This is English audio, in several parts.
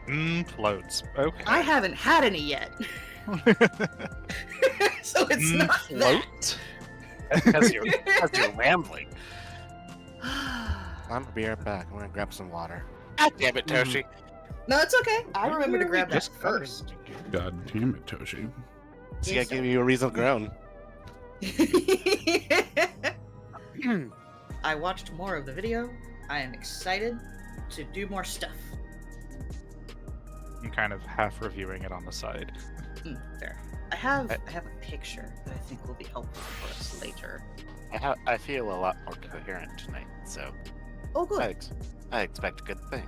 Floats. Okay. I haven't had any yet. So it's not float? Because you're rambling. I'm gonna be right back. I'm gonna grab some water. God damn it, Toshi. No, it's okay. I remember to grab that first. God damn it, Toshi. See, I gave you a reason to groan. I watched more of the video. I am excited to do more stuff. I'm kind of half reviewing it on the side. Fair. I have a picture that I think will be helpful for us later. I feel a lot more coherent tonight, so Oh, good. I expect a good thing.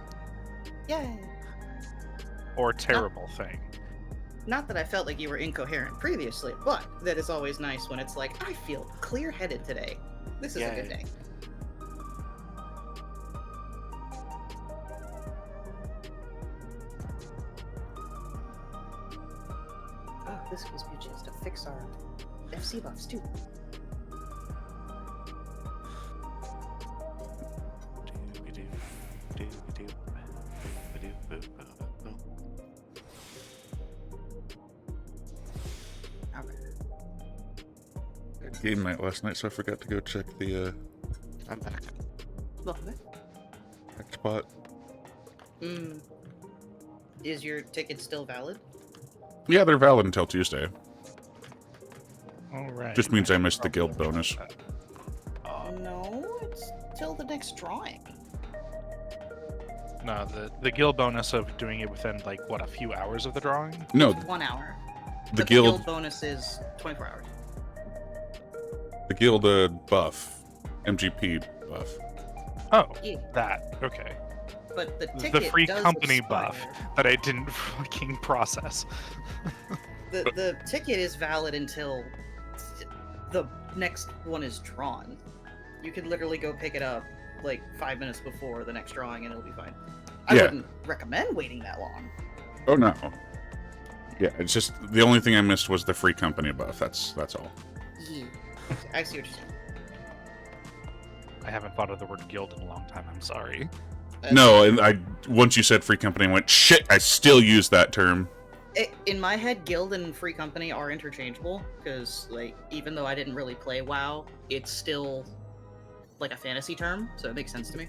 Yay. Or terrible thing. Not that I felt like you were incoherent previously, but that is always nice when it's like, I feel clear-headed today. This is a good day. Oh, this gives me a chance to fix our FC buffs too. Game night last night, so I forgot to go check the I'm back. Welcome back. spot. Is your ticket still valid? Yeah, they're valid until Tuesday. All right. Just means I missed the guild bonus. No, it's till the next drawing. No, the guild bonus of doing it within, like, what, a few hours of the drawing? No, 1 hour. the But guild bonus is 24 hours. the guild MGP buff. Oh, Yeah. that. Okay. But the ticket The free does company expire. buff that I didn't fucking process. The ticket is valid until the next one is drawn. You could literally go pick it up like 5 minutes before the next drawing and it'll be fine. I Yeah. wouldn't recommend waiting that long. Oh no. Yeah, it's just the only thing I missed was the free company buff. That's all. Yeah. I see what you're saying. I haven't thought of the word guild in a long time. I'm sorry. No, and once you said free company, I went, shit, I still use that term. In my head, guild and free company are interchangeable because, like, even though I didn't really play WoW, it's still like a fantasy term, so it makes sense to me.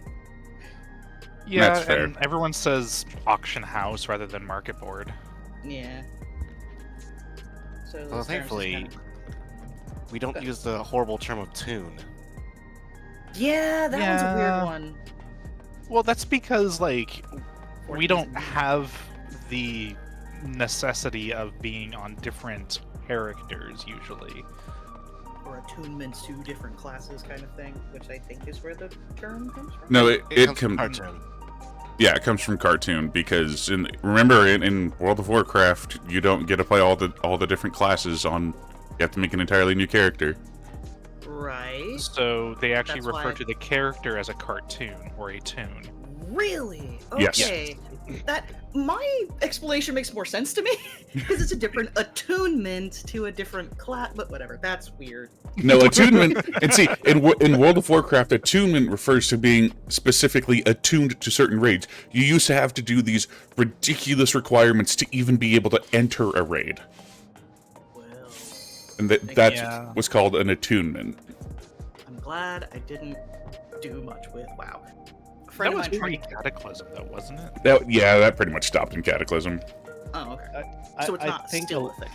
Yeah, That's fair. and everyone says auction house rather than market board. Yeah. So Well, thankfully, we don't use the horrible term of tune. Yeah, that one's a Yeah. weird one. Well, that's because, like, we 14's don't weird. have the necessity of being on different characters, usually. Or attunements to different classes kind of thing, which I think is where the term comes from. No, it comes comes. from cartoon. Yeah, it comes from cartoon because remember in World of Warcraft you don't get to play all the different classes on. You have to make an entirely new character. Right. So they actually That's refer why- to the character as a cartoon or a tune. Really? Yes. Okay. My explanation makes more sense to me because it's a different attunement to a different class. But whatever, that's weird. No, attunement. And see, in World of Warcraft, attunement refers to being specifically attuned to certain raids. You used to have to do these ridiculous requirements to even be able to enter a raid, Well, and that's Yeah. what's called an attunement. I'm glad I didn't do much with WoW. A That friend was of mine pre-Cataclysm, though, wasn't it? That pretty much stopped in Cataclysm. Oh, okay. I- So it's I not think still a thing.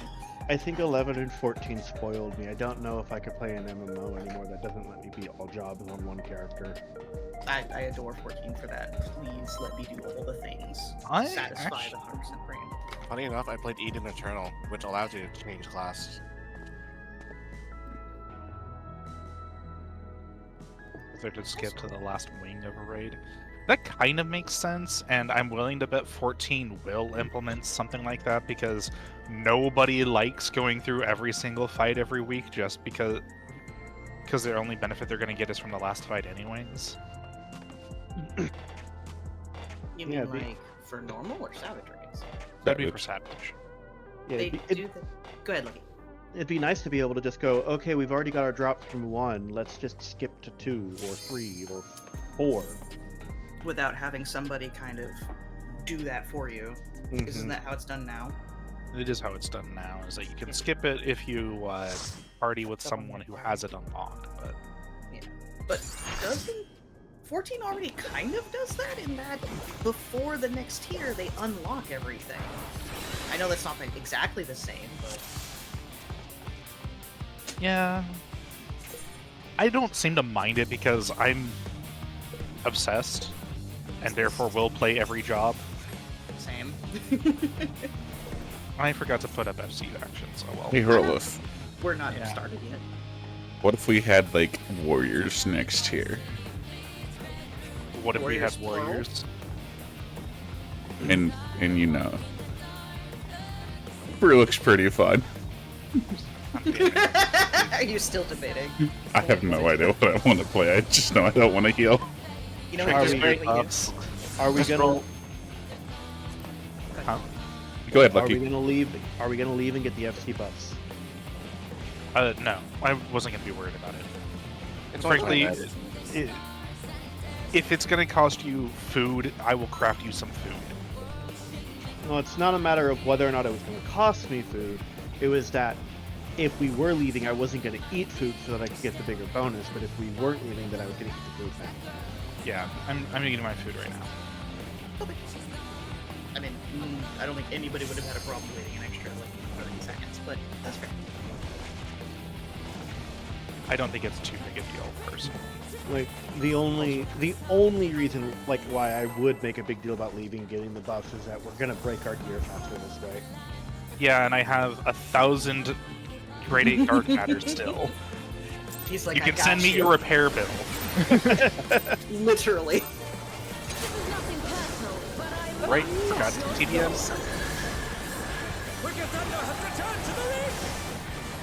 I think 11 and 14 spoiled me. I don't know if I could play an MMO anymore that doesn't let me beat all jobs on one character. I adore 14 for that. Please let me do all the things. I Satisfy actu- the 100% brain. Funny enough, I played Eden Eternal, which allows you to change class. They're to skip to the last wing of a raid. That kind of makes sense, and I'm willing to bet 14 will implement something like that because nobody likes going through every single fight every week just because the only benefit they're going to get is from the last fight anyways. You Yeah, mean the- like for normal or savage raids? That'd be for Savage. Yeah, They it'd, do the... Go ahead, Lucky. it'd be nice to be able to just go, okay, we've already got our drops from 1, let's just skip to 2 or 3 or 4. Without having somebody kind of do that for you. Isn't that how it's done now? It is how it's done now. Is that you can skip it if you party with someone who has it unlocked. But But doesn't 14 already kind of does that in that before the next tier they unlock everything? I know that's not exactly the same, but yeah, I don't seem to mind it because I'm obsessed, and therefore will play every job. same. I forgot to put up FC actions. Oh well. Hey, Hurlif, We're not Yeah. started yet. what if we had like warriors next here? What if we had Warriors plural? warriors? And you know, it looks pretty fun. Are you still debating? I have no idea what I want to play. I just know I don't want to heal. You know Are what? we- Just really is. Are we gonna Go ahead, are we Lucky. gonna leave? Are we gonna leave and get the FC buffs? No, I wasn't gonna be worried about it. It's Frankly, only if it's gonna cost you food, I will craft you some food. No, it's not a matter of whether or not it was gonna cost me food. It was that if we were leaving, I wasn't gonna eat food so that I could get the bigger bonus. But if we weren't leaving, then I was gonna eat the food now. Yeah, I'm eating my food right now. I mean, I don't think anybody would have had a problem waiting an extra like 30 seconds, but that's fair. I don't think it's too big a deal, personally. Like the only reason like why I would make a big deal about leaving and getting the buffs is that we're gonna break our gear faster this way. Yeah, and I have 1,000 grade 8 dark matter still. He's like, You I can got send me you. your repair bill. Literally. Nothing personal, but I'm Right? Forgot TDMs.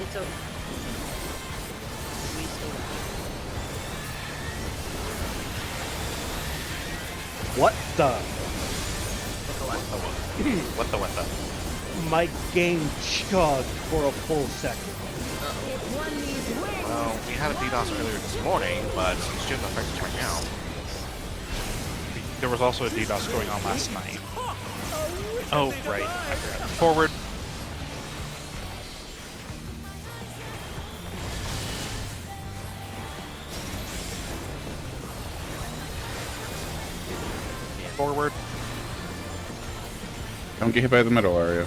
It's okay. We still What the? What the? My game chugged for a full second. if one needs wings. Well, we had a DDoS earlier this morning, but it shouldn't affect us right now. There was also a DDoS going on last night. Oh, right. I forgot. Forward. Forward. Don't get hit by the middle area.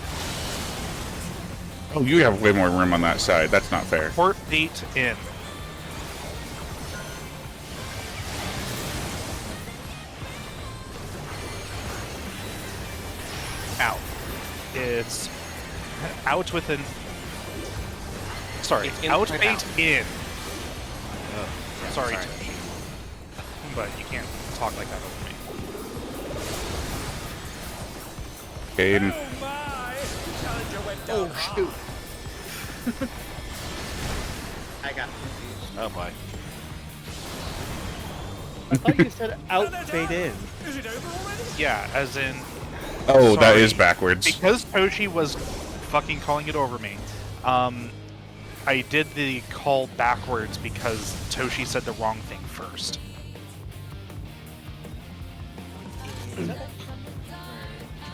Oh, you have way more room on that side. That's not fair. Port 8 in. Out. It's out with an. Sorry, It's out inside 8 out. in. Yeah, Sorry, but you can't talk like that over me. Okay, and Oh shoot! I got confused. Oh boy. I thought you said out fade in. Yeah, as in oh, that is Sorry. backwards. because Toshi was fucking calling it over me. I did the call backwards because Toshi said the wrong thing first.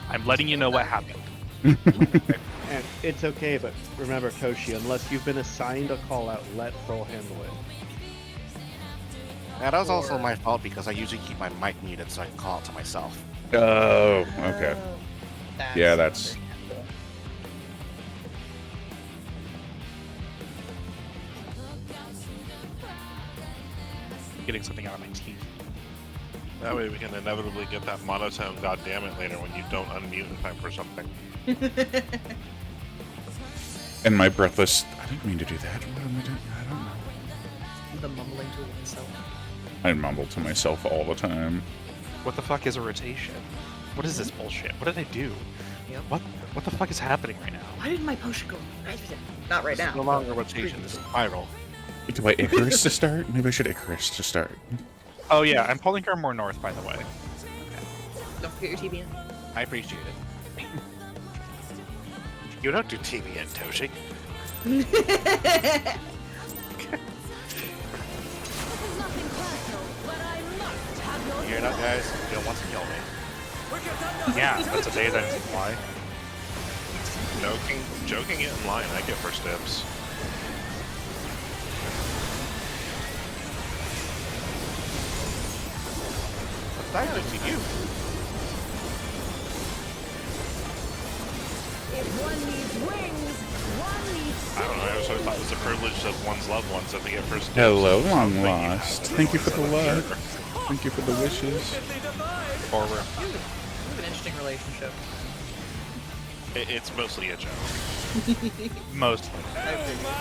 I'm letting you know what happened. And it's okay, but remember, Toshi, unless you've been assigned a call out, let Froll handle it. Yeah, that was also my fault because I usually keep my mic muted so I can call it to myself. Oh, okay. Yeah, that's- understandable. Getting something out of my teeth. That way we can inevitably get that monotone goddammit later when you don't unmute in time for something. And my breathless. I didn't mean to do that. What am I doing? I don't know. The mumbling to oneself. I mumble to myself all the time. What the fuck is a rotation? What is this bullshit? What did I do? Yep. What the fuck is happening right now? Why didn't my potion go? Not right This now. is no longer rotation, this is spiral. Do I Icarus to start? Maybe I should Icarus to start. Oh yeah, I'm pulling her more north, by the way. Don't forget your TBN. I appreciate it. You don't do TBN, Toshi. This is nothing personal, but I must have your You hear that, guys? You don't want to kill me. Yeah, that's a day that can fly. Joking it in line. I get first dibs. What's that do to you? If one needs wings, one needs I don't know. I always thought it was a privilege of one's loved ones that they get first dibs. Hello, on long something you lost. have. Thank you for the Always love. said that. Thank you for the wishes. Forward. We have an interesting relationship. It's mostly a joke. Mostly. I figured.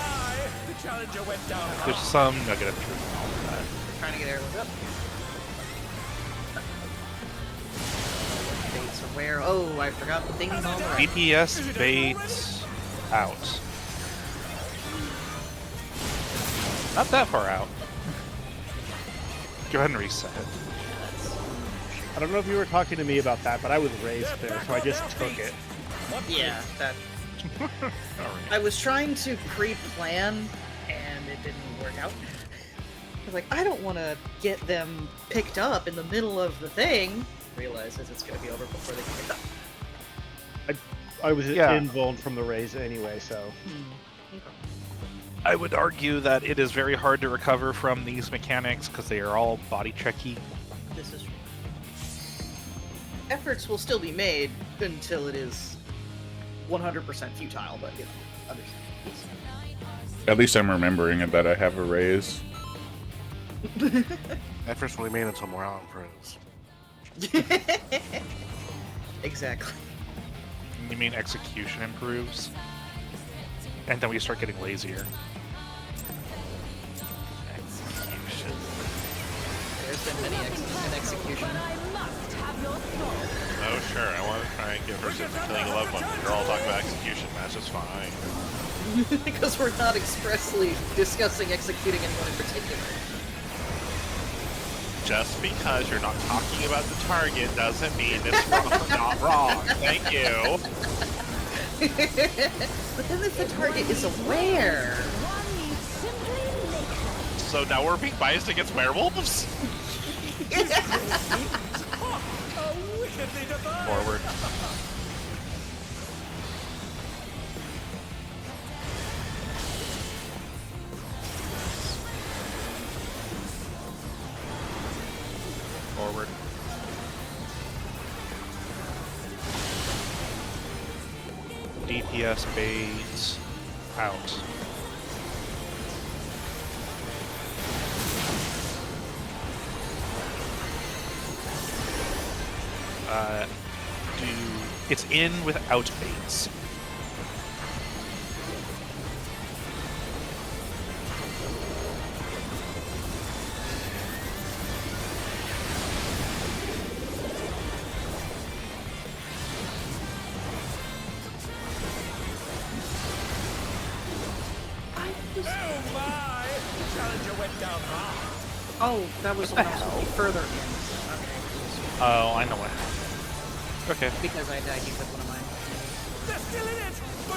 There's some nugget of truth in all of that. Trying to get everyone up. Baits are where? Oh, I forgot the things on the right. DPS baits out. Not that far out. Go ahead and reset it. I don't know if you were talking to me about that, but I was raised there, so I just took it. Yeah, that. Alright. I was trying to pre-plan, and it didn't work out. I was like, I don't want to get them picked up in the middle of the thing. Realizes it's going to be over before they get picked up. I was Yeah. invuln from the raise anyway, so. Okay. I would argue that it is very hard to recover from these mechanics because they are all body checky. This is. Efforts will still be made until it is 100% futile, but you know, understand. At least I'm remembering it that I have a raise. Efforts will remain until morale improves. Exactly. You mean execution improves? And then we start getting lazier. Execution. There's been many an execution. I must have your thoughts. Oh, sure. I want to try and get first dibs at killing a loved one. You're all talking about execution. That's just fine. Because we're not expressly discussing executing anyone in particular. Just because you're not talking about the target doesn't mean it's wrong, not wrong. Thank you. But then if the target is aware... One needs simply nature. So now we're being biased against werewolves? Forward. Forward. DPS baits out. It's in without baits. Oh, that was the one that was further in. Okay. Oh, I know what happened. Okay. Because I died, you took one of mine.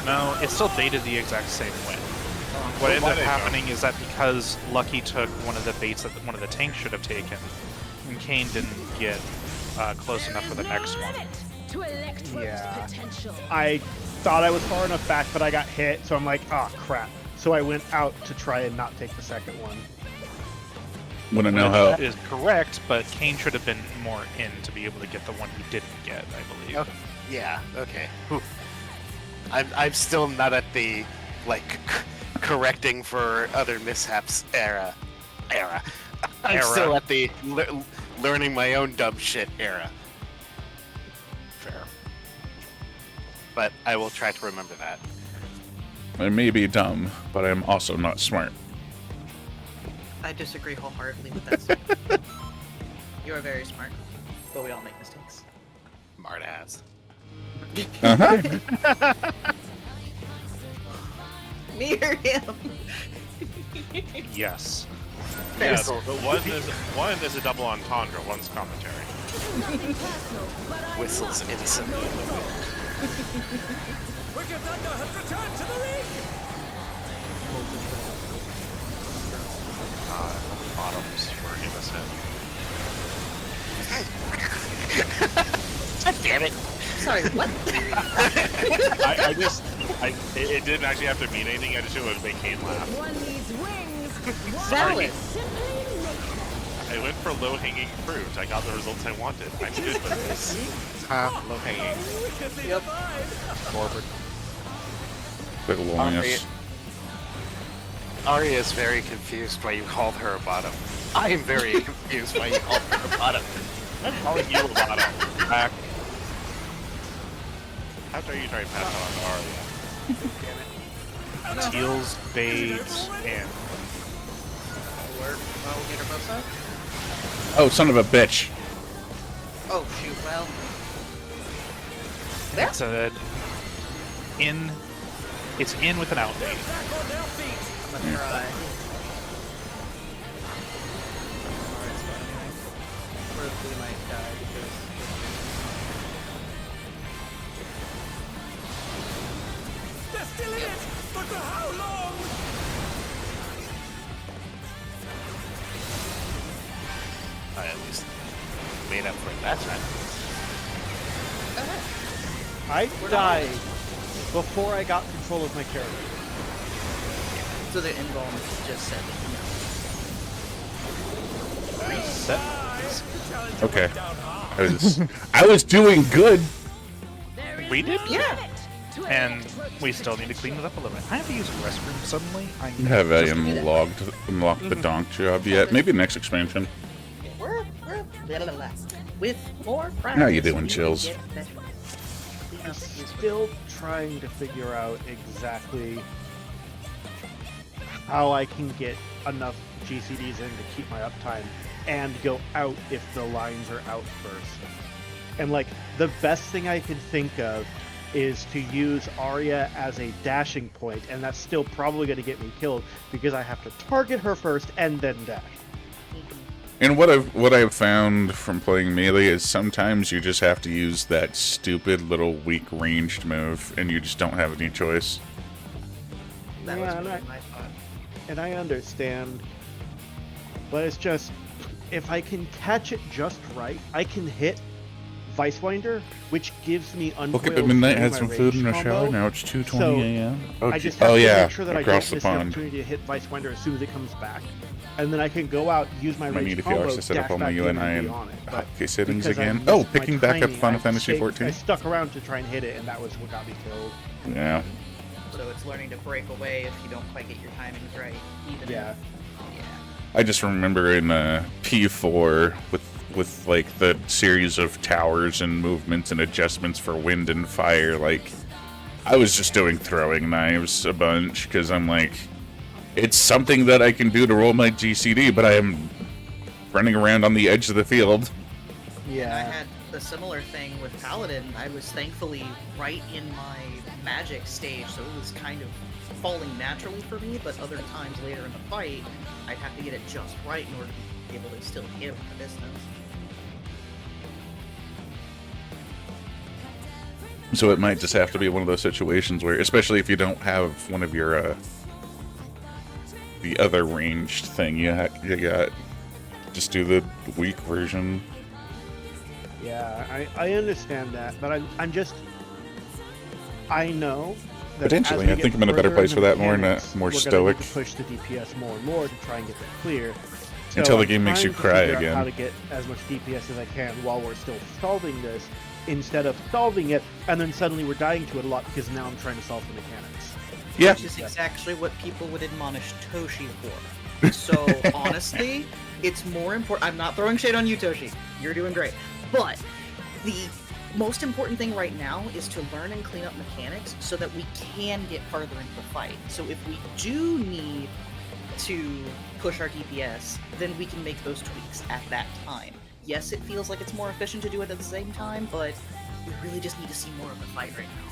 No, it still baited the exact same way. What ended up happening is that because Lucky took one of the baits that one of the tanks should have taken, and Kane didn't get close enough for the next one. To Electro's Yeah. potential. I thought I was far enough back, but I got hit, so I'm like, oh crap. So I went out to try and not take the second one. Want to know how? Is correct, but Kane should have been more in to be able to get the one he didn't get, I believe. Okay. Yeah, okay. Whew. I'm still not at the, like, correcting for other mishaps era. I'm Era. still at the learning my own dumb shit era. Fair. But I will try to remember that. I may be dumb, but I'm also not smart. I disagree wholeheartedly with that statement. You are very smart, but we all make mistakes. Smart ass. Uh-huh. Me or him? Yes. Yes, but one is a double entendre, one's commentary. Nothing personal, but I Whistles must have innocently. your thoughts. Bottoms for innocent. Damn it! Sorry, what? It didn't actually have to mean anything. I just knew it would make Kane laugh. One needs wings. Valid. Simply make I went for low-hanging fruit. I got the results I wanted. I'm good with this. Low-hanging. Yep. Forward. Bit longiest. Arya is very confused why you called her a bottom. I am very confused why you called her a bottom. I'm calling you a bottom. Back. How dare you try and pass on to Arya? Teals, Bait, and We'll get her both sides. Oh, son of a bitch. Oh shoot, well. it's in with an out bait. I'm gonna try. We might die because... They're still in it! But for how long? I at least made up for it that time. I died before I got control of my character. So the invuln just said Reset. Okay. I was doing good. We did? Yeah. And we still need to clean it up a little bit. I have to use a restroom suddenly. I Have I unlocked the donk job yet? Maybe next expansion. We're blah, blah, blah. With more practice. How you doing, can Chills? get better. Clean up is Still trying to figure out exactly how I can get enough GCDs in to keep my uptime and go out if the lines are out first. And like the best thing I can think of is to use Arya as a dashing point, and that's still probably going to get me killed because I have to target her first and then dash. And what I've found from playing melee is sometimes you just have to use that stupid little weak ranged move, and you just don't have any choice. That Yeah, was and really my thought. And I understand, but it's just, if I can catch it just right, I can hit Vicewinder, which gives me uncoiled Look at the midnight, through had my some food in the range shower, combo. now it's 2:20 So, a.m. I just have Oh to yeah, make sure that I don't across the miss the pond. opportunity to hit Vicewinder as soon as it comes back. And then I can go out, use my I range need a few combo, hours to set up dash all my back in UNI and and be on it. But hotkey settings because I again. missed Oh, my picking back up timing, Final I Fantasy stayed- I 14. stuck around to try and hit it, and that was what got me killed. Yeah. So it's learning to break away if you don't quite get your timings right. Even Yeah. If, yeah. I just remember in P4 with like the series of towers and movements and adjustments for wind and fire, like I was just doing throwing knives a bunch because I'm like, it's something that I can do to roll my GCD, but I am running around on the edge of the field. And I Yeah. had a similar thing with Paladin. I was thankfully right in my magic stage, so it was kind of falling naturally for me, but other times later in the fight, I'd have to get it just right in order to be able to still hit from a distance. So it might just have to be one of those situations where, especially if you don't have one of your the other ranged thing, you got just do the weak version. Yeah, I understand that, but I'm just, I know that Potentially, as we I get think I'm in a better further place into for that, more mechanics, more we're gonna stoic. need to push the DPS more and more to try and get that clear. Until the I'm game makes you trying to cry figure out again. How to get as much DPS as I can while we're still solving this, instead of solving it and then suddenly we're dying to it a lot because now I'm trying to solve the mechanics. Yeah. Which is exactly what people would admonish Toshi for. So, honestly, it's more important. I'm not throwing shade on you, Toshi. You're doing great. But the most important thing right now is to learn and clean up mechanics so that we can get farther into the fight. So if we do need to push our DPS, then we can make those tweaks at that time. Yes, it feels like it's more efficient to do it at the same time, but we really just need to see more of the fight right now.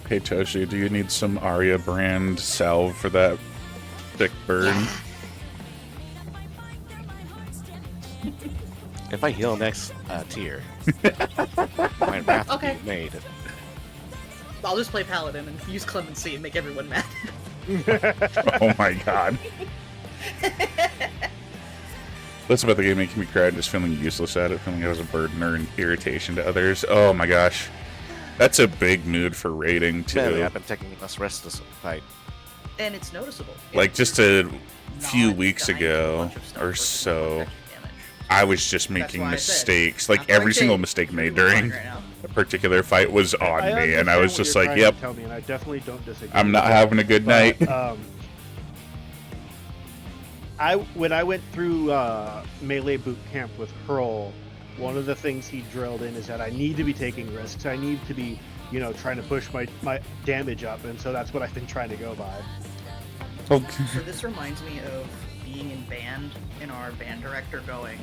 Hey Toshi, do you need some Arya brand salve for that thick burn? If I heal next tier, my wrath will Okay. be made. I'll just play Paladin and use Clemency and make everyone mad. Oh my god. That's about the game making me cry, just feeling useless at it, feeling I was a burden or an irritation to others. Oh my gosh. That's a big mood for raiding, too. Clearly, I've been taking less rest this fight. And it's noticeable. Like, just a few Not weeks dying to a ago bunch of stuff or versus so, one damage. I was just That's making why I said, mistakes. not Like, going every single to. made You're during fine right now. a particular fight was on me, and I was just like, yep, Tell me, and I definitely don't disagree. I'm not having a good night. But, when I went through melee boot camp with Hurl, one of the things he drilled in is that I need to be taking risks. I need to be, trying to push my damage up, and so that's what I've been trying to go by. Okay. So this reminds me of being in band and our band director going,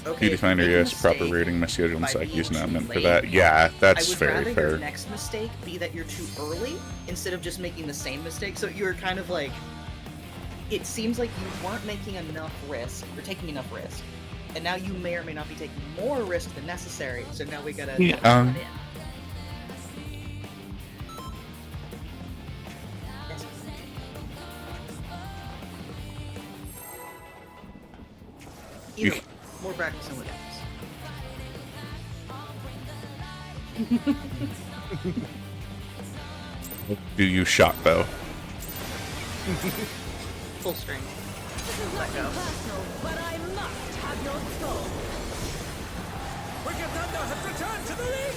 okay, Beauty Finder, if you make a yes, proper mistake rating, my schedule and by psyche being is not too meant for late, that. Yeah, that's I would very rather fair. your next mistake be that you're too early instead of just making the same mistake. So you're kind of like, it seems like you weren't making enough risk, or taking enough risk. And now you may or may not be taking more risk than necessary, so now we gotta Yeah, cut in. Yes. You- Either way, more practice than without. Do you shot, though? Full strength. This is Let nothing go. personal, but I must have your soul. Wicked Thunder has returned to the ring!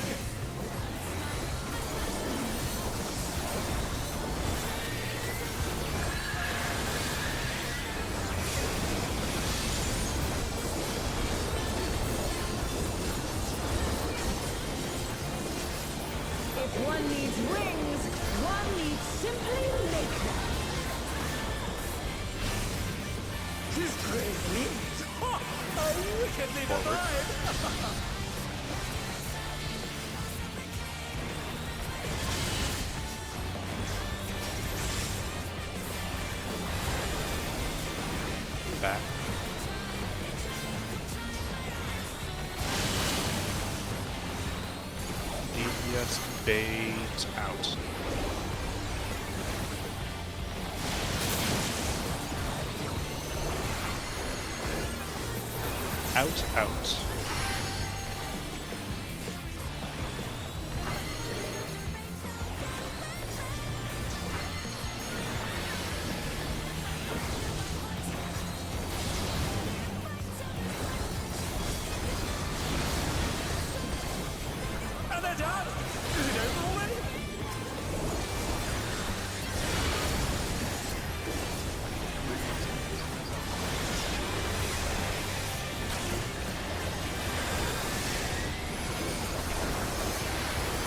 If one needs wings, one needs simply make them. His great wings! Ha! Are wickedly divine! Back. DPS bait out. Out. And they're done! Is it over already?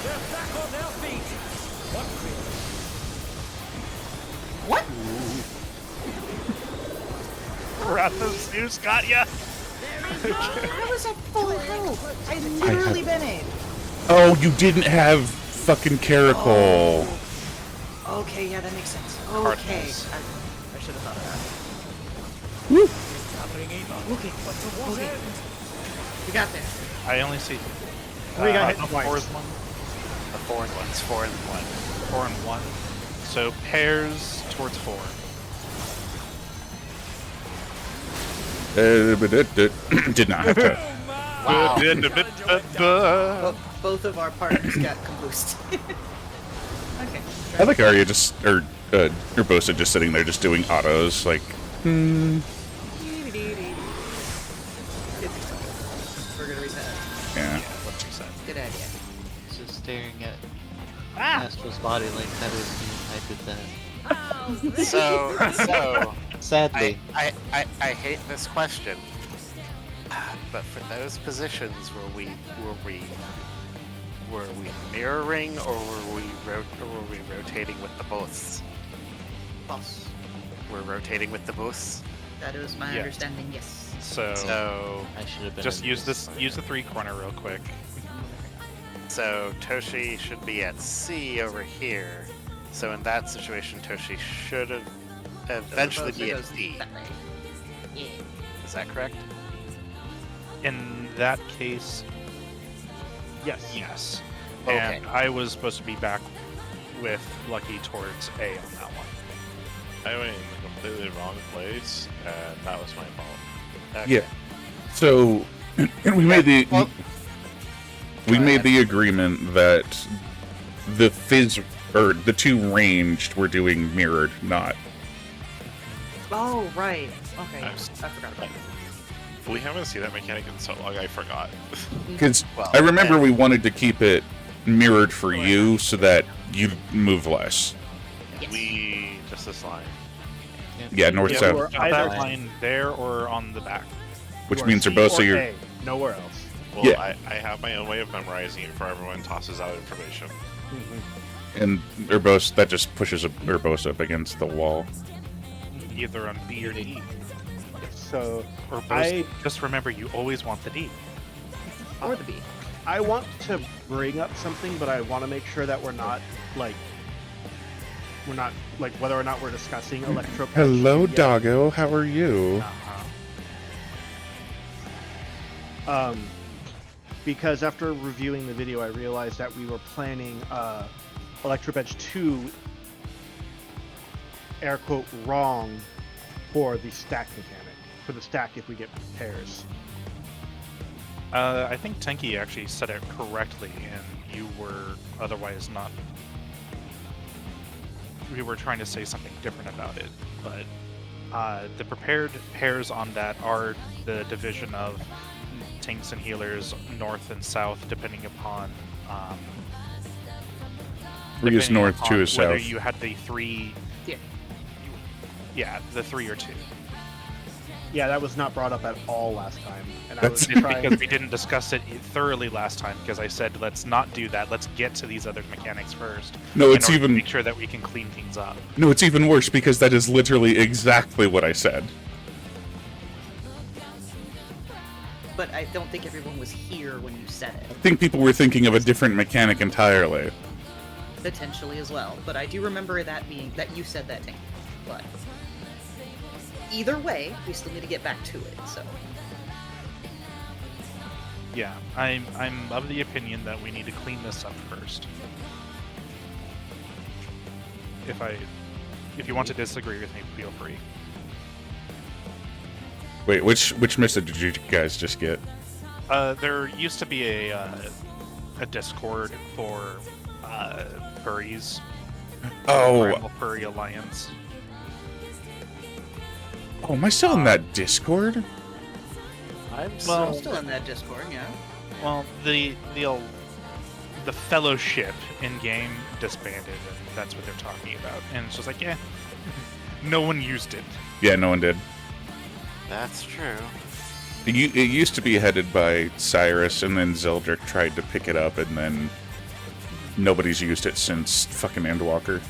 They're back on their feet! What What? Wrath of Zeus got ya! I was at full health. I literally been in. Oh, you didn't have fucking Caracol. Okay, yeah, that makes sense. Okay. Hardness. I should have thought of Woo. that. Okay. We got there. I only see We got hit a twice. fourth one. A 4 and 1. It's 4 and 1. 4 and 1. So pairs towards 4. Did not have to. Wow. Both of our partners got caboosed. Okay. I like Arya just, or Urbosa just sitting there just doing autos, like, We're gonna reset. yeah. What she said. Good idea. Just staring at Ah! Astro's body like that is me. I did that. Oh, So Sadly. I hate this question, but for those positions were we mirroring or were we rotating with the boosts? Boss. We're rotating with the boosts. That is my Yeah. understanding, yes. So I should have been. Just in use the 3 corner real quick. so Toshi should be at C over here. So in that situation, Toshi should have eventually be at D. That way. Yeah. Is that correct? In that case, Yes. yes. Okay. And I was supposed to be back with Lucky towards A on that one. I went in the completely wrong place, and that was my fault. Okay. Yeah. So we made the agreement that the fizz or the two ranged were doing mirrored, not. Oh, right. Okay, Nice. I forgot about that. We haven't seen that mechanic in so long, I forgot. Because Well, I remember we wanted to keep it mirrored for you so that you move less. Yes. We just this line. Yeah, north Yeah, south, or Jump that either- line there or on the back. which You are means they're C both or so you're. A, nowhere else. Well, Yeah. I have my own way of memorizing it for everyone tosses out information. And Urbos, that just pushes Urbos up against the wall. Either on B or D. So Or both. I- Just remember, you always want the D. Or the B. I want to bring up something, but I want to make sure that we're not like whether or not we're discussing electro. Hello, yet. doggo. How are you? Because after reviewing the video, I realized that we were planning Electro Edge 2, air quote, wrong for the stack mechanic. For the stack if we get pairs. I think Tenki actually said it correctly, and you were otherwise not. We were trying to say something different about it, but the prepared pairs on that are the division of tanks and healers north and south, depending upon. Three is depending north, upon two is whether south. you had the three. Yeah. Yeah, the 3 or 2. Yeah, that was not brought up at all last time, and I That's- was trying. Because we didn't discuss it thoroughly last time, because I said let's not do that. Let's get to these other mechanics first. No, in it's order to even make sure that we can clean things up. no, it's even worse because that is literally exactly what I said. But I don't think everyone was here when you said I it. think people were thinking of a different mechanic entirely. Potentially as well. But I do remember that you said that thing. But either way, we still need to get back to it, so. Yeah, I'm of the opinion that we need to clean this up first. If you want to disagree with me, feel free. Wait, which message did you guys just get? There used to be a Discord for furries. Oh, Primal Furry Alliance. oh, am I still in that Discord? I'm Well- I'm still in that Discord, yeah. Well, the fellowship in game disbanded, and that's what they're talking about. And it's just like, yeah, no one used it. Yeah, no one did. That's true. It used to be headed by Cyrus, and then Zeldrick tried to pick it up, and then nobody's used it since fucking Endwalker.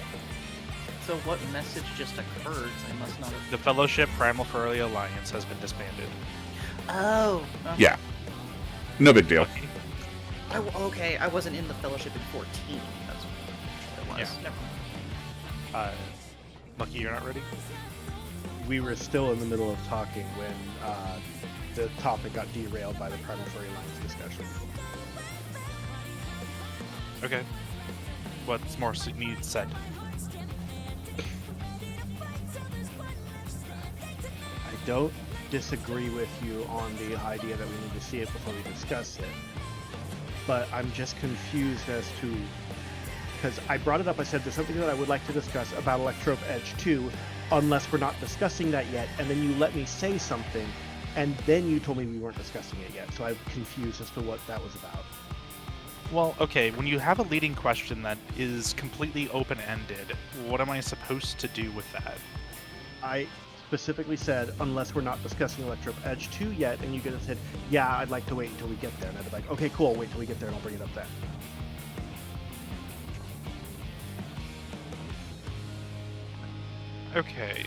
So what message just occurred? I must not have. The Fellowship Primal Furry Alliance has been disbanded. Oh. Yeah, no big deal. Okay, I wasn't in the Fellowship in 14. That's what it was. Yeah. Never mind. Lucky you're not ready? We were still in the middle of talking when the topic got derailed by the Primal Furry Alliance discussion. Okay. What's more needs said? I don't disagree with you on the idea that we need to see it before we discuss it, but I'm just confused as to, because I brought it up, I said there's something that I would like to discuss about Electrope Edge 2, unless we're not discussing that yet, and then you let me say something, and then you told me we weren't discussing it yet, so I'm confused as to what that was about. Well, okay, when you have a leading question that is completely open-ended, what am I supposed to do with that? I specifically said, unless we're not discussing Electrope Edge 2 yet, and you could have said, yeah, I'd like to wait until we get there, and I'd be like, okay, cool, wait till we get there, and I'll bring it up then. Okay.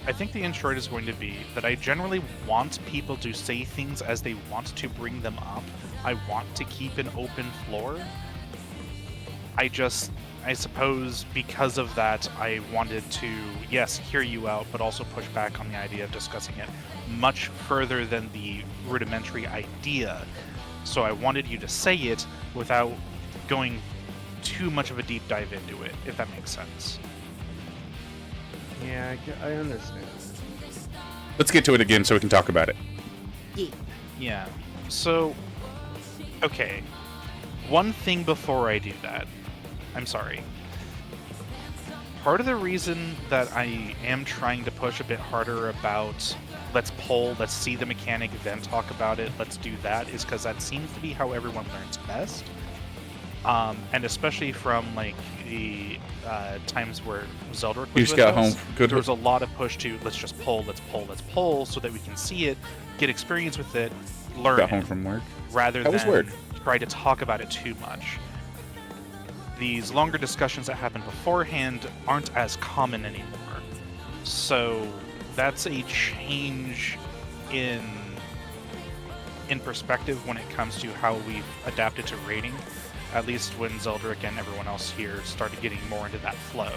I think the in short is going to be that I generally want people to say things as they want to bring them up. I want to keep an open floor. I suppose because of that, I wanted to, yes, hear you out, but also push back on the idea of discussing it much further than the rudimentary idea. So I wanted you to say it without going too much of a deep dive into it, if that makes sense. Yeah, I understand. Let's get to it again so we can talk about it. Yeah. So, okay. One thing before I do that. I'm sorry. Part of the reason that I am trying to push a bit harder about let's poll, let's see the mechanic, then talk about it, let's do that, is because that seems to be how everyone learns best. And especially from like the times where Zeldrick was just with got us, home. Good. there was a lot of push to let's just poll, let's poll, so that we can see it, get experience with it, learn Got home it, from work. rather That was than weird. try to talk about it too much. These longer discussions that happen beforehand aren't as common anymore. So that's a change in perspective when it comes to how we've adapted to raiding. At least when Zeldrick and everyone else here started getting more into that flow.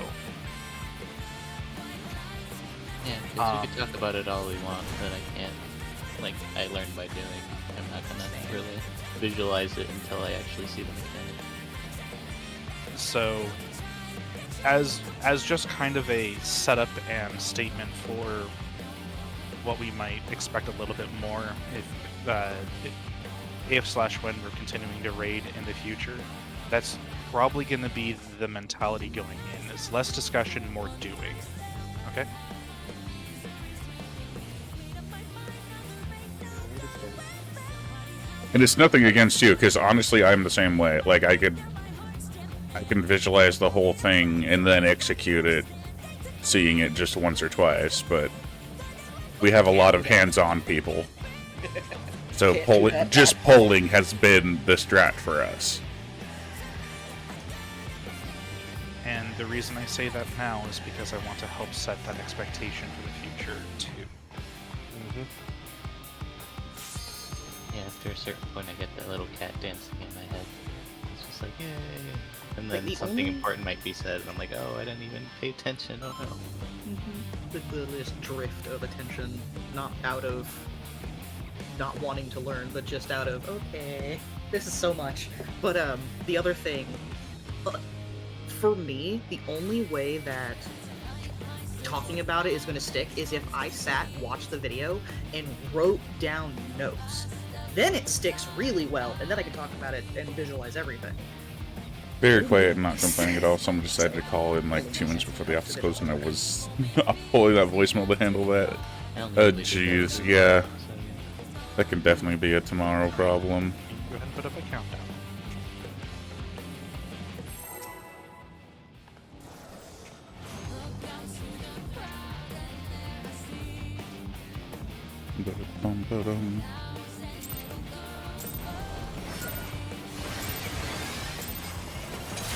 Yeah, because we could talk about it all we want, but I can't. Like, I learned by doing. I'm not gonna really visualize it until I actually see the mechanic. So, as just kind of a setup and statement for what we might expect a little bit more if/when we're continuing to raid in the future, that's probably going to be the mentality going in. It's less discussion, more doing. Okay? And it's nothing against you, because honestly, I'm the same way. Like, I can visualize the whole thing and then execute it, seeing it just once or twice, but we have a lot of hands-on people. So polling has been the strat for us. And the reason I say that now is because I want to help set that expectation for the future, too. Yeah, after a certain point, I get that little cat dancing in my head. It's just like, yay! And then Like, something important might be said, and I'm like, oh, I didn't even pay attention. Oh no. The this drift of attention, not out of not wanting to learn, but just out of, okay, this is so much. But the other thing, for me, the only way that talking about it is going to stick is if I sat, watched the video, and wrote down notes. Then it sticks really well, and then I can talk about it and visualize everything. Very quiet and not complaining at all. Someone decided to call in like 2 minutes before the office closed, and I was pulling that voicemail to handle that. Oh, jeez, yeah. That can definitely be a tomorrow problem. Go ahead and put up a countdown. Ba-dum-ba-dum.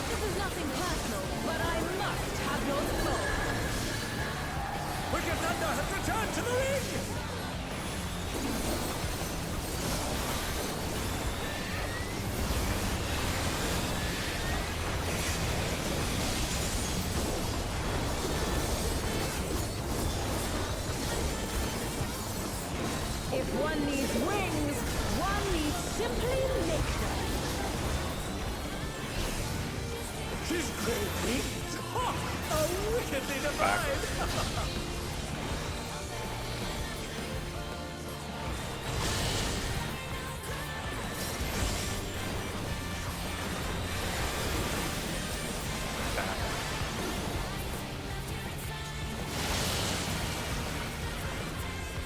This is nothing personal, but I must have your soul. Wicked Thunder has returned to the ring! If one needs wings, one needs simply make them. She's great wings! Ha! A wickedly divine!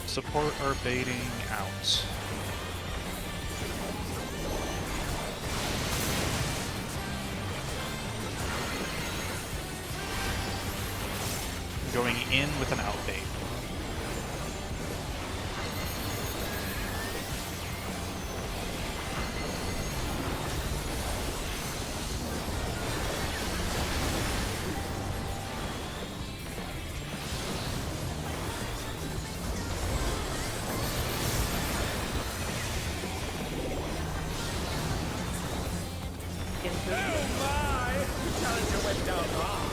Support our baiting out. Going in with an outbait. Oh my! The challenger went down wrong!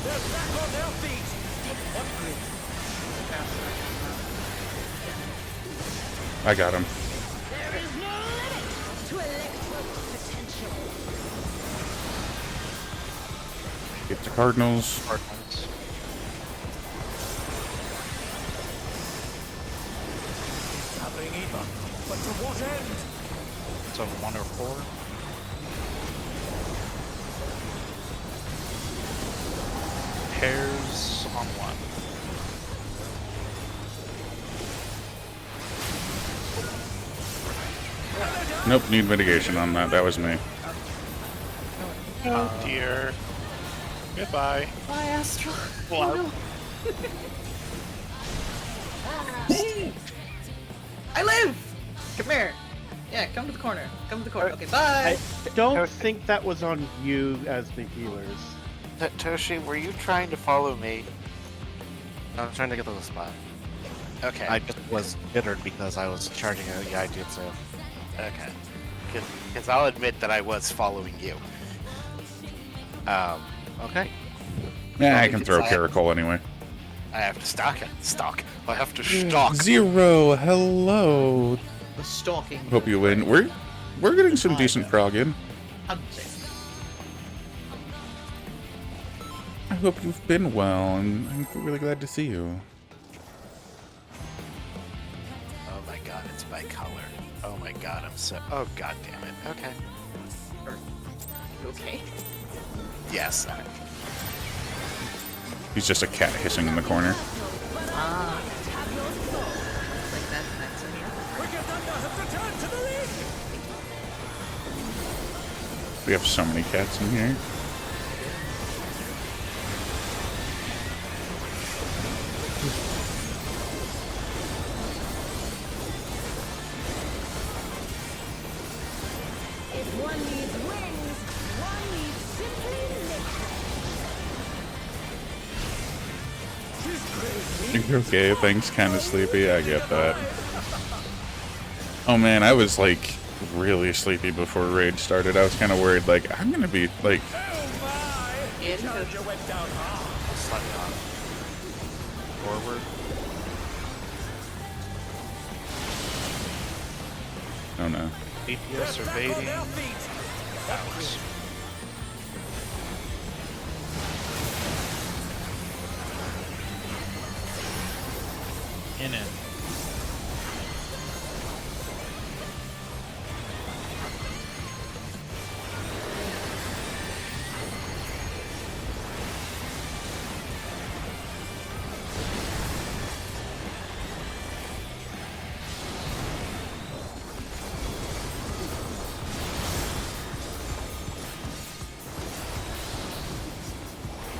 They're back on their feet! I got him. There is no limit to Electro's potential. Get the Cardinals. Cardinals. Having either. But to what end? So 1 or 4. Pairs on 1. Nope, need mitigation on that. That was me. Oh dear. Goodbye. Bye, Astral. Wow. I live! Come here. Yeah, come to the corner. Come to the corner. Okay, bye. I don't think that was on you as the healers. Toshi, were you trying to follow me? I was trying to get to the spot. Okay. I just was bittered because I was charging a Yaijutsu. Okay. Because I'll admit that I was following you. Okay. Yeah, I Well, can we throw could say- Caracol anyway. I have to stalk it. Stalk. I have to stalk. Zero, hello. The stalking. Hope you win. We're getting some decent prog in. I'm safe. I hope you've been well, and I'm really glad to see you. Oh my god, it's my color. Oh my god, I'm so... Oh god damn it. Okay. You okay? Yes. He's just a cat hissing in the corner. Ah. Like that's in here. Wicked Thunder has returned to the league! We have so many cats in here. If one needs wings, one needs simply nature. You're okay, things kind of sleepy, I get that. Oh man, I was like really sleepy before Raid started. I was kind of worried, like, I'm gonna be like... In Challenger went down hard. Slightly on. Forward. Oh no. DPS or Back on baiting. their feet. Out. In.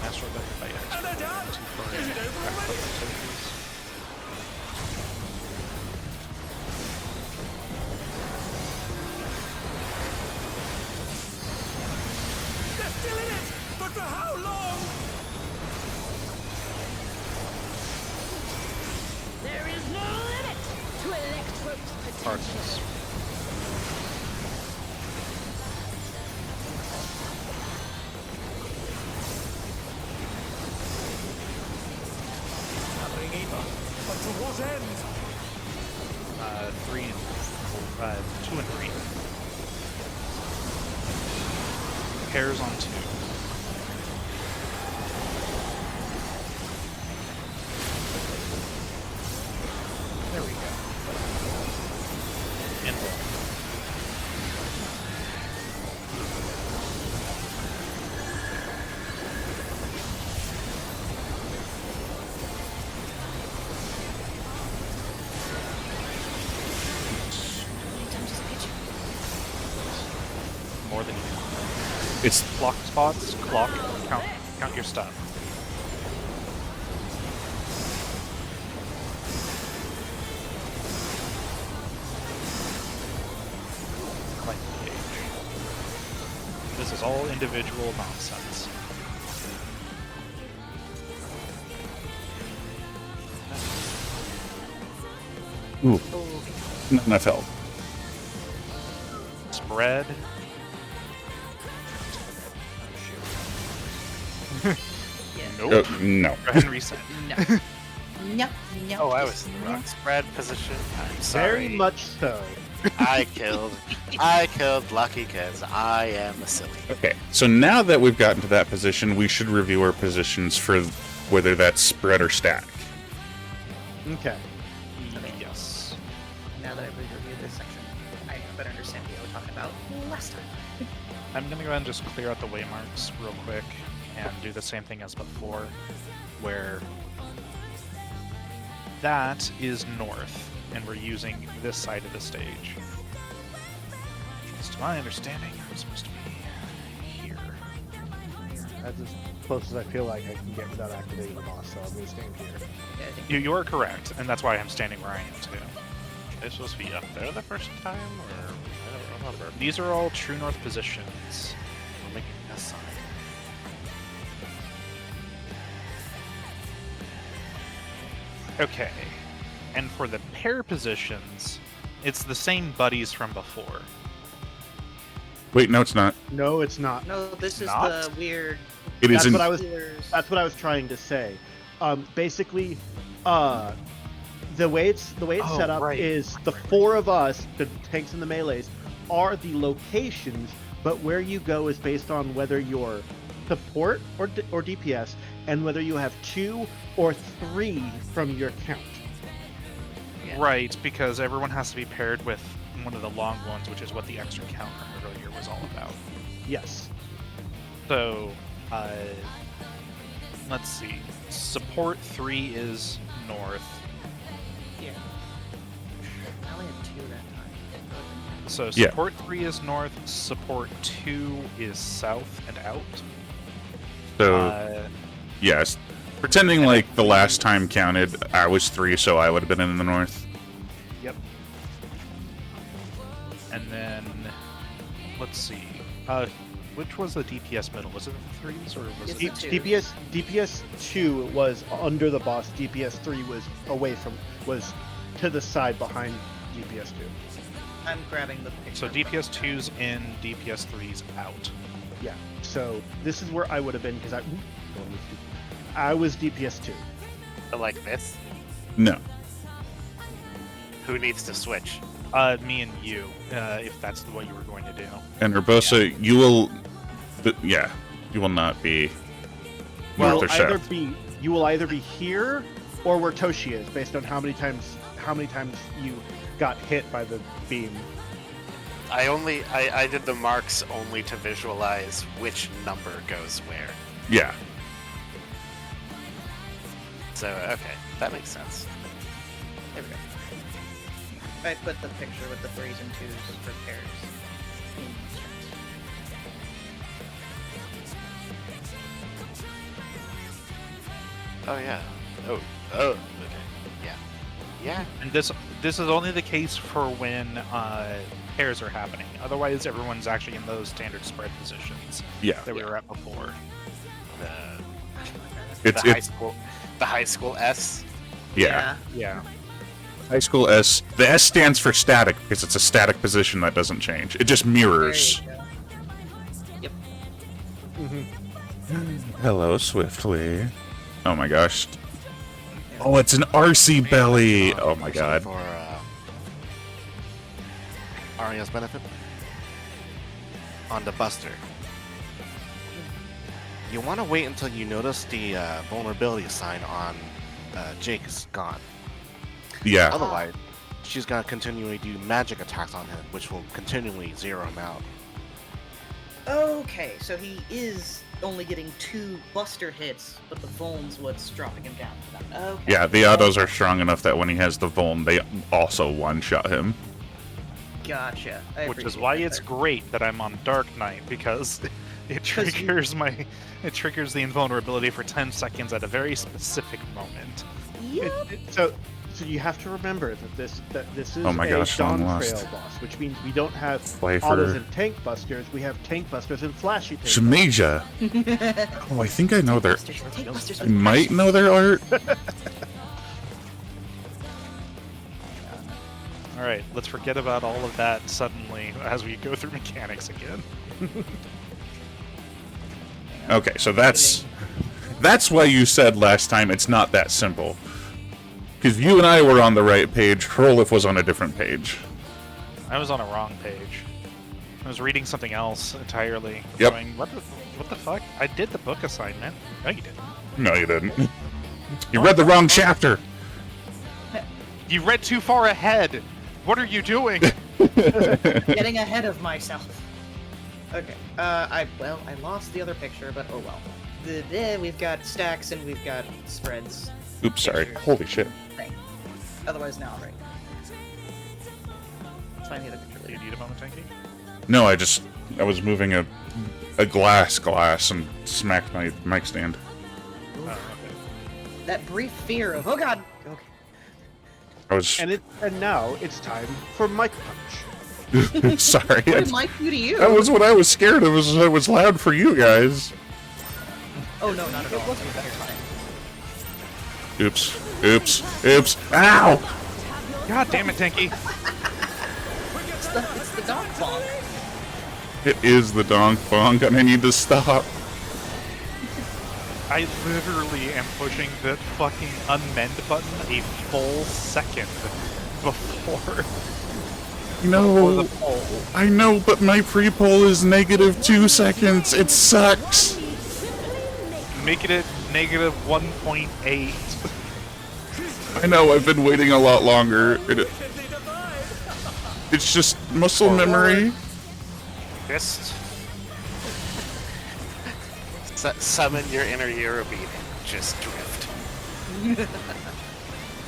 Master back by And they're done. Is it over already? They're still in it, but for how long? There is no limit to Electro's potential. Cardinals. Having either. But to what end? 3 and 4, 2 and 3. Pairs on 2. There we go. And 1. More than you can. It's Clock spots, clock, count your stuff. Like the gauge. This is all individual nonsense. ooh, not enough health. Spread. Yeah. Nope. No. Go ahead and reset. No. No, no. Oh, I was in the wrong spread position. I'm Very sorry. much so. I killed Lucky because I am a silly. Okay, so now that we've gotten to that position, we should review our positions for whether that's spread or static. Okay. Yes. Now that I've reviewed this section, I better understand what we were talking about last time. I'm gonna go ahead and just clear out the waymarks real quick and do the same thing as before, where that is north, and we're using this side of the stage. As to my understanding, I'm supposed to be here. That's as close as I feel like I can get without activating the boss, so I'm going to stand here. Yeah, I think You are correct, and that's why I'm standing where I am too. Are they supposed to be up there the first time, or I don't remember. These are all true north positions. We're making a sign. Okay, and for the pair positions, it's the same buddies from before. Wait, no, it's not. No, it's not. no, this is Not? the weird. It That's is in. what I was. Steelers- That's what I was trying to say. Basically, the way it's Oh, set up right. is the four of us, the tanks and the melees, are the locations, but where you go is based on whether you're support or DPS, and whether you have 2 or 3 from your count. Yeah. Right, because everyone has to be paired with one of the long ones, which is what the extra count from earlier was all about. Yes. So, let's see. Support 3 is north. Yeah. I only had 2 that time. So Yeah. support 3 is north, support 2 is south and out. So, yes. Pretending like the last time counted, I was 3, so I would have been in the north. Yep. And then, let's see. Which was the DPS middle? Was it the 3s or was It's it? the 2s. DPS 2 was under the boss. DPS 3 was was to the side behind DPS 2. I'm grabbing the picture. So DPS 2's in, DPS 3's out. Yeah. So this is where I would have been because I was DPS 2. Like this? No. Who needs to switch? Me and you, if that's what you were going to do. And Urbosa, you will. Yeah, you will not be north or south. You will either be here or where Toshi is, based on how many times you got hit by the beam. I did the marks only to visualize which number goes where. Yeah. So, okay, that makes sense. There we go. I put the picture with the 3s and 2s for pairs. in strings. Oh, yeah. Oh, okay. Yeah. Yeah. And this is only the case for when pairs are happening. Otherwise, everyone's actually in those standard spread positions Yeah. that we were at before. It's The high school S. yeah. Yeah. High school S. The S stands for static because it's a static position that doesn't change. It just mirrors. There you go. Mm-hmm. Hello, Swiftly. Oh my gosh. Oh, it's an RC belly. Oh my god. For Arya's benefit. On the Buster. You want to wait until you notice the vulnerability sign on Jake's gone. Yeah. Otherwise, she's going to continually do magic attacks on him, which will continually zero him out. Okay, so he is only getting 2 buster hits, but the Vuln's what's dropping him down to that. Okay. Yeah, the autos are strong enough that when he has the Vuln, they also one-shot him. Gotcha. I Which is appreciate why that it's there. great that I'm on Dark Knight, because it triggers it triggers the invulnerability for 10 seconds at a very specific moment. Yep. So you have to remember that this is Oh my a gosh, Dawn long lost. Trail boss, which means we don't have Flavor. autos and tank busters. We have tank busters and flashy tank. Shamaja. Oh, I think I know their. Busters, take busters I with might passion. know their art. All right, let's forget about all of that suddenly as we go through mechanics again. Okay, so that's why you said last time it's not that simple. Because you and I were on the right page, Hrolif was on a different page. I was on a wrong page. I was reading something else entirely. Yep. Going, what the fuck? I did the book assignment. No, you didn't. No, you didn't. You read the wrong chapter. You read too far ahead. What are you doing? Getting ahead of myself. Okay. I lost the other picture, but oh well. We've got stacks and we've got spreads. Oops, sorry. Pictures. Holy shit. Right. Otherwise, now I'm right. Find the other picture Do you later. need a moment, Tanky? No, I was moving a glass and smacked my mic stand. Oh, okay. That brief fear of, oh god! Okay. I was And now it's time for Mike Punch. sorry. What did Mike do to you? That was what I was scared of. It was loud for you guys. Oh no, not at all. It wasn't a better time. Oops. Oops. Ow! God damn it, Tanky. It's the dog bonk. It is the donk bonk, and I need to stop. I literally am pushing the fucking unmend button a full second before No, the poll. I know, but my pre-poll is -2 seconds. It sucks. Making it negative 1.8. I know, I've been waiting a lot longer. It's just muscle memory. Fist. Summon your inner Eurobeat. Just drift.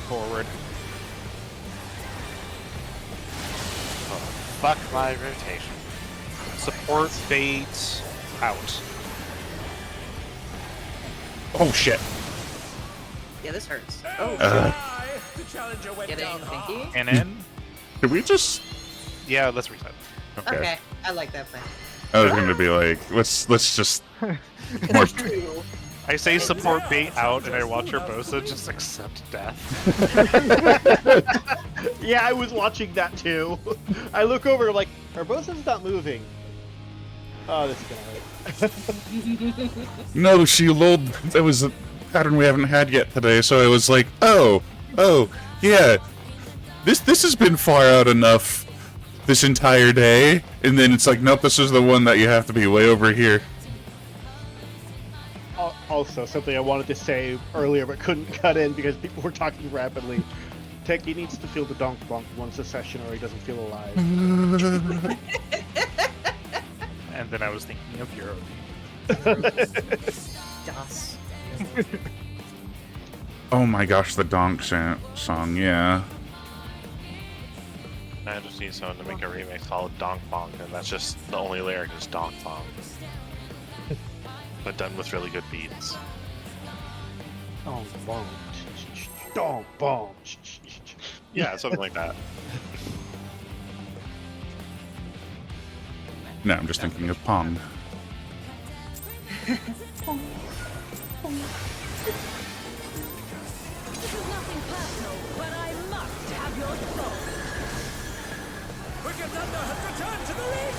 Forward. Oh, fuck my rotation. Support bait out. Oh shit. Yeah, this hurts. Oh, The challenger went getting down hard. thinky. And in. Did we just? Yeah, let's reset. Okay, I like that plan. I was gonna be like, let's just more. I say support bait out, and I watch Urbosa just accept death. Yeah, I was watching that too. I look over, I'm like, Urbosa's not moving. Oh, this is gonna hurt. No, she lulled. That was a pattern we haven't had yet today. So I was like, oh, yeah. This has been far out enough this entire day, and then it's like, nope, this is the one that you have to be way over here. Also, something I wanted to say earlier but couldn't cut in because people were talking rapidly. Techie needs to feel the donk bonk once a session or he doesn't feel alive. And then I was thinking of Eurobeat. Das. Oh my gosh, the donk song, yeah. I just need someone to make a remix called Donk Bonk, and that's just the only lyric is Donk Bonk. But done with really good beats. Donk bonk. Donk bonk. Yeah, something like that. No, I'm just thinking of Pong. This is nothing personal, but I must have your soul. Wicked Thunder has returned to the ring!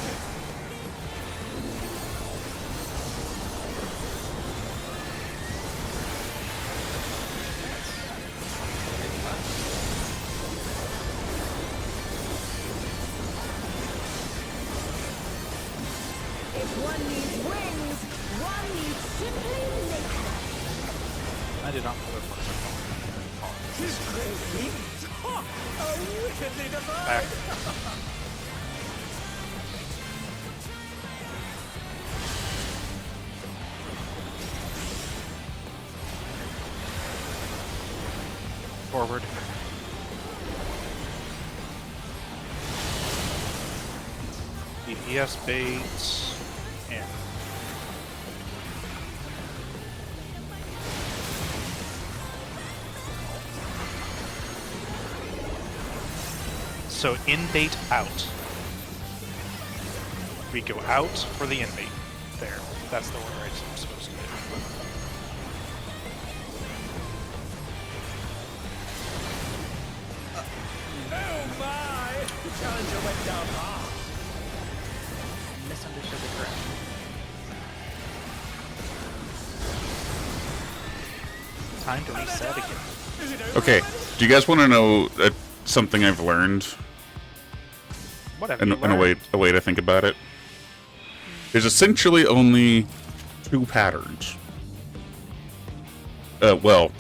If one needs wings, one needs simply nature. I did not know what His great wings! Ha! A wickedly divine! Back. Forward. DPS bait. And so in bait out. We go out for the in bait. There. That's the order I'm supposed to do. Oh my! The challenger went down hard. Misunderstood the correction. time to reset again. Okay, do you guys want to know something I've learned? Whatever. And a way to think about it. There's essentially only 2 patterns. Well,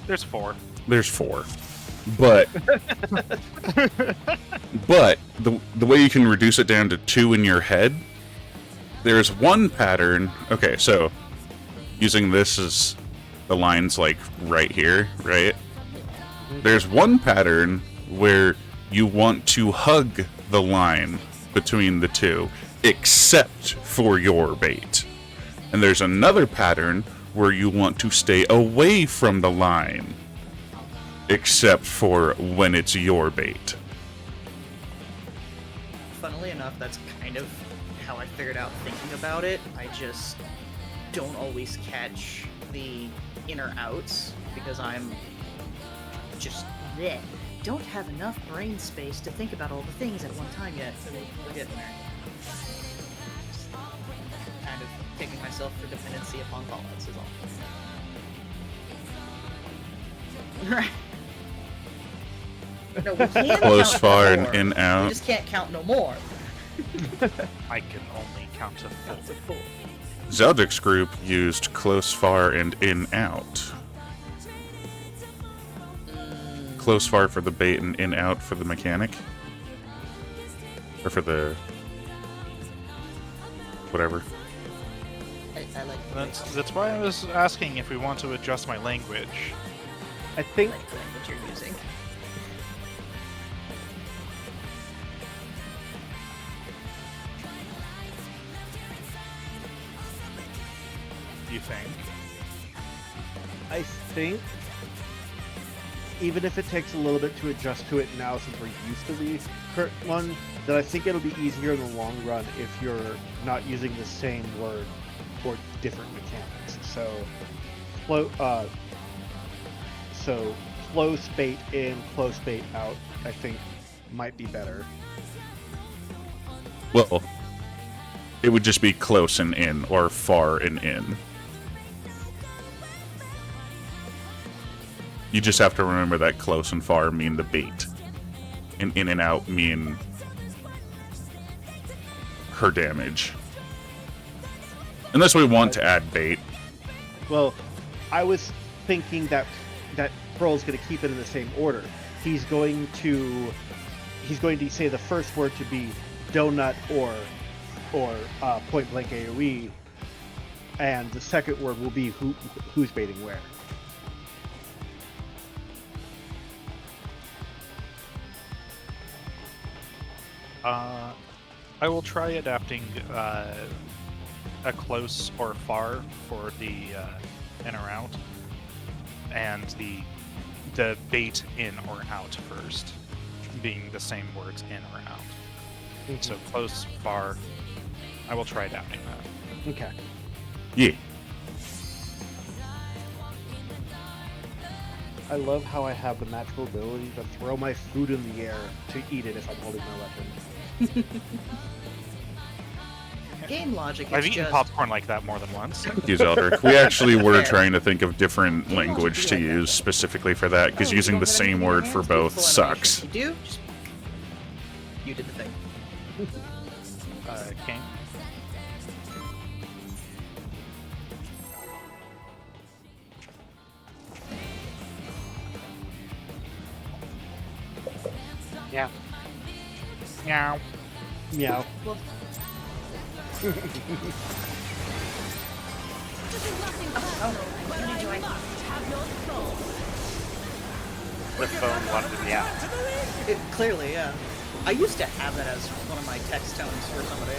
There's 4. there's 4, but the way you can reduce it down to 2 in your head. There's one pattern. Okay, so using this as the lines like right here, right? There's one pattern where you want to hug the line between the 2, except for your bait. And there's another pattern where you want to stay away from the line, except for when it's your bait. Funnily enough, that's kind of how I figured out thinking about it. I just don't always catch the inner outs because I'm just bleh. Don't have enough brain space to think about all the things at one time yet. So we're getting there. Just kind of kicking myself for dependency upon callouts is all. Right. No, we can Close, count far, no and more. in, out. We just can't count no more. I can only count to 4. That's a fool. Zeldric's group used close, far, and in, out. Close, far for the bait and in, out for the mechanic? Or for the... whatever. I like the That's why I was asking if we want to adjust my language. I think language you're using. You think? I think even if it takes a little bit to adjust to it now since we're used to the current one, that I think it'll be easier in the long run if you're not using the same word for different mechanics. So close bait in, close bait out, I think might be better. Well, it would just be close and in, or far and in. You just have to remember that close and far mean the bait. And in and out mean her damage. Unless we want to add bait. Well, I was thinking that Pearl's going to keep it in the same order. He's going to say the first word to be donut or point blank AoE, and the second word will be who's baiting where. I will try adapting a close or far for the in or out, and the bait in or out first, being the same words in or out. So close, far. I will try adapting that. Okay. Yeah. I love how I have the magical ability to throw my food in the air to eat it if I'm holding my weapon. Game logic is I've eaten just... popcorn like that more than once. Thank you, Zeldric. We actually were Fair. trying to think of different language to use specifically for that, because Oh, you using don't the have same anything in your word for hands? both Beautiful animation. sucks. You do? Just... You did the thing. King. Yeah. Meow. Meow. The phone wanted me out. Clearly, yeah. I used to have that as one of my text tones for somebody.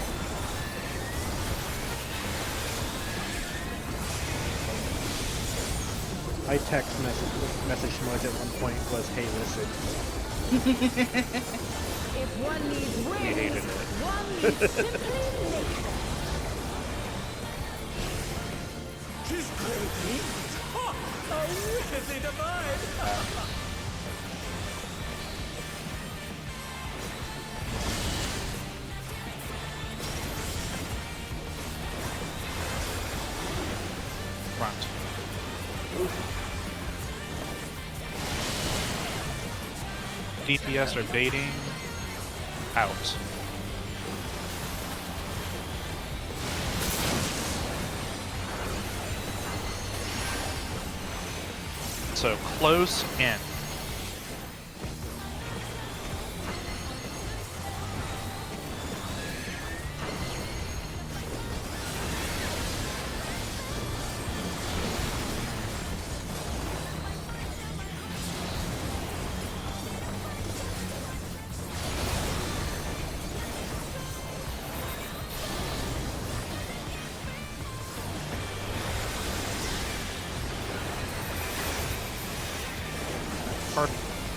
My text message noise at one point was, "Hey, listen." If one needs wings, hated it. one needs simply naked. His great wings! Ha! So wickedly divine! Front. DPS are baiting. Out. So close in.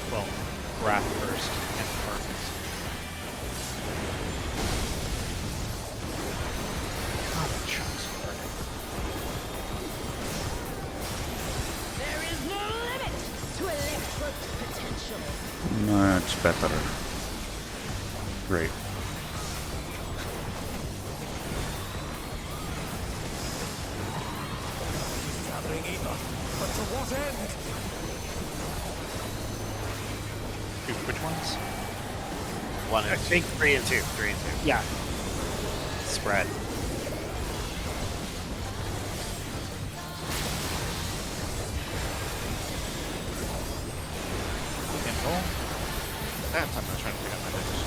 Well, Wrath first, and Perfect. Oh, chunks. There is no limit to Electro's potential. Much better. Great. Gathering ether, but to what end? Which ones? 1 and I 2. think 3 and 2. 3 and 2. yeah. Spread. Kindle. I'm not trying to pick up my dice.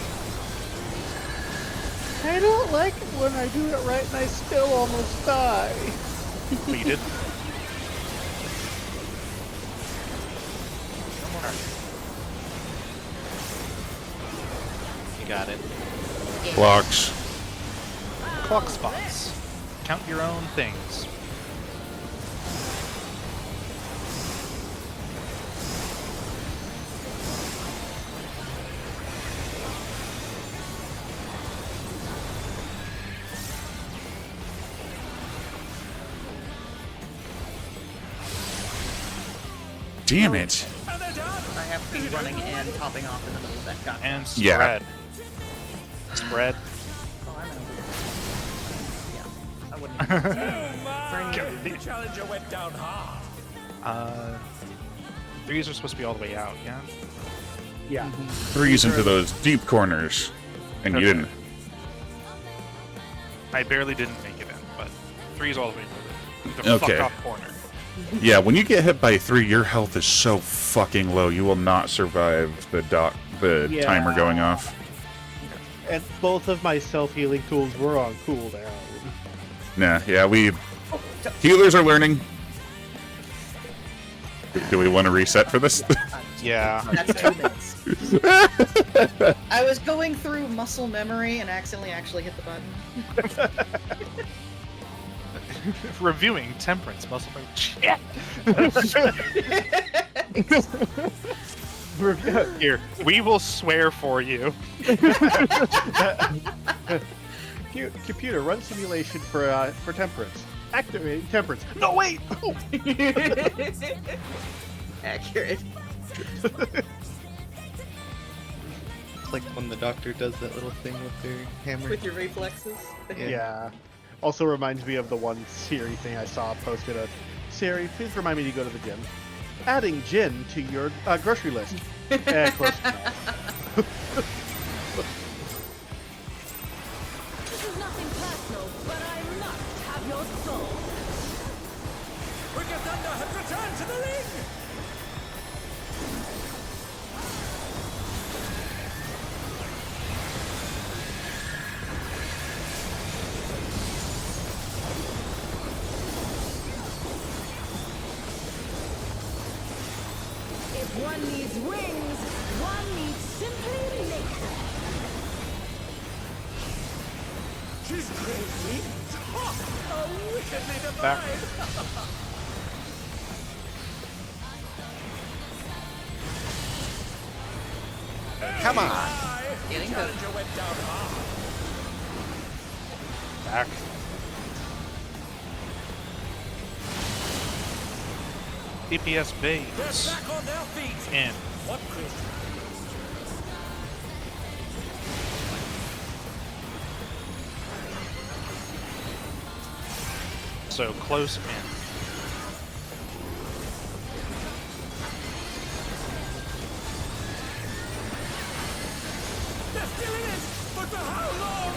I don't like it when I do it right and I still almost die. But you did. You got it. Blocks. Clock spots. Count your own things. Damn it. I have to be running and topping off in the middle of that. Gotcha. And Yeah. spread. Spread. Oh, I know. Yeah, I wouldn't. The challenger went down hard. Threes are supposed to be all the way out, yeah? Yeah. Threes into those deep corners. And you Okay. didn't. I barely didn't make it in, but threes all the way into the Okay. fuck off corner. Yeah, when you get hit by 3, your health is so fucking low. You will not survive the Yeah. timer going off. And both of my self-healing tools were on cooldown. Nah, yeah, healers are learning. Do we want to reset for this? Yeah. That's 2 minutes. I was going through muscle memory and accidentally actually hit the button. Reviewing temperance muscle memory. Shit. Here, we will swear for you. Computer, run simulation for temperance. Activating temperance. No, wait! Oh. Accurate. It's like when the doctor does that little thing with their hammer. With your reflexes. Yeah. Also reminds me of the one Siri thing I saw posted of Siri, please remind me to go to the gym. Adding gin to your grocery list. Close enough. This is nothing personal, but I must have your soul. Wicked Thunder has returned to the ring. If one needs wings, one needs simply make them. She's crazy. Oh, wickedly Back. divine. Come on. Getting good. Challenger went down hard. Back. DPS They're base. back on their feet. In. What could? So close in. They're still in it, but for how long?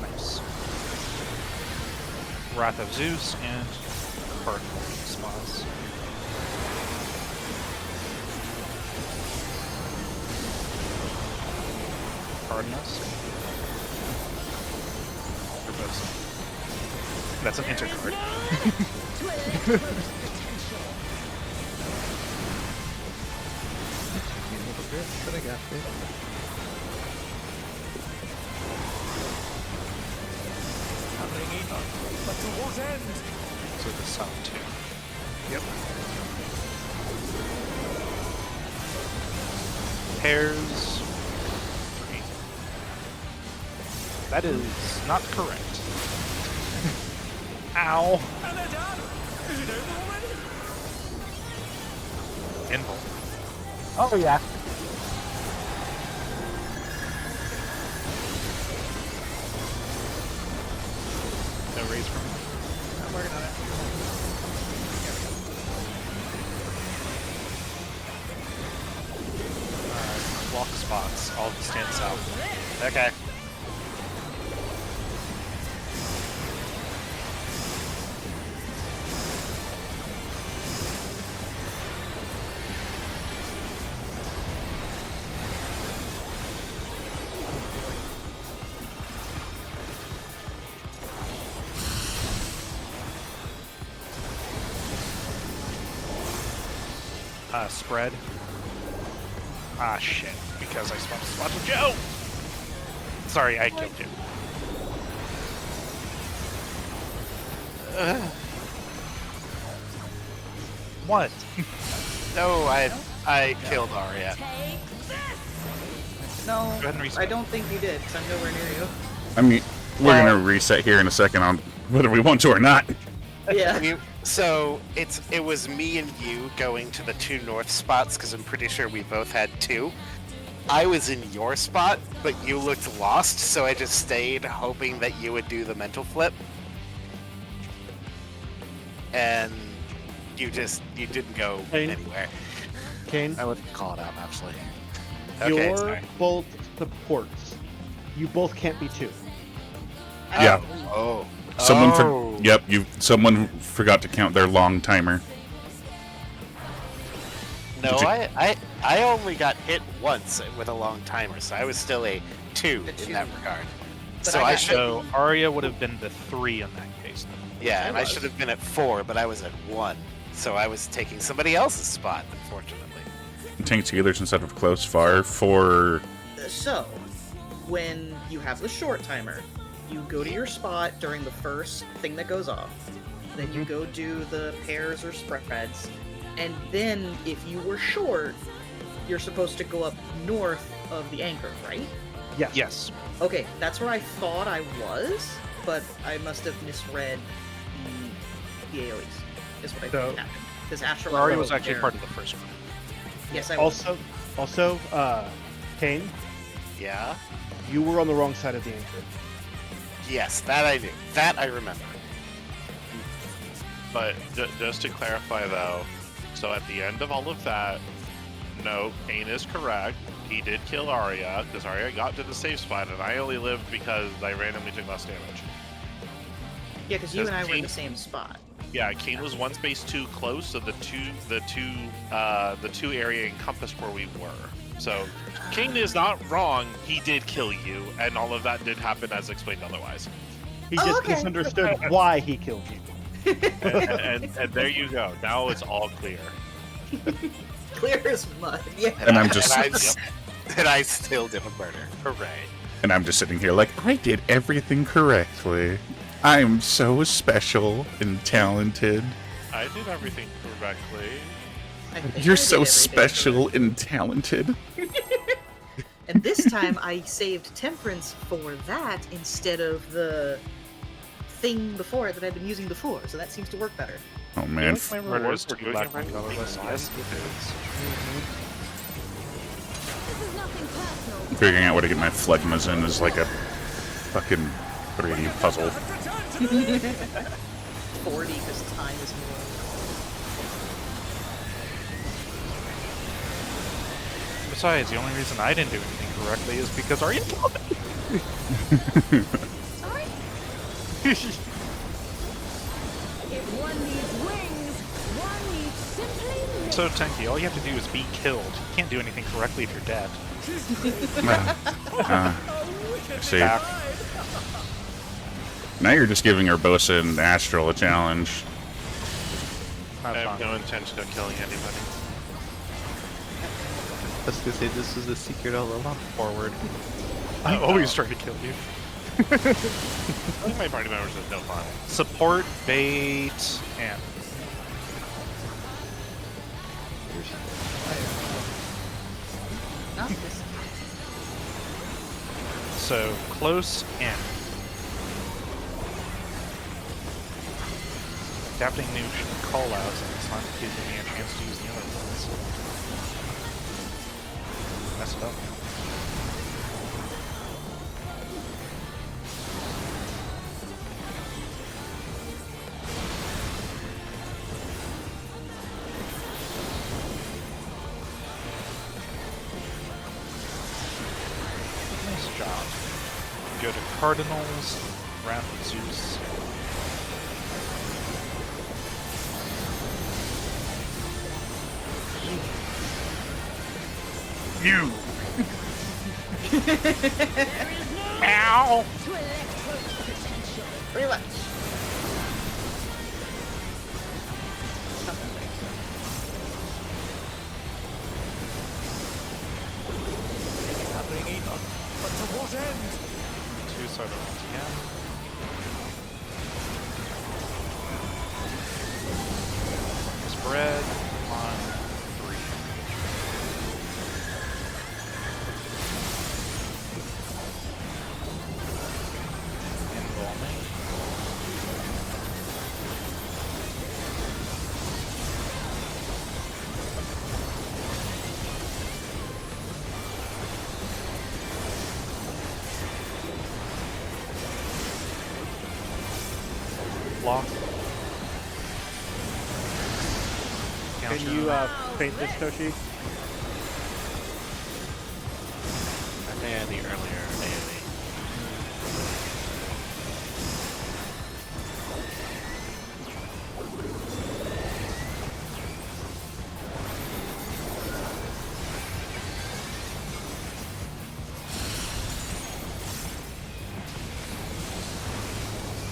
Nice. Wrath of Zeus and Cardinal spots. Cardinals. They're both- That's an enter card. But I got it. Coming in, but to what end? So the sub too. Yep. Pairs. 3. That is not correct. Ow. And they're done. Is it over already? Invul. Oh yeah. No raise from me. I'm working on it. Block spots. I'll stand south. Okay. Spread. Ah, shit. Because I swapped spots with Joe! Sorry, I killed you. What? No, I killed Arya. No, ahead and I reset. don't think you did, because I'm nowhere near you. I mean, we're gonna reset here in a second on whether we want to or not. Yeah. So it was me and you going to the 2 north spots because I'm pretty sure we both had 2. I was in your spot, but you looked lost, so I just stayed hoping that you would do the mental flip. And you didn't go Kane? anywhere. Kane, I would call it out, actually. Okay, you're sorry. both supports. You both can't be 2. Yeah. Oh. Someone forgot to count their long timer. No, Did you- I only got hit once with a long timer, so I was still a 2 in that regard. But So I I got should, So Arya would have been the 3 in that case. yeah, and I was. should have been at 4, but I was at 1. So I was taking somebody else's spot, unfortunately. Tank healers instead of close fire for So, when you have the short timer, you go to your spot during the first thing that goes off. Then you go do the pairs or spreads. And then, if you were short, you're supposed to go up north of the anchor, right? Yes. Yes. Okay, that's where I thought I was, but I must have misread the AoEs, is what I So- think happened. Because Astral Arya was actually part of the first group. Yes, I was. Also, Kane, Yeah? you were on the wrong side of the anchor. Yes, that I knew. That I remember. But just to clarify, though, so at the end of all of that, no, Kane is correct. He did kill Arya, because Arya got to the safe spot, and I only lived because I randomly took less damage. Yeah, because you and I were in Kane- the same spot. Yeah, Kane was one space too close, so the two area encompassed where we were. So Kane is not wrong. He did kill you, and all of that did happen as explained otherwise. He Oh, just okay. misunderstood why he killed you. And there you go. Now it's all clear. Clear as mud. Yeah. and I'm just And I still did a murder. Hooray. and I'm just sitting here like I did everything correctly. I'm so special and talented. I did everything correctly. I think I You're did so everything special and talented. And this time I saved Temperance for that instead of the thing before it that I've been using before, so that seems to work better. Oh man, My rewards for doing everything Yes, it is. This is nothing personal, Figuring out where to get my phlegmas in is like a fucking 3D puzzle. 40 because time is more. Besides, the only reason I didn't do anything correctly is because Arya killed me. Sorry? If one needs wings, one needs simply legs. So, Tenki, all you have to do is be killed. You can't do anything correctly if you're dead. See, Back. now you're just giving Urbosa and Astral a challenge. I Have have fun. no intention of killing anybody. I was gonna say this was the secret all along. Forward. I always try to kill you. I think my party members have no fun. Support, bait, and Not this. so close in. Adapting new callouts, and it's not giving me a chance to use the other ones. Mess it up. Nice job. Go to Cardinals, Wrath of Zeus. You! Ow! To electrode potential. Pretty much. Two soda ones again. Spread on 3. Embalming. Block. Can Counter. you paint this, Toshi? I think I had the earlier AoE.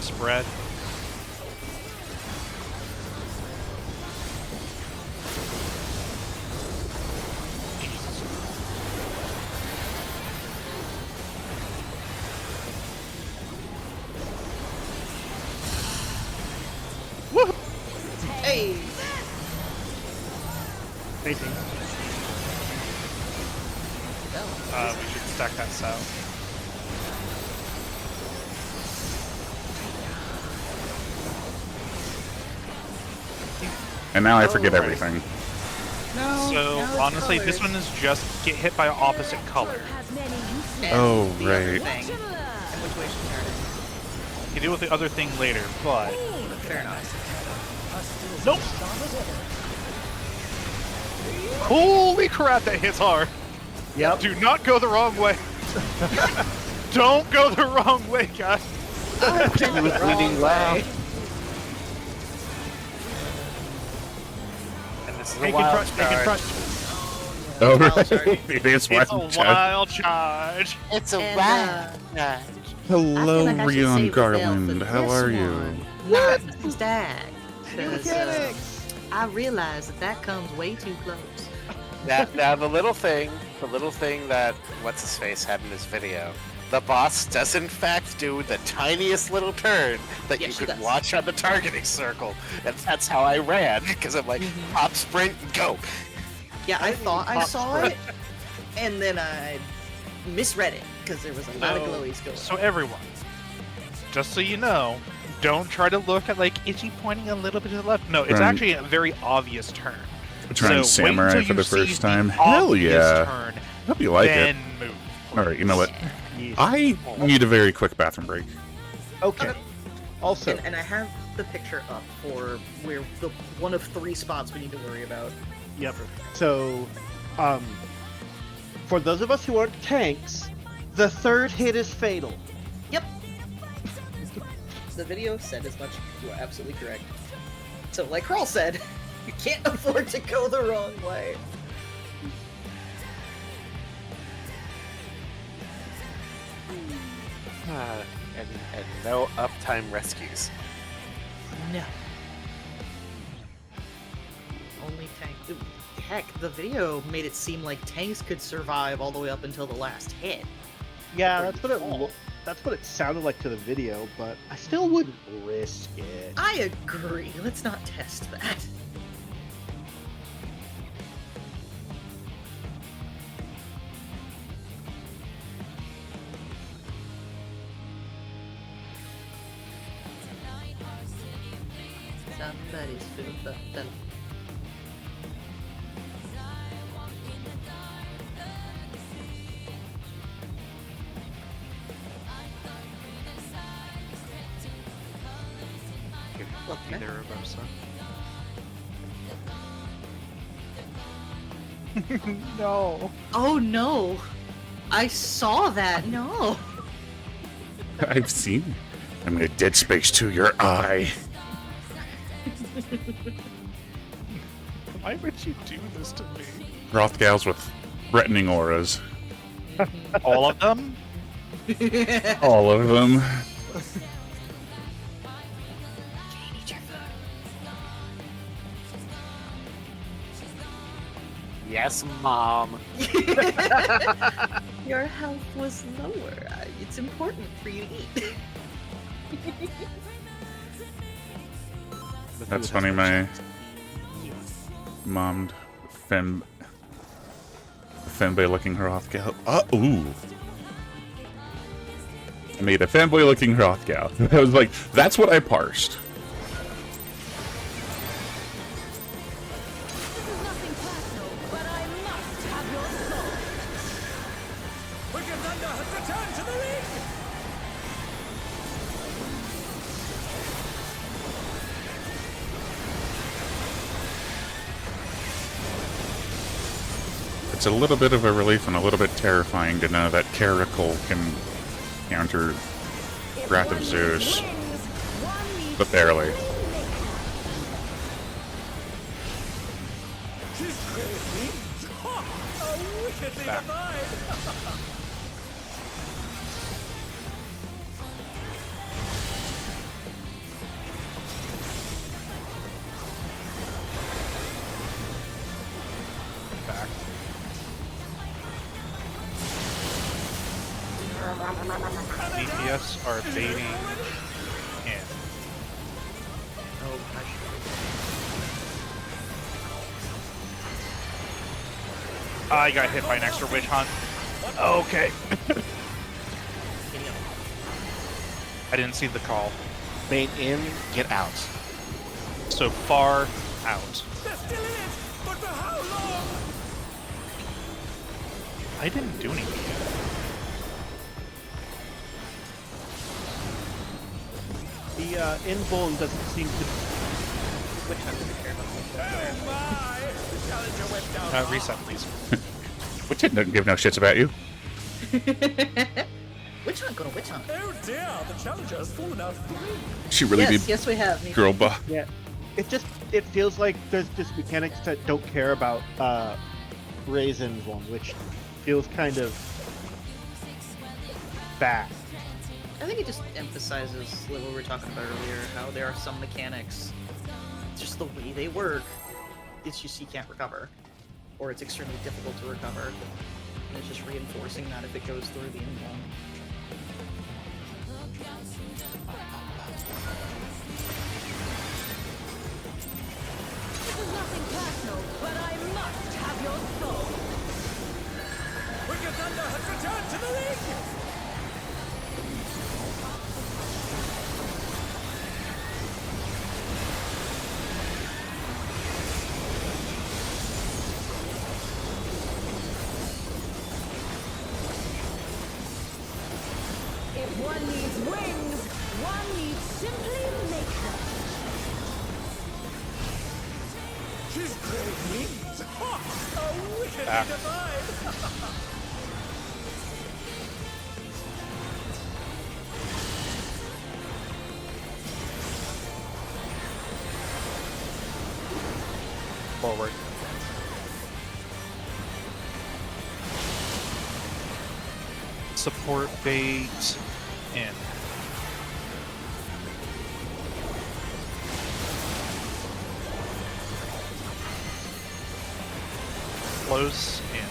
Spread. Hey! Painting. We should stack that south. And now I forget right. everything. No. So now it's honestly, colors. this one is just get hit by opposite color. Has many uses. And Oh, the other right. thing. Similar. And which way should turn it? You can deal with the other thing later, but Fair enough. nope. Holy crap, that hits hard. Yep. Do not go the wrong way. Don't go the wrong way, guys. He was bleeding loud. And this is a Take wild front, take card. front. Oh, Wild right. charge. It is It's a wild charge. wild charge. It's a And, wild card. Hello, I feel like I should Rion save the veil Garland. for How this are you? one, Not the stag. 'Cause, I realize that comes way too close. Now the little thing that what's his face had in his video. The boss does in fact do the tiniest little turn that Yes, you she could does. watch on the targeting circle, and that's how I ran because I'm like pop, sprint, and go. Yeah, I thought I Pop saw sprint. it, and then I misread it because there was a lot of glowies going So on. everyone, just so you know, don't try to look at like, is he pointing a little bit to the left? No, it's Right. actually a very obvious turn. Trying so Samurai wait until for you the see first time. the Hell obvious yeah. Turn, Hope you like then it. move. All right, you know what? Yes. I need a very quick bathroom break. Okay. Also, And I have the picture up for where the one of 3 spots we need to worry about. yep. So, for those of us who aren't tanks, the 3rd hit is fatal. Yep. The video said as much. You are absolutely correct. So, like Carl said, you can't afford to go the wrong way. And no uptime rescues. No. Only tank. Heck, the video made it seem like tanks could survive all the way up until the last hit. Yeah, Before that's you what fall. that's what it sounded like to the video, but I still wouldn't risk it. I agree. Let's not test that. Somebody's filled up the... Okay. Either of us. No. Oh no! I saw that. No. I've seen. I'm gonna dead space to your eye. Why would you do this to me? Rothgals with threatening auras. All of them? All of them. Yes, Mom. Your health was lower. It's important for you to eat. That's funny, my mommed femboy looking Hrothgal. Ooh. I made a fanboy looking Hrothgal. I was like, that's what I parsed. This is nothing personal, but I must have your soul. Wicked Thunder has returned to the ring! It's a little bit of a relief and a little bit terrifying to know that Caracal can counter Wrath of Zeus, but barely. She's crazy! Ha! A wickedly divine! Back. DPS are baiting in. Oh, I got hit by an extra witch hunt. Okay. I didn't see the call. Bait in, get out. So far out. They're still in it! But for how long? I didn't do anything yet. The invuln doesn't seem to. which one does it care about? Oh my! The challenger went down. Reset, please. Which doesn't give no shits about you. Which one? Go to which one? Oh dear, the challenger has fallen out of the ring. She really Yes, did yes, we have. girl buff. Yeah, it feels like there's just mechanics that don't care about Ray's invuln, which feels kind of bad. I think it just emphasizes like what we were talking about earlier, how there are some mechanics, just the way they work, it's just you can't recover, or it's extremely difficult to recover, and it's just reinforcing that if it goes through the invuln. This is nothing personal, but I must have your soul. Wicked Thunder has returned to the ring! one needs wings, one needs simply make them. She's great wings. Ha! A wickedly Ah. divine. Forward. Support bait in. Close in.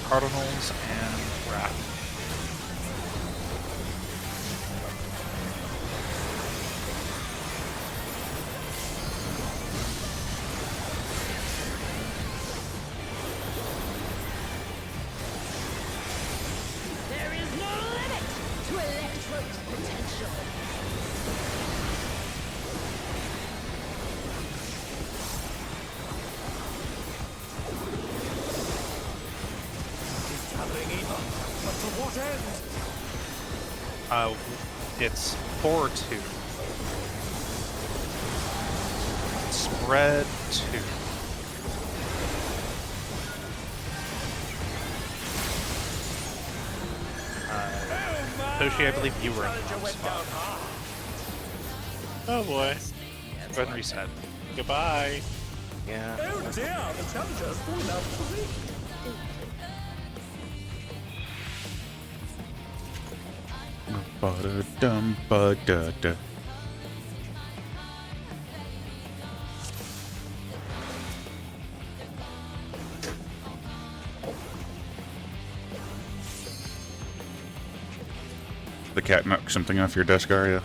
Cardinals and Wrath. There is no limit to Electro's potential. She's gathering evil, but to what end? It's 4-2. Spread 2. Toshi, I believe you were in the wrong spot. Oh boy. Go ahead and reset. Goodbye. Yeah. Oh dear, the challenger's fallen out of the ring. Ba-da-dum, ba-da-da. The cat knocked something off your desk, Arya.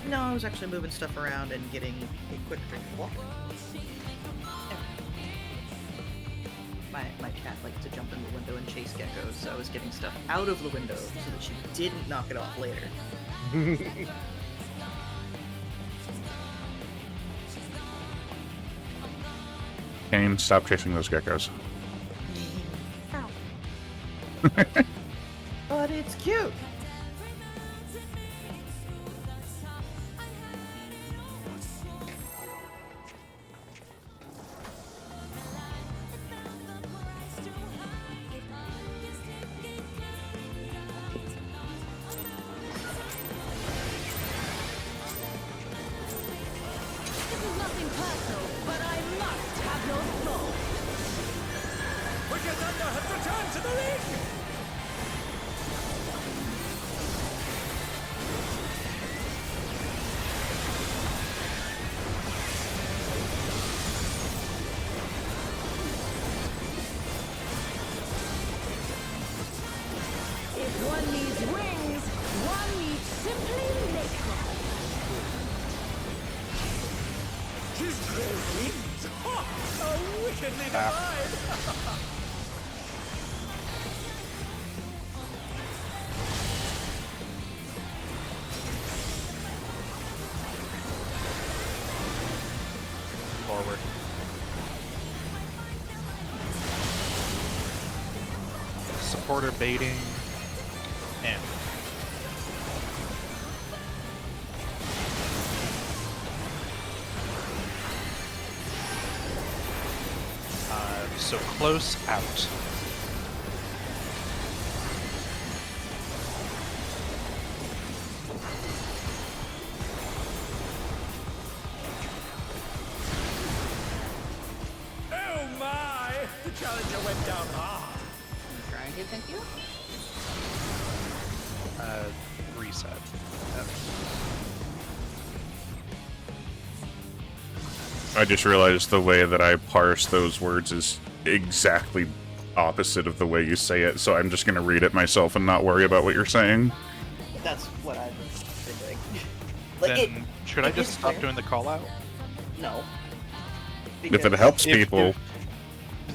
No, I was actually moving stuff around and getting a quick drink of water. My cat likes to jump in the window and chase geckos, so I was getting stuff out of the window so that she didn't knock it off later. Kane, stop chasing those geckos. But it's cute! This is nothing personal, but I must have your soul. Wicked Thunder has returned to the ring! If one needs wings, one needs simply make them. She's great wings. Ha! A wickedly divine. Forward. Supporter baiting. And. So close out. Oh my! The challenger went down hard. Trying to thank you? Reset. I just realized the way that I parse those words is exactly opposite of the way you say it, so I'm just going to read it myself and not worry about what you're saying. That's what I've been doing. Like, Then should I it just is stop fair. doing the call out? No. If it Because- helps If- people,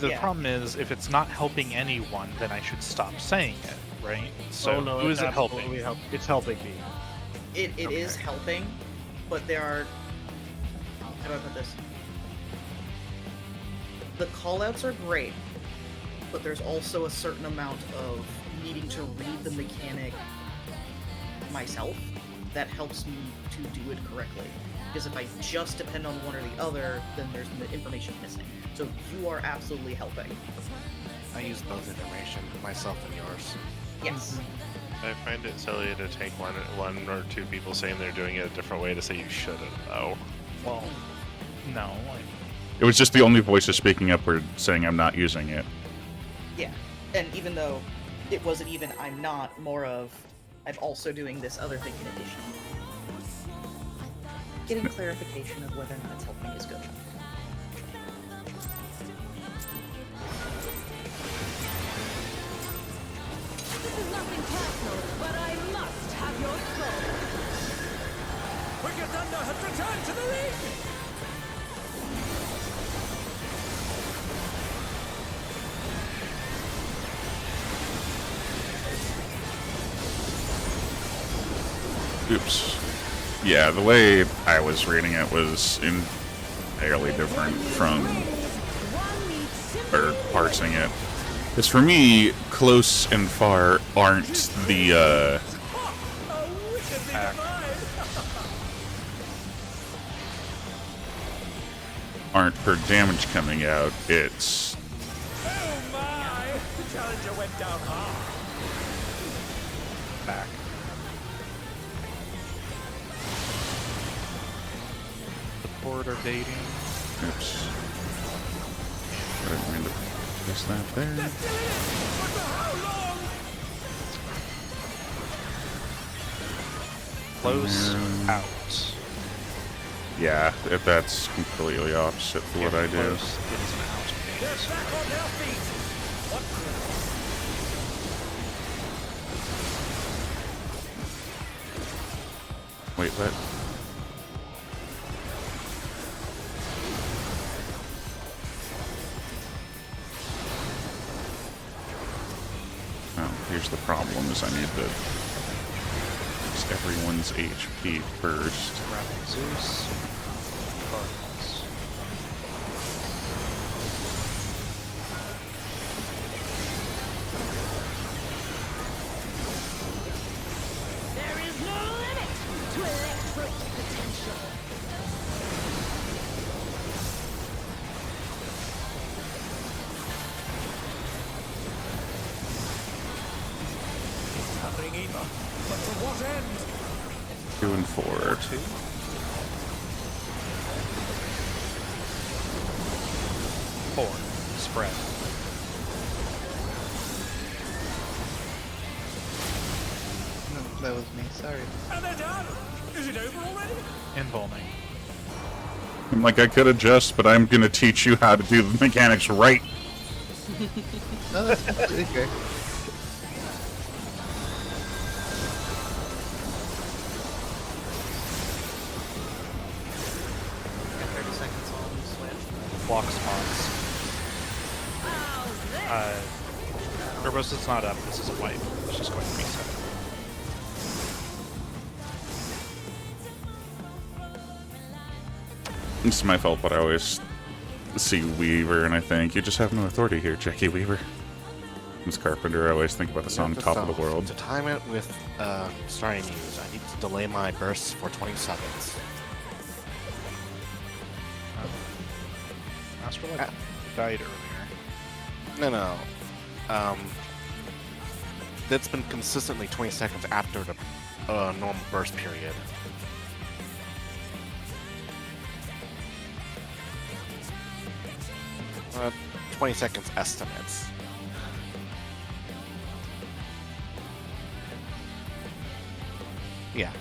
The Yeah. problem is, if it's not helping anyone, then I should stop saying it, right? So oh no, who it's is it helping? absolutely It's helping me. It is helping, but there are. How do I put this? The callouts are great, but there's also a certain amount of needing to read the mechanic myself that helps me to do it correctly. Because if I just depend on one or the other, then there's information missing. So you are absolutely helping. I use both information, myself and yours. Yes. I find it silly to take one or two people saying they're doing it a different way to say you shouldn't, though. Well, no. it was just the only voices speaking up were saying I'm not using it. Yeah. And even though it wasn't even I'm not, more of I'm also doing this other thing in addition. Getting clarification of whether or not it's helping is good. This is nothing personal, but I must have your soul. Wicked Thunder has returned to the ring! Oops. Yeah, the way I was reading it was entirely different from or parsing it. Because for me, close and far aren't the aren't per damage coming out. It's Oh my! The challenger went down hard. Back. Support or baiting. oops. I didn't mean to place that there. But for how long? Close And- out. Yeah, if that's completely opposite to what I do. Close is an out. They're back on their feet. What Wait, what? Oh, here's the problem is I need to fix everyone's HP first. Rapid Zeus. Cardinals. There is no limit to electric potential. happening either? But to what end? 2 and 4. 2. 4. Spread. No, that was me. Sorry. And they're done! Is it over already? Involving. I'm like, I could adjust, but I'm gonna teach you how to do the mechanics right. No, that's completely fair. Got 30 seconds on switch. Block spots. Urbosa's not up. This is a wipe. It's just going to reset. It's my fault, but I always see Weaver and I think, you just have no authority here, Jackie Weaver. Miss Carpenter, I always think about the song Top of the World. To time it with Starry Muse, I need to delay my bursts for 20 seconds. Astrolite died earlier. No. That's been consistently 20 seconds after the normal burst period. 20 seconds estimates. Yeah.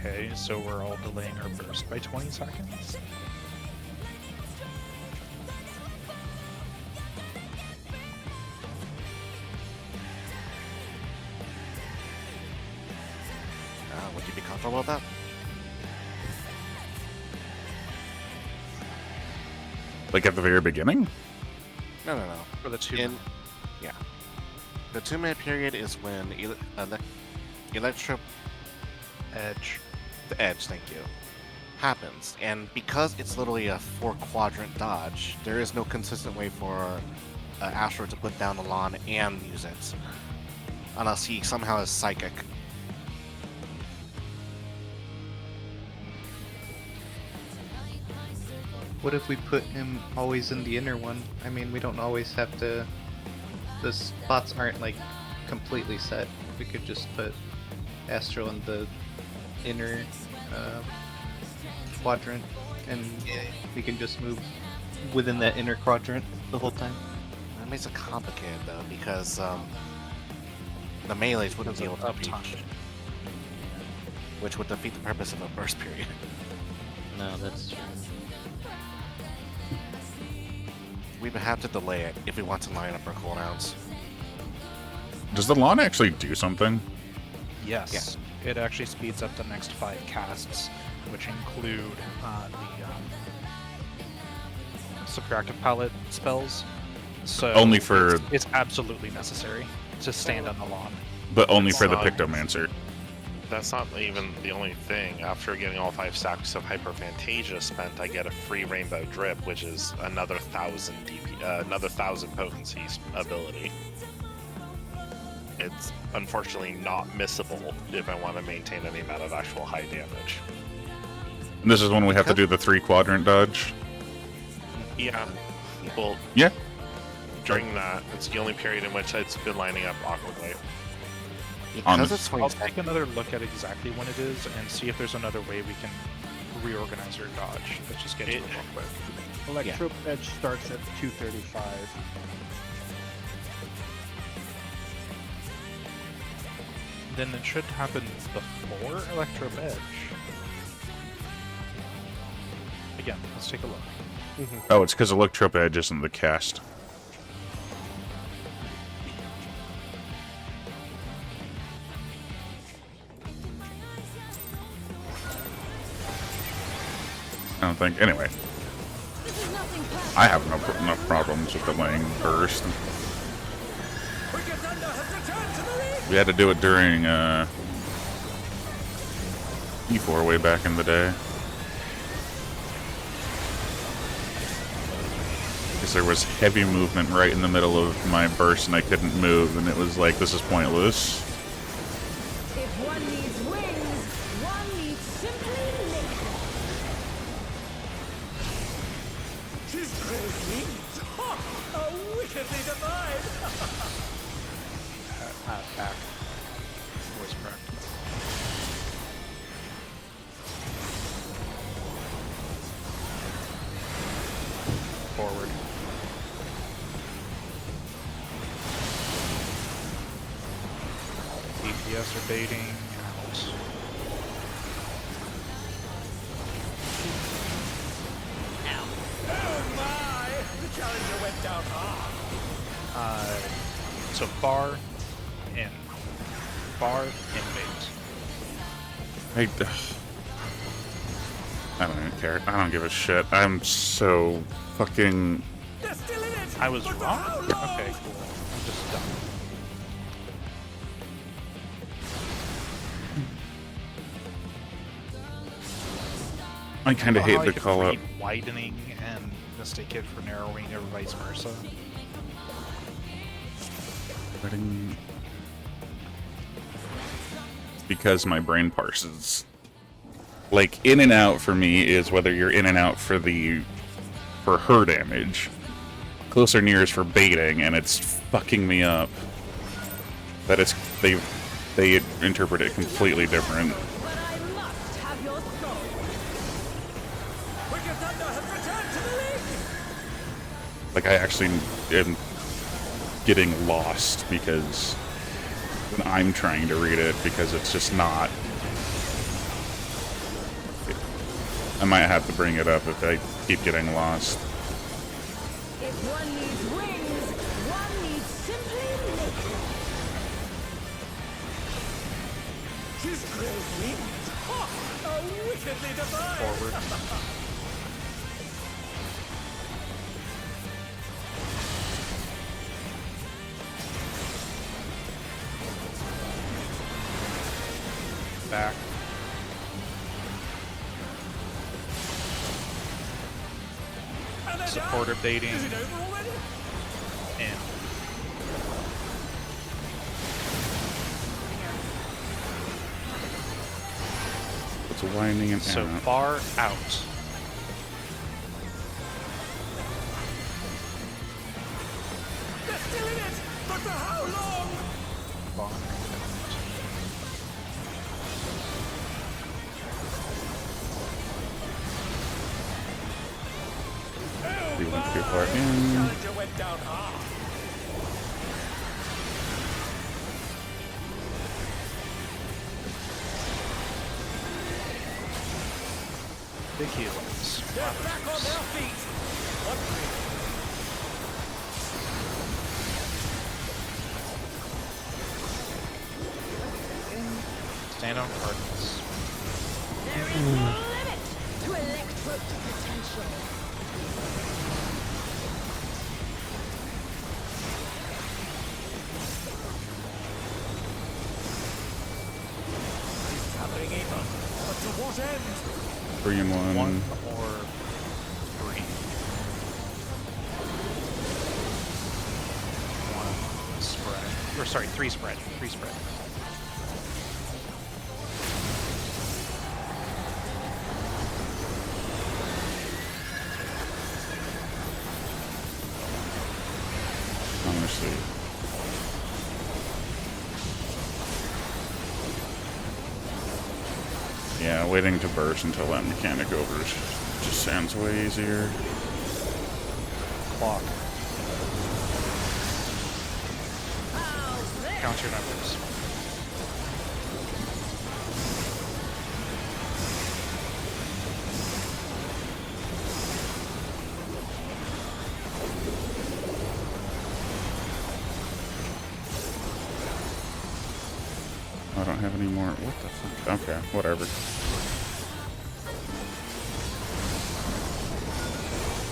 Okay, so we're all delaying our burst by 20 seconds. Would you be comfortable with that? Like at the very beginning? No. For the 2 Yeah. The 2-minute period is when Electro edge. the edge, thank you, happens. And because it's literally a 4-quadrant dodge, there is no consistent way for Astro to put down the lawn and use it. Unless he somehow is psychic. What if we put him always in the inner one? I mean, we don't always have to. The spots aren't like completely set. We could just put Astro in the inner quadrant, and we can just move within that inner quadrant the whole time. That makes it complicated though, because the melees wouldn't be able to reach, which would defeat the purpose of a burst period. No, that's true. We would have to delay it if we want to line up our cooldowns. Does the lawn actually do something? Yes. It actually speeds up the next 5 casts, which include the subtractive palette spells. So Only for... It's absolutely necessary to stand on the lawn. But only for the not- Pictomancer. That's not even the only thing. After getting all 5 stacks of Hyperphantasia spent, I get a free Rainbow Drip, which is another 1,000 DP, another 1,000 potency ability. It's unfortunately not missable if I want to maintain any amount of actual high damage. And this is when we have to do the 3-quadrant dodge? Yeah. Well, Yeah. during that, it's the only period in which it's been lining up awkwardly. Because it's I'll 20 take another look at exactly when it is and see if there's another way we can reorganize our dodge. Let's just get to it real quick. Electro Edge starts at 235. Then it should happen before Electro Edge. Again, let's take a look. Oh, it's because Electrope Edge isn't the cast. I don't think. Anyway, I have no problems with delaying burst. We had to do it during E4 way back in the day. Because there was heavy movement right in the middle of my burst and I couldn't move, and it was like, this is pointless. If one needs wings, one needs simply nature. She's crazy. Oh, wickedly divine. Back. Voice crack. Forward. DPS are baiting out. Oh my! The challenger went down hard. So bar in. Bar in bait. I don't even care. I don't give a shit. I'm so fucking... They're still in it. I was But for wrong? how long? Okay, cool. I'm just done. I kind of hate the call out. Widening and mistake it for narrowing or vice versa. Because my brain parses. Like, in and out for me is whether you're in and out for her damage. Close or near is for baiting, and it's fucking me up. That it's they interpret it completely different. But I must have your soul. Wicked Thunder has returned to the league. Like, I actually am getting lost because when I'm trying to read it, because it's just not. I might have to bring it up if I keep getting lost. If one needs wings, one needs simply naked. His great wings. Ha! How wickedly divine. Forward. Back. And they're Supporter down. baiting. Is it over already? In. It's winding and So out. far out. They're still in it, but for how long? Far You went too far in. Challenger went down hard. Big healings. They're back on their feet. What? Stand on cardinals. There is no limit to Electro's potential. Gathering Ava. But to what end? 3 and 1. One or three. One spread. Or sorry, three spread. Three spread. Honestly. Yeah, waiting to burst until that mechanic overs just sounds way easier. Clock. Count your numbers. I don't have any more. What the fuck? Okay, whatever.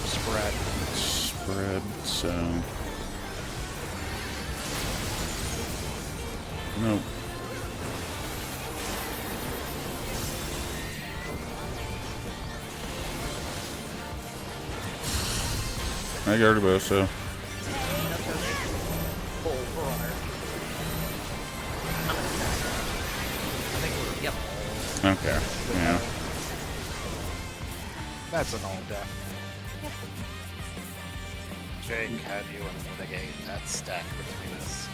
Spread. Spread, so. Nope. I got it, so. Full runner. I think we're, yep. Okay, yeah. That's an all death. Jake, how do you want to mitigate that stack between us?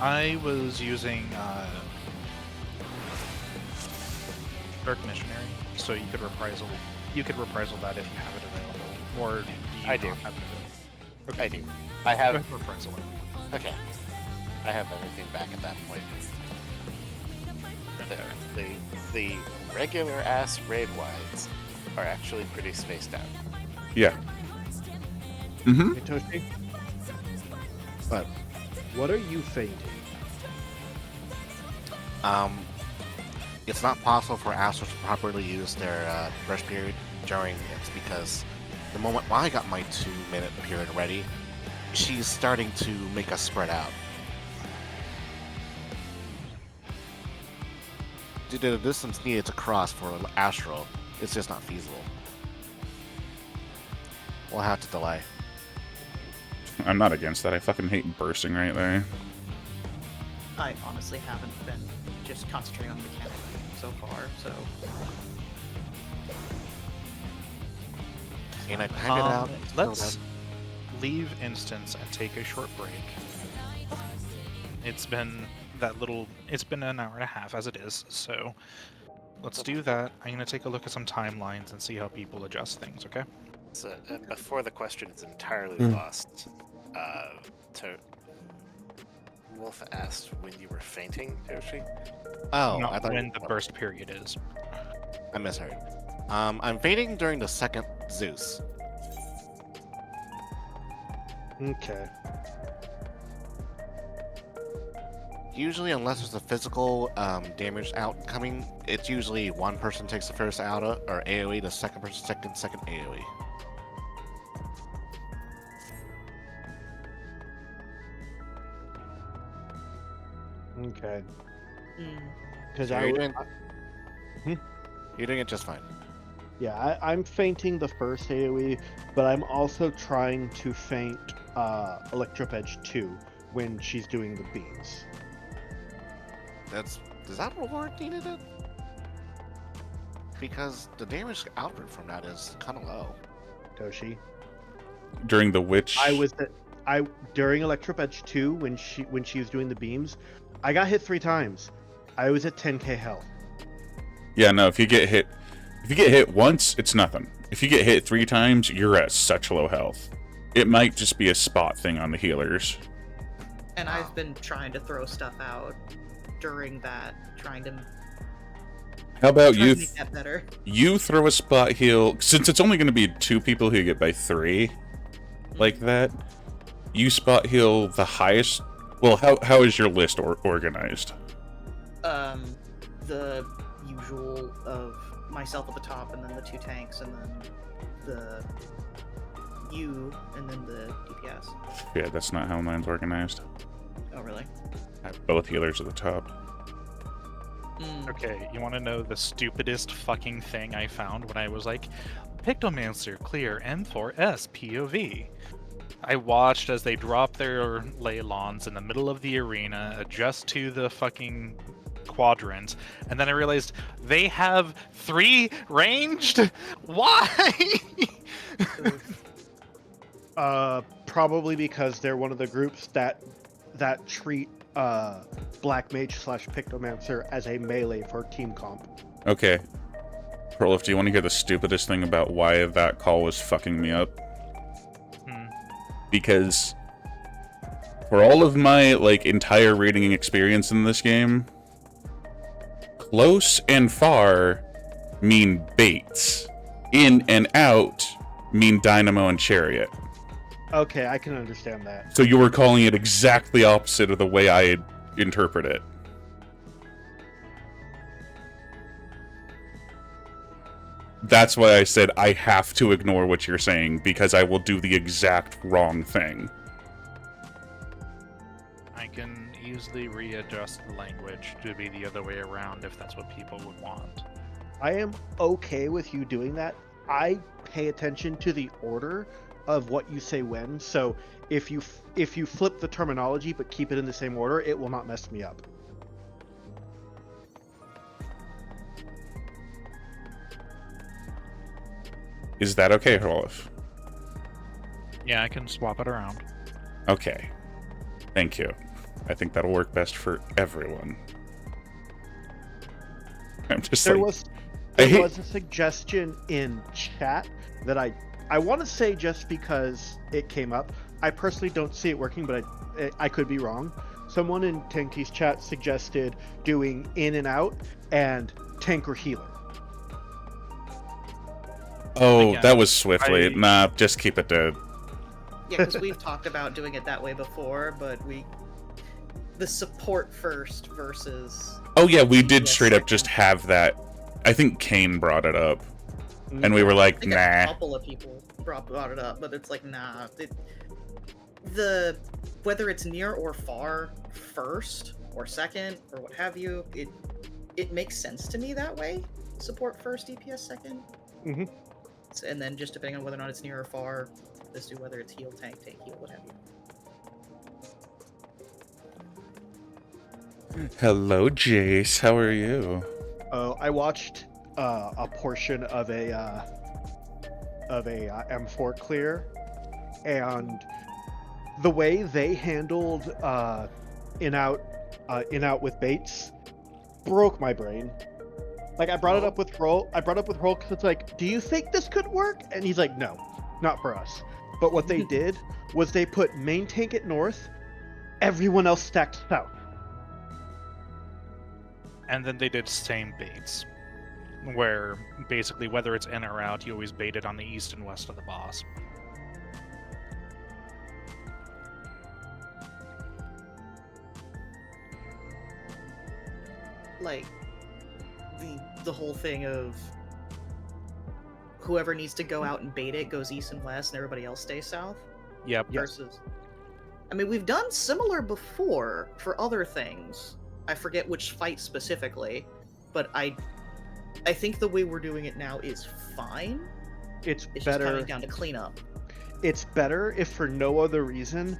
I was using Dark Missionary, so you could reprisal. You could reprisal that if you have it available, or do you I do. not have it available? I do. I Go have. ahead and reprisal it. Okay. I have everything back at that point. The regular ass raid wides are actually pretty spaced out. Yeah. Mm-hmm. Hey, Toshi, But what are you fainting? it's not possible for Astros to properly use their rest period during it because the moment I got my 2-minute period ready, she's starting to make us spread out. Due to the distance needed to cross for Astral, it's just not feasible. We'll have to delay. I'm not against that. I fucking hate bursting right there. I honestly haven't been just concentrating on the mechanic so far, so. And I timed it out. Let's leave instance and take a short break. It's been it's been an hour and a half as it is, so let's do that. I'm gonna take a look at some timelines and see how people adjust things, okay? So, before the question is entirely lost, to Wolf asked when you were fainting, Yoshi. Oh, Not I thought when the burst period is. I misheard. I'm fainting during the second Zeus. Okay. Usually, unless there's a physical damage out coming, it's usually one person takes the first auto or AoE, the second person second AoE. Okay. Mm. Because So I you're would. doing, you're doing it just fine. Yeah, I'm fainting the first AoE, but I'm also trying to feint Electro Edge 2 when she's doing the beams. Does that reward needed it? Because the damage output from that is kind of low. Toshi. During the witch. During Electro Edge 2 when she was doing the beams, I got hit 3 times. I was at 10k health. Yeah, no, if you get hit once, it's nothing. If you get hit 3 times, you're at such low health. It might just be a spot thing on the healers. And I've been trying to throw stuff out during that, trying to How about try you? to make that better. You throw a spot heal, since it's only going to be 2 people who get by 3, like that. You spot heal the highest. Well, how is your list organized? The usual of myself at the top, and then the 2 tanks, and then the and then the DPS. Yeah, that's not how mine's organized. Oh, really? I have both healers at the top. Okay, you want to know the stupidest fucking thing I found when I was like, Pictomancer clear M4S POV. I watched as they dropped their Leylons in the middle of the arena, adjust to the fucking quadrant, and then I realized they have 3 ranged? Why? Probably because they're one of the groups that treat Black Mage / Pictomancer as a melee for team comp. Okay. Prolif, do you want to hear the stupidest thing about why that call was fucking me up? Because for all of my entire rating experience in this game, close and far mean baits. In and out mean Dynamo and Chariot. Okay, I can understand that. So you were calling it exactly opposite of the way I interpret it. That's why I said I have to ignore what you're saying, because I will do the exact wrong thing. I can easily readjust the language to be the other way around if that's what people would want. I am okay with you doing that. I pay attention to the order of what you say when, so if you flip the terminology but keep it in the same order, it will not mess me up. Is that okay, Rolf? Yeah, I can swap it around. Okay. Thank you. I think that'll work best for everyone. I'm just There like... was a suggestion in chat that I want to say just because it came up. I personally don't see it working, but I could be wrong. Someone in Tanky's chat suggested doing in and out and tank or healer. Oh, Again, that was swiftly. Nah, just keep it to... Yeah, because we've talked about doing it that way before, but the support first versus... Oh yeah, we did DPS straight up second. just have that. I think Kane brought it up. And we were I like, think a nah. couple of people brought it up, but it's like, nah. Whether it's near or far first or second or what have you, it makes sense to me that way. Support first, DPS second. Mm-hmm. And then just depending on whether or not it's near or far, as to whether it's heal, tank, heal, what have you. Hello, Jace. How are you? I watched a portion of a M4 clear, and the way they handled in out with baits broke my brain. Like, I brought it up with Roll. Because it's like, do you think this could work? And he's like, no, not for us. But what they did was they put main tank at north everyone else stacked south. And then they did same baits, where basically whether it's in or out, you always bait it on the east and west of the boss. Like the whole thing of whoever needs to go out and bait it goes east and west, and everybody else stays south. Yep. Versus, I mean, we've done similar before for other things. I forget which fight specifically, but I think the way we're doing it now is fine. It's It's better. just coming down to cleanup. It's better if for no other reason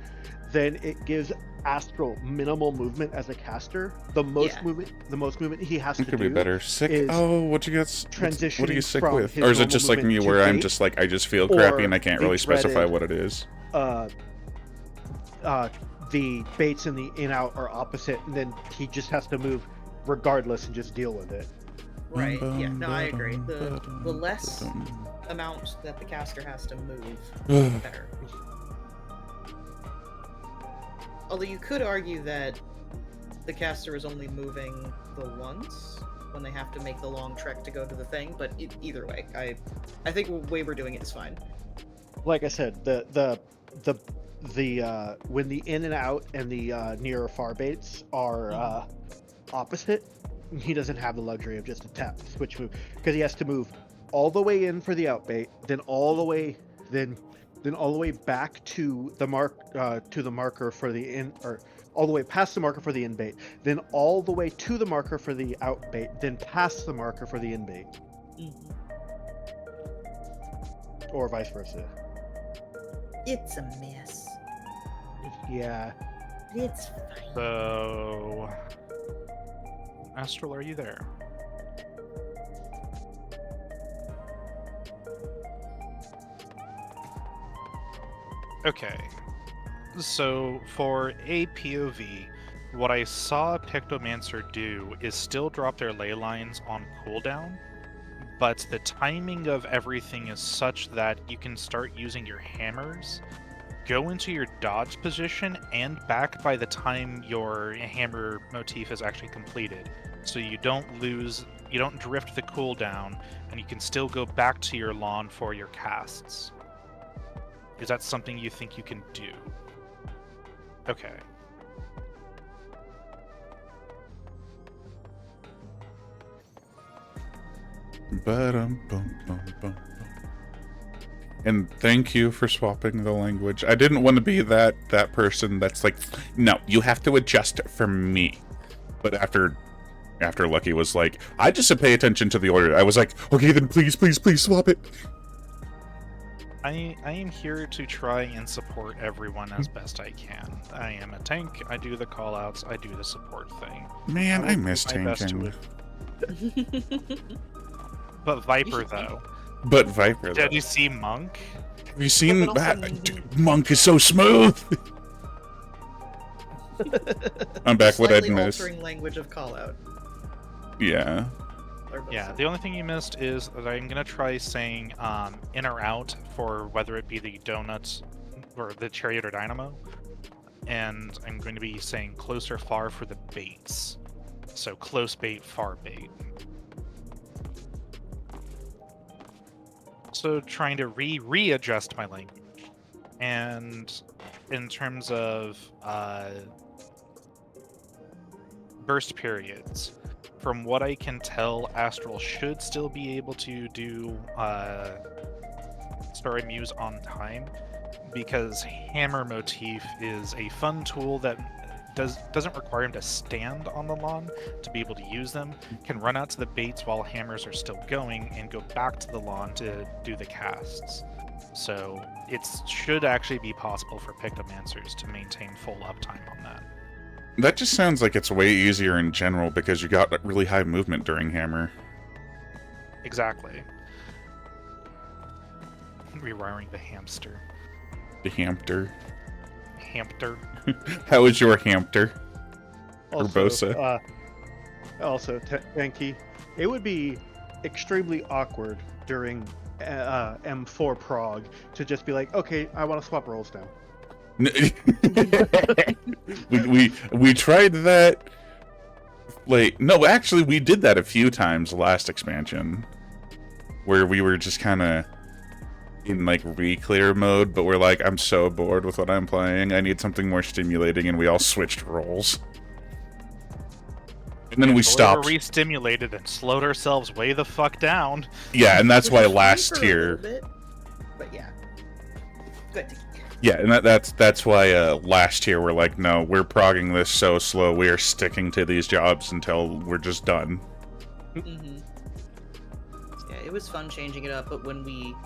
than it gives Astral minimal movement as a caster. The most Yeah. movement he has It to could do be better. Sick. is Oh, what you got? What are you transitioning sick from with? his Or is it normal just like me, movement to where I'm bait, just like I just feel crappy and I can't the really specify dreaded, what it is? The baits in the in-out are opposite, and then he just has to move regardless and just deal with it. Right. Yeah. No, I agree. The less amount that the caster has to move, the better. Although you could argue that the caster is only moving the once when they have to make the long trek to go to the thing, but either way, I think the way we're doing it is fine. Like I said, the when the in and out and the near or far baits are opposite, he doesn't have the luxury of just a tap switch move, because he has to move all the way in for the out bait, then all the way back to the marker for the in, or all the way past the marker for the in bait, then all the way to the marker for the out bait, then past the marker for the in bait, or vice versa. It's a mess. Yeah. It's fine. So, Astral, are you there? Okay. So, for a POV, what I saw Pictomancer do is still drop their ley lines on cooldown, but the timing of everything is such that you can start using your hammers, go into your dodge position, and back by the time your hammer motif is actually completed. So you don't drift the cooldown, and you can still go back to your lawn for your casts. Is that something you think you can do? Okay. Ba-dum-bum-bum-bum. And thank you for swapping the language. I didn't want to be that person that's like, no, you have to adjust for me. But after Lucky was like, I just pay attention to the order, I was like, okay, then please swap it. I am here to try and support everyone as best I can. I am a tank, I do the callouts, I do the support thing. Man, I miss do my best tanking. But Viper, though. But Viper, though. Did you see Monk? Have you seen But also- that? Dude, Monk is so smooth! I'm back, what I'd Slightly miss. altering language of call out. Yeah. Yeah, the only thing you missed is that I'm going to try saying in or out for whether it be the donuts or the chariot or dynamo. And I'm going to be saying close or far for the baits. So close bait, far bait. So trying to readjust my language. And in terms of burst periods, from what I can tell, Astral should still be able to do Starry Muse on time, because Hammer Motif is a fun tool that doesn't require him to stand on the lawn to be able to use them, can run out to the baits while hammers are still going, and go back to the lawn to do the casts. So it should actually be possible for Pictomancers to maintain full uptime on that. That just sounds like it's way easier in general because you got really high movement during Hammer. Exactly. Rewiring the hamster. The hamster. Hamster. How is your hamster? Also, Urbosa. Tenki, it would be extremely awkward during M4 Prog to just be like, okay, I want to swap roles now. we tried that. Like, no, actually, we did that a few times last expansion, where we were just kind of in like re-clear mode, but we're like, I'm so bored with what I'm playing. I need something more stimulating, and we all switched roles. And then we stopped. We re-stimulated and slowed ourselves way the fuck down. Yeah, and that's why Which is fine last for a little year. bit, but yeah, good. Yeah, and that's why last year we're like, no, we're progging this so slow. We are sticking to these jobs until we're just done. Mm-hmm. Yeah, it was fun changing it up, but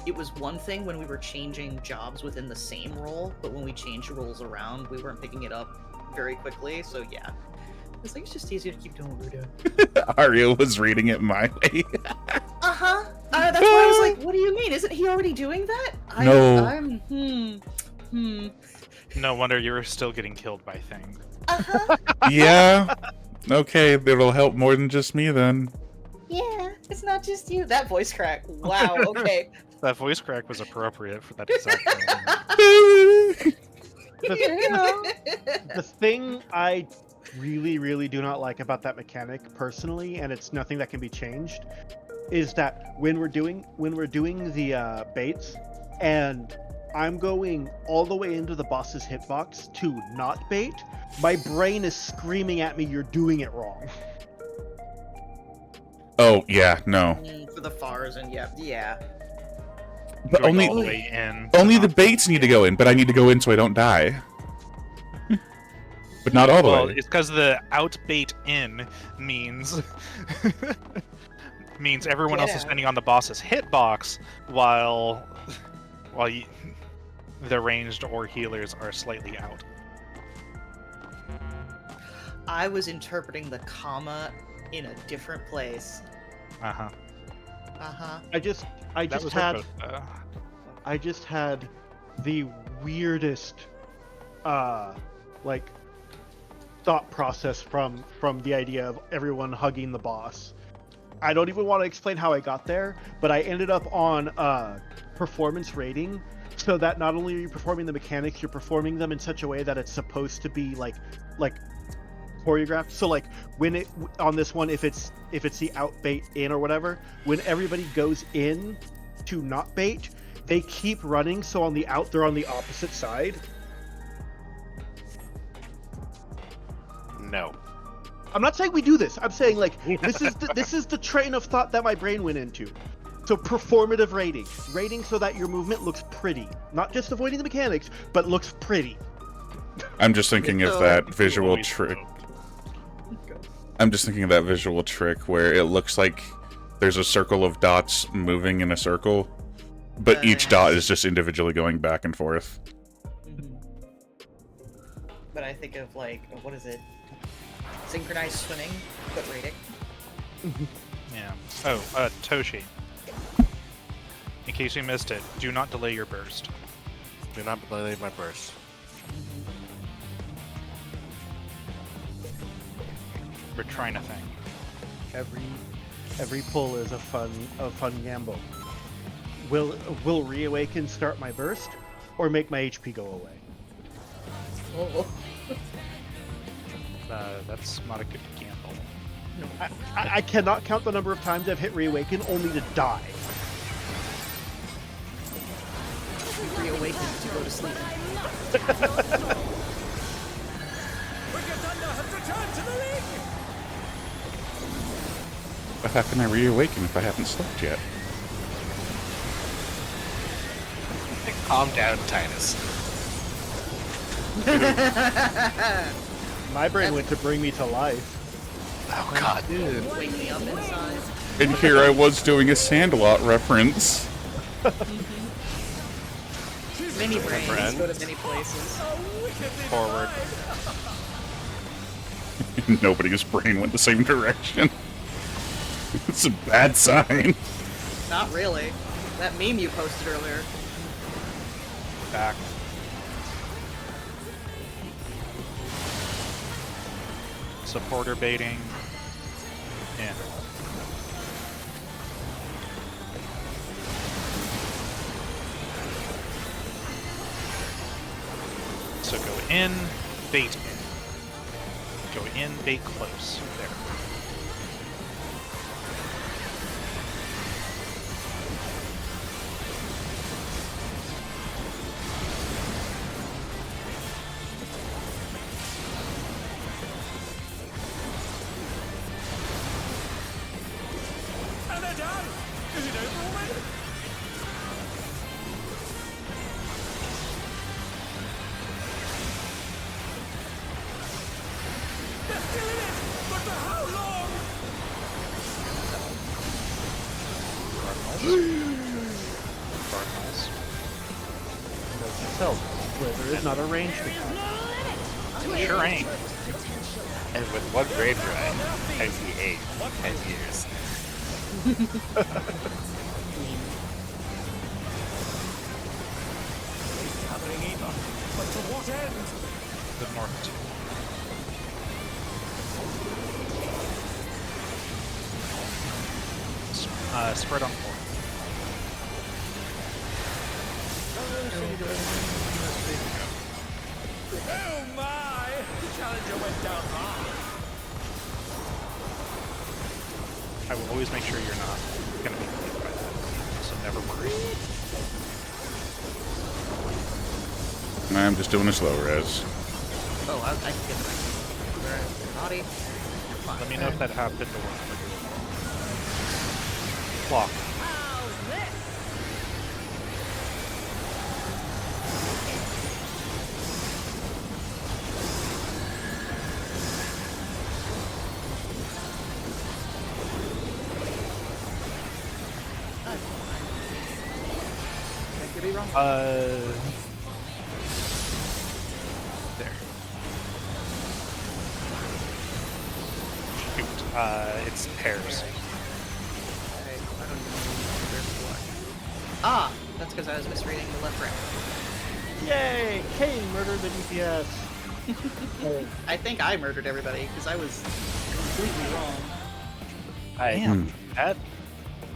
it was one thing when we were changing jobs within the same role, but when we changed roles around, we weren't picking it up very quickly. So yeah, it's like it's just easier to keep doing what we're doing. Aria was reading it my way. Uh-huh. That's why I was like, what do you mean? Isn't he already doing that? No. No wonder you were still getting killed by things. Yeah. Okay, it'll help more than just me then. Yeah, it's not just you. That voice crack. Wow, okay. That voice crack was appropriate for that exact thing. The thing I really, really do not like about that mechanic personally, and it's nothing that can be changed, is that when we're doing the baits, and I'm going all the way into the boss's hitbox to not bait, my brain is screaming at me, "You're doing it wrong." Oh yeah, no. For the FARs and yeah. But Going only all the way in. only the baits need to go in, but I need to go in so I don't die. But not all the Well, way. it's because the outbait in means everyone else is standing on the boss's hitbox while the ranged or healers are slightly out. I was interpreting the comma in a different place. Uh-huh. Uh-huh. I just had the weirdest like thought process from the idea of everyone hugging the boss. I don't even want to explain how I got there, but I ended up on performance rating, so that not only are you performing the mechanics, you're performing them in such a way that it's supposed to be like choreographed. So like when it on this one, if it's the out bait in or whatever, when everybody goes in to not bait, they keep running, so on the out they're on the opposite side. No. I'm not saying we do this. I'm saying like this is the train of thought that my brain went into. So performative rating so that your movement looks pretty, not just avoiding the mechanics, but looks pretty. I'm just thinking of that visual trick. I'm just thinking of that visual trick where it looks like there's a circle of dots moving in a circle, but each dot is just individually going back and forth. But I think of like, what is it? Synchronized swimming, but rating. Yeah. Oh, Toshi. In case you missed it, do not delay your burst. Do not delay my burst. We're trying a thing. Every pull is a fun gamble. Will reawaken start my burst, or make my HP go away? Oh. That's not a good gamble. No, I cannot count the number of times I've hit reawaken only to die. Reawaken to go to sleep. But how can I reawaken if I haven't slept yet? Calm down, Titus. My brain went to bring me to life. Oh god. Wake me up inside. And here I was doing a Sandlot reference. Mini brains go to many places. Forward. Nobody's brain went the same direction. It's a bad sign. Not really. That meme you posted earlier. Back. Supporter baiting. Yeah. So go in, bait in. Go in, bait close. There. And they're done! Is it over already? They're still in it! But for how long? Cardinals. So, Blizzard is not a range thing. Sure ain't. And with one grade ride, IC8, 10 years. Gathering Eva. But to what end? The north two. Spread on 4. Oh my! The challenger went down hard. I will always make sure you're not going to be hit by that, so never worry. I'm just doing a slow res. Oh, I can get back. Naughty. Let me know if that happened or whatever. Clock. Could be wrong. There. Shoot. It's pairs. Ah, that's because I was misreading the left rank. Yay! Kane murdered the DPS. I think I murdered everybody because I was completely wrong. Damn. That.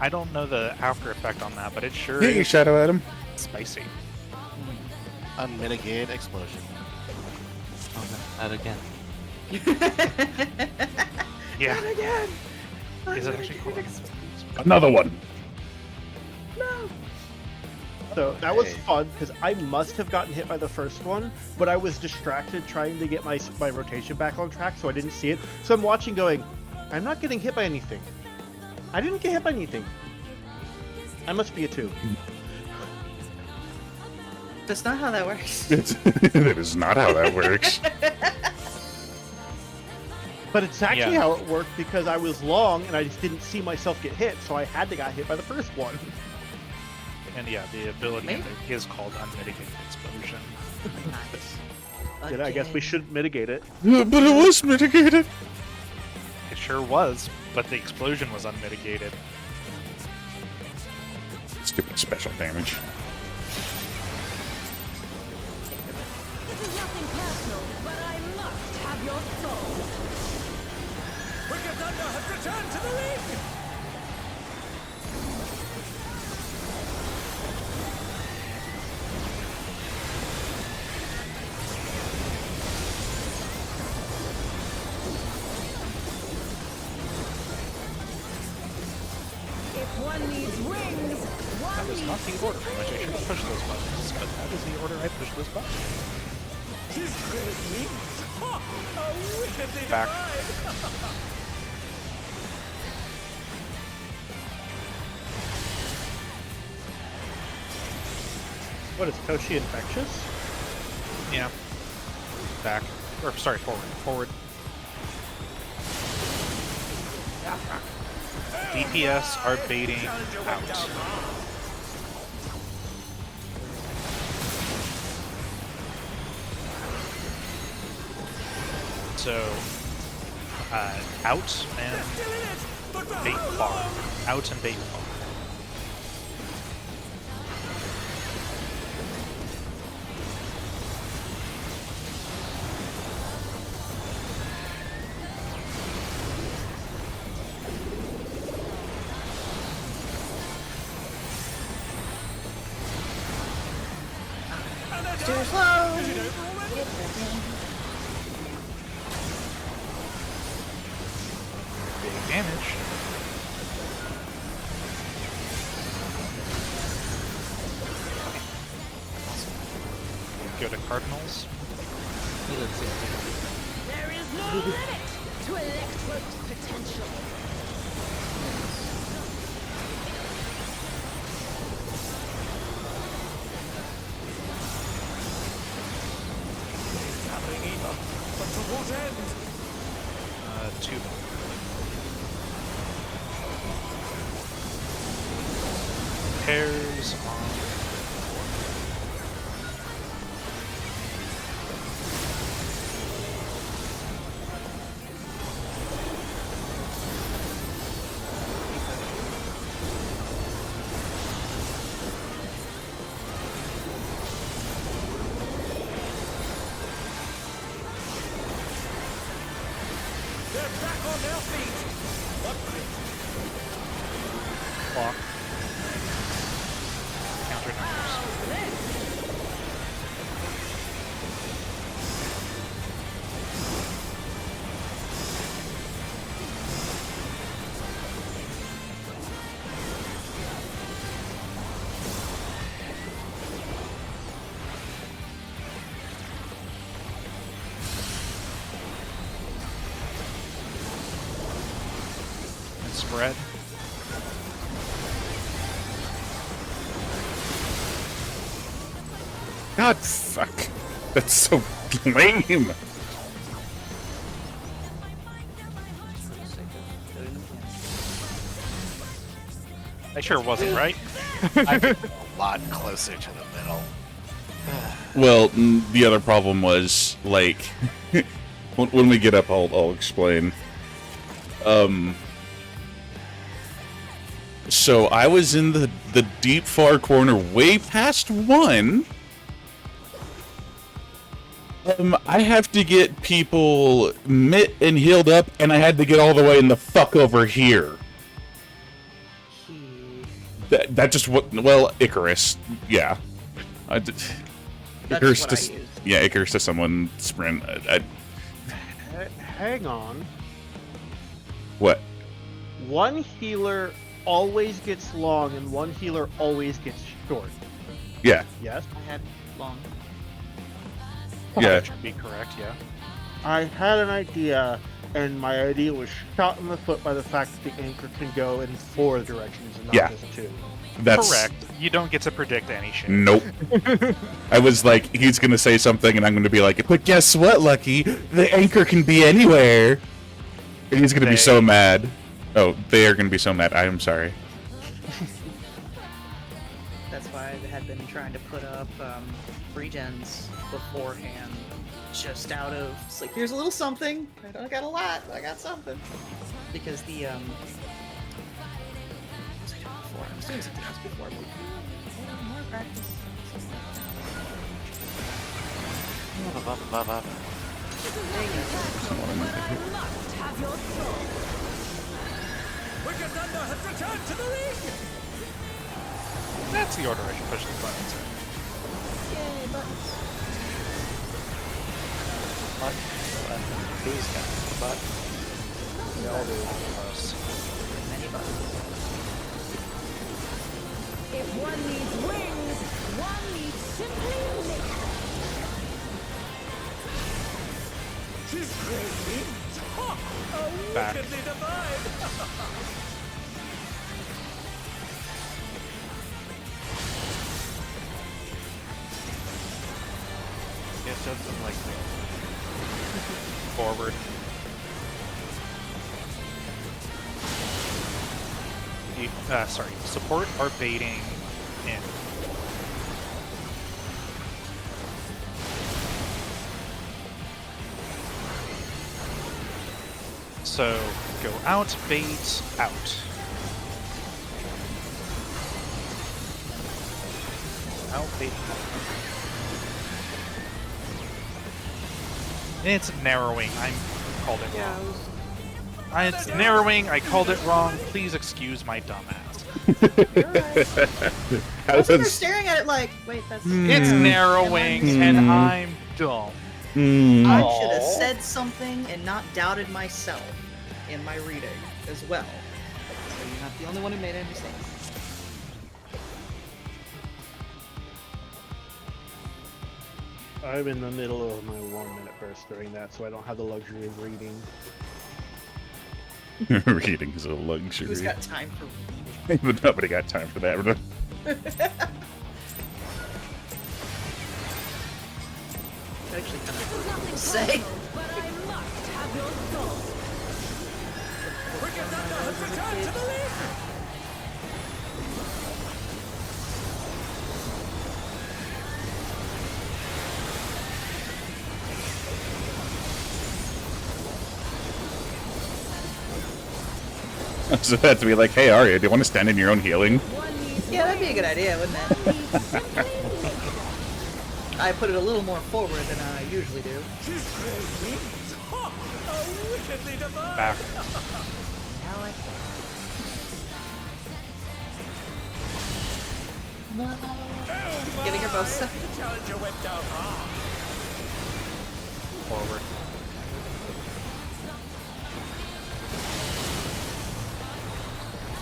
I don't know the after effect on that, but it sure Hit your is shadow at him. spicy. Unmitigated explosion. Oh, no, not again. Yeah. Not again. Is it actually cool? Another one. So that was fun because I must have gotten hit by the first one, but I was distracted trying to get my rotation back on track, so I didn't see it. So I'm watching, going, I'm not getting hit by anything. I didn't get hit by anything. I must be a 2. That's not how that works. That is not how that works. But it's actually Yeah. how it worked because I was long and I just didn't see myself get hit, so I had to get hit by the first one. And yeah, the ability Maybe. is called unmitigated explosion. Nice. And I guess we should mitigate it. But it was mitigated. It sure was, but the explosion was unmitigated. Let's give it special damage. This is nothing personal, but I must have your soul. Wicked Thunder has returned to the ring! If one needs wings, one That was needs not the order in which I should have pushed those buttons, but that is the order I pushed those buttons. His great wings! Ha! How wickedly Back. divine! What is Koshi infectious? Yeah. Back. Or, sorry, forward. Forward. DPS are baiting out. So, out and bait far. Out and bait far. Too slow. damage. Go to Cardinals. There is no limit to Electro's potential. Two. Pairs on. Clock. Counter numbers. And spread. God, fuck. That's so lame. I sure wasn't right. I'm a lot closer to the middle. Well, the other problem was, like, when we get up, I'll explain. So I was in the deep far corner, way past one. I have to get people mit and healed up, and I had to get all the way in the fuck over here. That just what? Well, Icarus, yeah. Icarus what I to, used. yeah, Icarus to someone sprint. Hang on. What? One healer always gets long, and one healer always gets short. Yeah, Yes? I had long. yeah. That should be correct, yeah. I had an idea, and my idea was shot in the foot by the fact that the anchor can go in 4 directions and not Yeah. just 2. That's Correct. You don't get to predict any shit. Nope. I was like, he's gonna say something, and I'm gonna be like, but guess what, Lucky? The anchor can be anywhere. And he's gonna be so mad. Oh, they are gonna be so mad. I am sorry. That's why I had been trying to put up regens beforehand, just out of it's like here's a little something. I don't got a lot, but I got something. Because the what was I doing before? I was doing something else before. But more practice. But I must have your soul. Wicked Thunder has returned to the ring! That's the order I should push the buttons in. Yay, buttons. Who's got the butt? Many buttons. If one needs wings, one needs simply lift. She's crazy! Ha! Oh, Back. wickedly divine! Yeah, something like that. Forward. Sorry. Support are baiting in. So go out, bait, out. Out, bait, out. It's narrowing. I'm called it wrong. It's narrowing. I called it wrong. Please excuse my dumbass. I was there staring at it like, wait, that's. It's narrowing, and I'm dumb. I should have said something and not doubted myself. in my reading as well. So you're not the only one who made any mistakes. I'm in the middle of my 1 minute burst during that, so I don't have the luxury of reading. Reading is a luxury. Who's got time for reading? But nobody got time for that. Actually, kind This is of nothing say. personal, but I must have your soul. Wicked Thunder has returned to the league! So that to be like, hey Arya, do you want to stand in your own healing? One needs Yeah, that'd be a good idea, wouldn't it? one needs simply leader. I put it a little more forward than I usually do. His great wings! Ha! How wickedly divine! Back. Now I Oh Getting her my! both set. The challenger went down hard. Forward.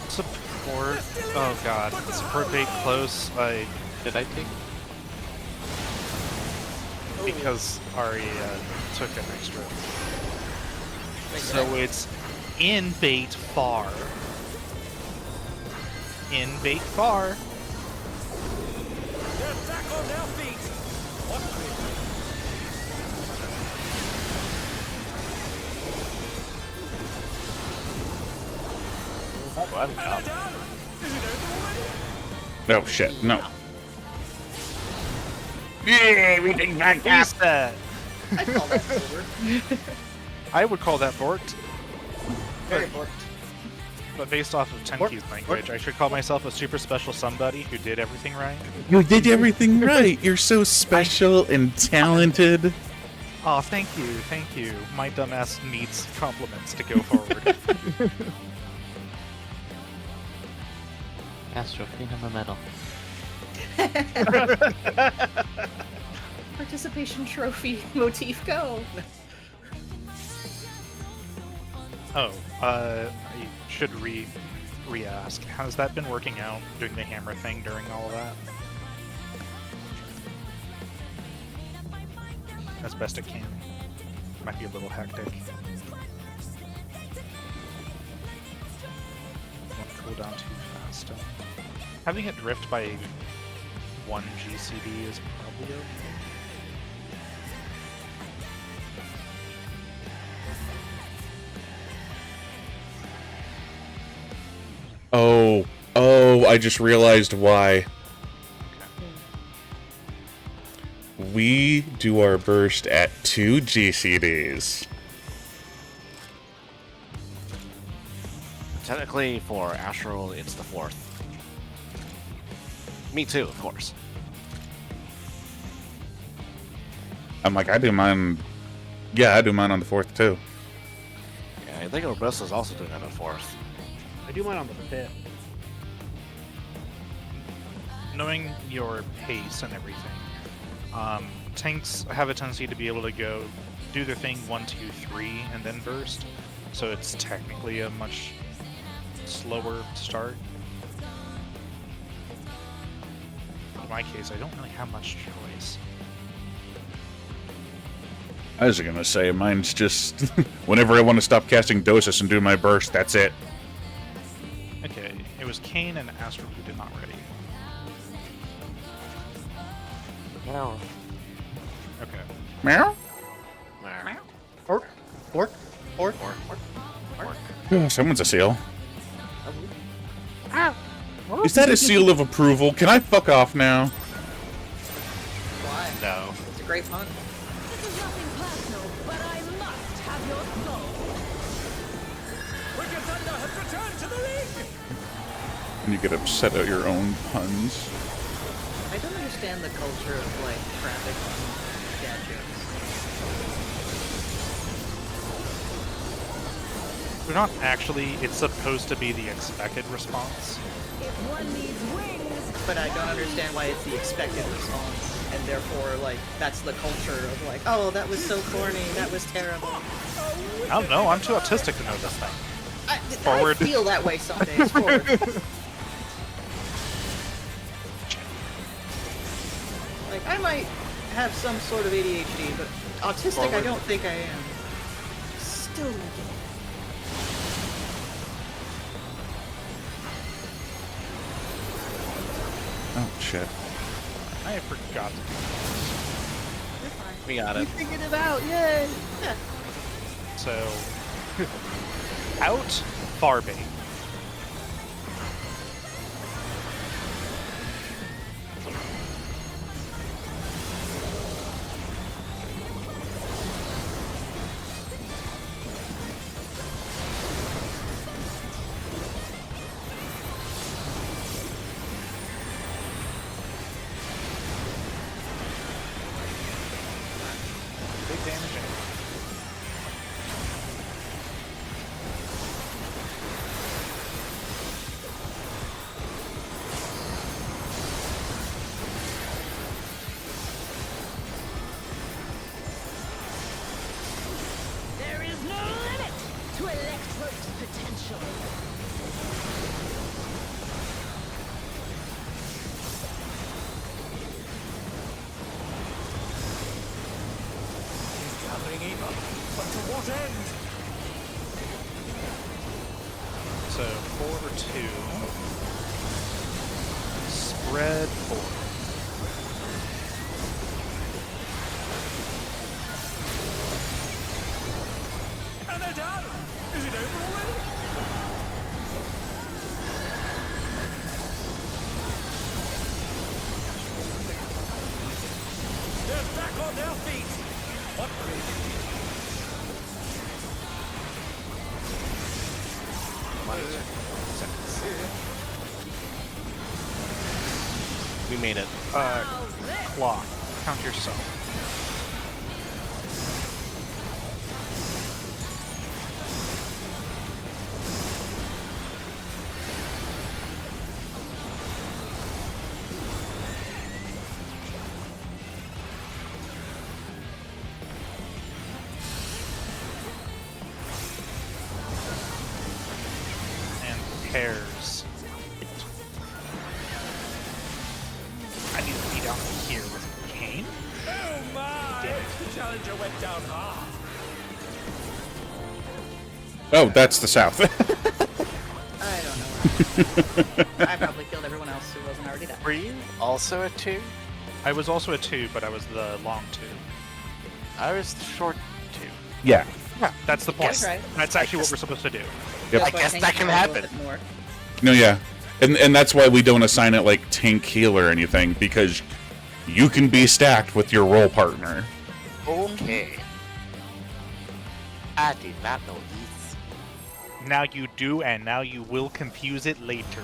Support. Oh god. Support bait close. Did I take? Because Ari took an extra. So it's in bait far. In bait far. They're back on their feet! What Oh, I'm out. done? Is it over already? Oh shit, no. Yeah, everything back up. Who's that? I call that forward. I would call that borked, Very borked. but based off of Tenki's language, I should call myself a super special somebody who did everything right. You did everything right. You're so special and talented. Oh, thank you, thank you. My dumbass needs compliments to go forward. Astro, clean up my medal. Participation trophy motif, go! Oh, I should re-ask. Has that been working out, doing the hammer thing during all of that? As best it can. Might be a little hectic. Won't cool down too fast. Having it drift by 1 GCD is probably okay. Oh, I just realized why. We do our burst at 2 GCDs. Technically, for Astral, it's the 4th. Me too, of course. I'm like, I do mine. Yeah, I do mine on the 4th too. Yeah, I think Robusta's also doing that on 4th. I do mine on the 5th. Knowing your pace and everything, tanks have a tendency to be able to do their thing 1, 2, 3, and then burst. So it's technically a much slower start. In my case, I don't really have much choice. I was gonna say, mine's just whenever I want to stop casting Dosis and do my burst, that's it. Okay, it was Kane and Astro who did not ready. No. Okay. Meow? Fork? Oh, someone's a seal. Is that a seal of approval? Can I fuck off now? Why? No. It's a great pun. This is nothing personal, but I must have your soul. Wicked Thunder has returned to the league! And you get upset at your own puns. I don't understand the culture of, like, traffic on dad jokes. They're not actually, it's supposed to be the expected response. If one needs wings, But I don't understand why it's the expected response, and therefore, like, that's the culture of, like, oh, that was so corny, that was terrible. How I don't know. I'm too autistic to know this thing. I Forward. feel that way some days. Forward. Like, I might have some sort of ADHD, but autistic I Forward. don't think I am. Still looking. Oh shit. I forgot to do You're fine. We got We it. figured it out, yay! Yeah. that. So, out Farbait. Big damage in. There is no limit to Electrode's potential. So 4 or 2. Spread 4. We made it. Claw. Count yourself. And pairs. I need to be down here with Kane. Oh my! Damn it. The challenger went down hard. Oh, that's the south. I don't know. I probably killed everyone else who wasn't already dead. Were you also a 2? I was also a 2, but I was the long 2. I was the short 2. Yeah. Yeah, that's the point. That's right. That's actually what we're supposed to do. Yep. I guess that can happen. No, yeah. And that's why we don't assign it like tank heal or anything, because you can be stacked with your role partner. Okay. I did not know this. Now you do, and now you will confuse it later.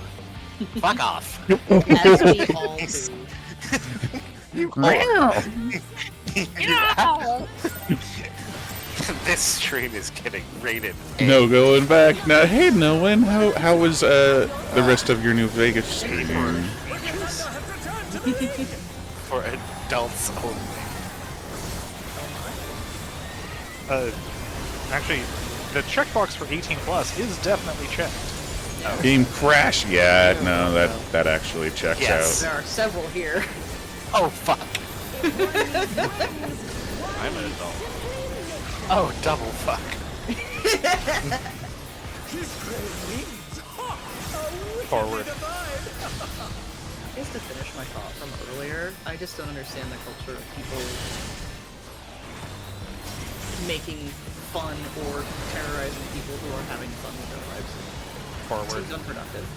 Fuck off. As we all do. This stream is getting rated. No going back. Now, hey, Nolan, how was the rest of your New Vegas stream? For adults only. Actually, the checkbox for 18 plus is definitely checked. Game crash? Yeah, no, that actually checks Yes. There are several here. Oh, fuck. I'm an adult. Oh, double fuck. Forward. Just to finish my thought from earlier, I just don't understand the culture of people making fun or terrorizing people who are having fun with their lives. Forward. Seems unproductive.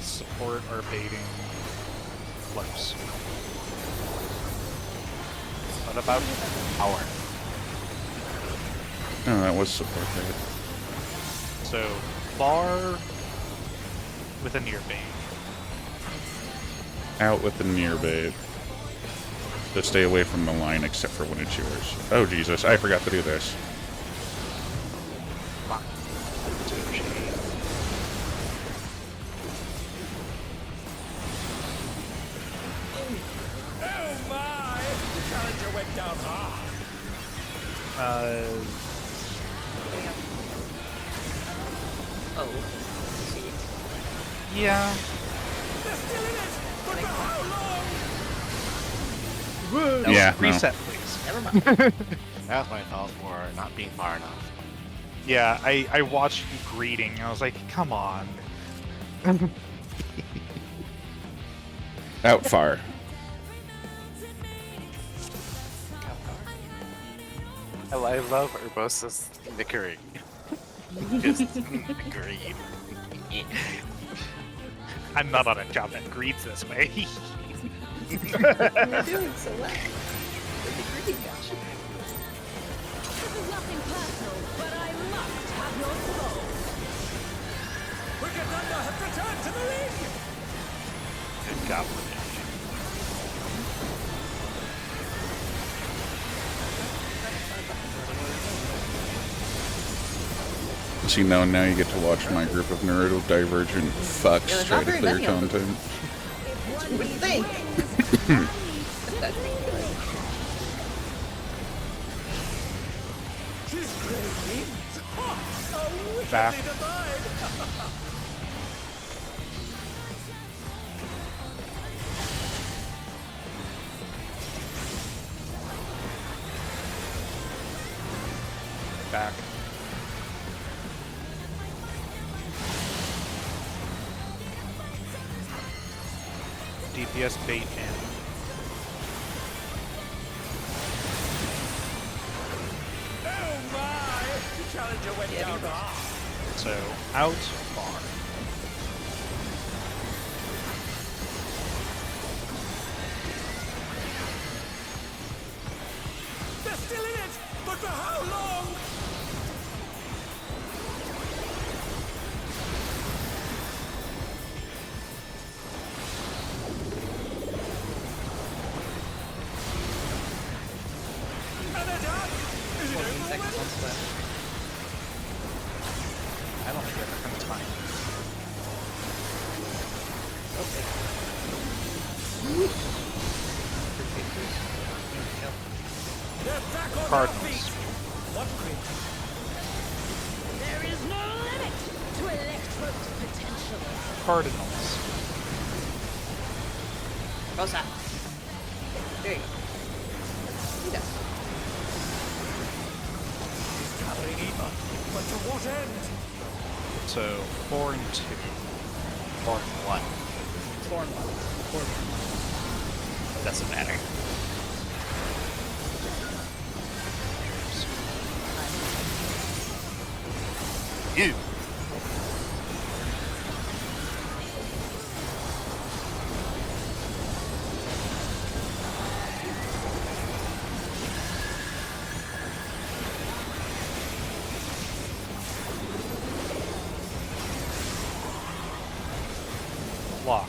Support our baiting close. What about power? Oh, that was support there. So, far with a near bait. Out with the near bait. So stay away from the line except for when it's yours. Oh, Jesus, I forgot to do this. Oh my! The Challenger went down hard. Oh. See. Yeah. They're still in it, but for how long? That was Yeah, a reset, please. Never mind. That was my fault for not being far enough. Yeah, I watched you greeting. I was like, come on. Out far. I love Urbosa's nickering. Just nickering. I'm not on a job that greets this way. You're doing so well. Look at Green Gosh. This is nothing personal, but I must have your soul. Wicked Thunder has returned to the ring. Good goblin. See, now you get to watch my group of neurodivergent fucks there's try not to very clear many of them. content. You would think. That'd be good. She's crazy. So wickedly Back. divine. Back. DPS bait in. Oh my! The Challenger went down hard. So, out far. They're still in it, but for how long? And they're done. Is it 14 over seconds already? on splash. I don't think they're going to time. Okay. They're back on their Cardinals. feet. What quick? There is no limit to Electro's potential. Cardinals. Rosa. There you go. You done. Gathering Eva, but to what end? So, 4 and 2. 4 and 1. Torn one. Doesn't matter. You. Lock.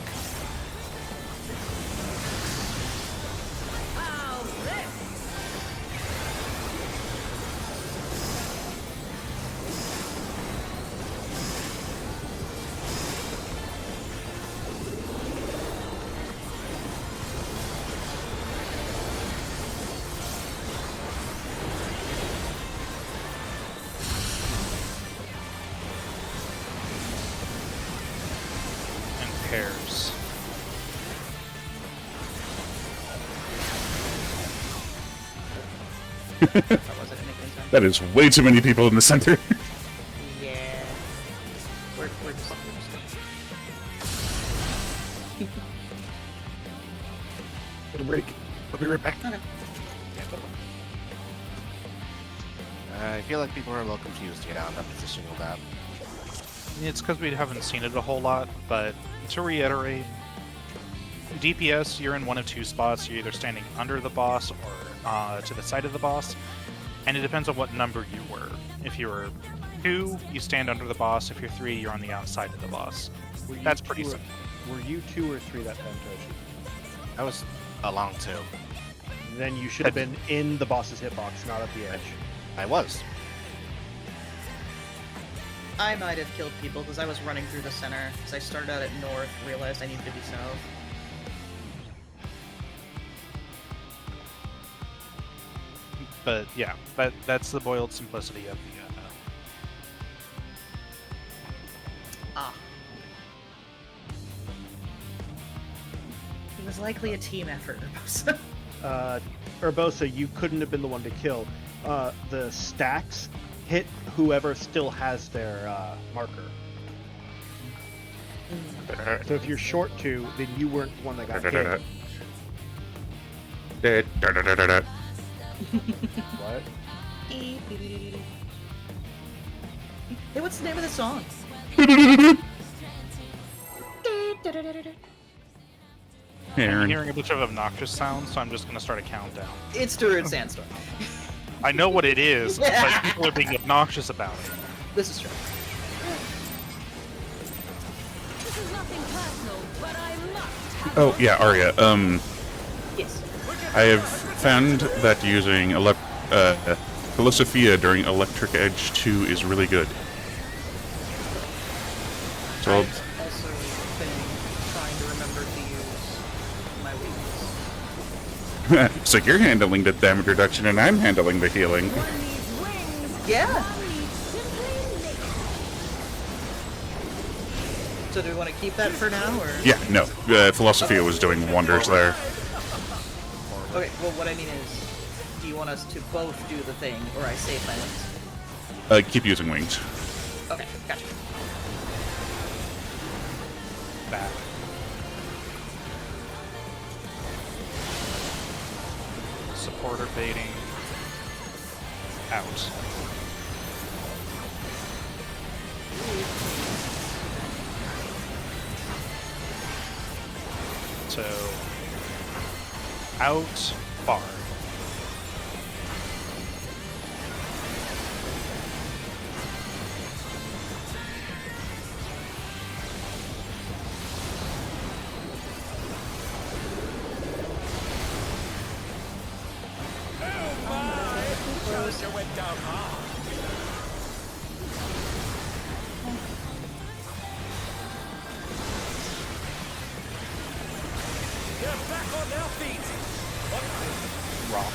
How's this? And pairs. That wasn't anything time. That is way too many people in the center. Yeah. We're just Get a break. I'll be right back. okay. I feel like people are a little confused here on the positioning of that. It's because we haven't seen it a whole lot, but to reiterate, DPS, you're in one of two spots. You're either standing under the boss or to the side of the boss, and it depends on what number you were. If you were 2, you stand under the boss. If you're 3, you're on the outside of the boss. That's pretty simple. Were you 2 or 3 that time, Toshi? I was along too. Then you should have been in the boss's hitbox, not at the edge. I was. I might have killed people because I was running through the center. Because I started out at north, realized I needed to be south. But yeah, that's the boiled simplicity of the. Ah. It was likely a team effort, Urbosa. Urbosa, you couldn't have been the one to kill. The stacks hit whoever still has their marker. So if you're short 2, then you weren't the one that got killed. What? Hey, what's the name of the song? I'm hearing a bunch of obnoxious sounds, so I'm just gonna start a countdown. It's Druid Sandstorm. I know what it is, but people are being obnoxious about it. This is true. This is nothing personal, but I must have Oh yeah, Arya. Yes. I have found that using Philosophia during Electric Edge 2 is really good. So I've also been trying to remember to use my weakness. so you're handling the damage reduction and I'm handling the healing. one needs wings. Yeah. One needs simply naked. So do we want to keep that for now, or? Yeah, no. Philosophia was doing wonders there. Okay. Well, what I mean is, do you want us to both do the thing, or I save my wings? Keep using wings. Okay, gotcha. Back. Supporter baiting. Out. So out far. Rock.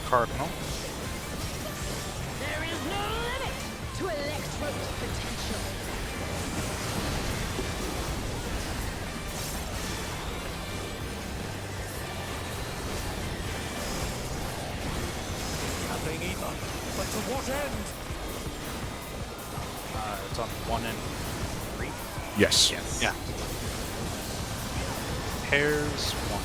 Cardinal. There is no limit to Electro's potential. Nothing either. But to what end? It's on 1 and 3. Yes. Yeah. Pairs 1.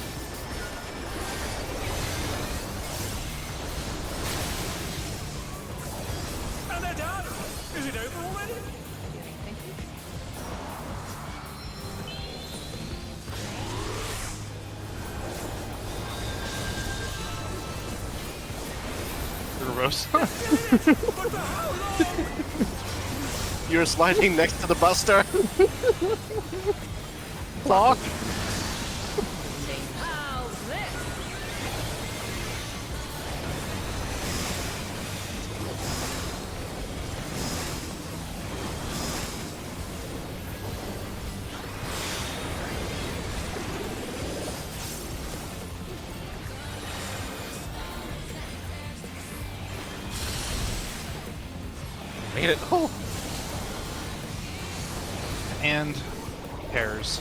And they're done. Is it over already? Thank you. Gross. But for how long? You're sliding next to the Buster. Clock. How's this? Made it. Oh. And pairs.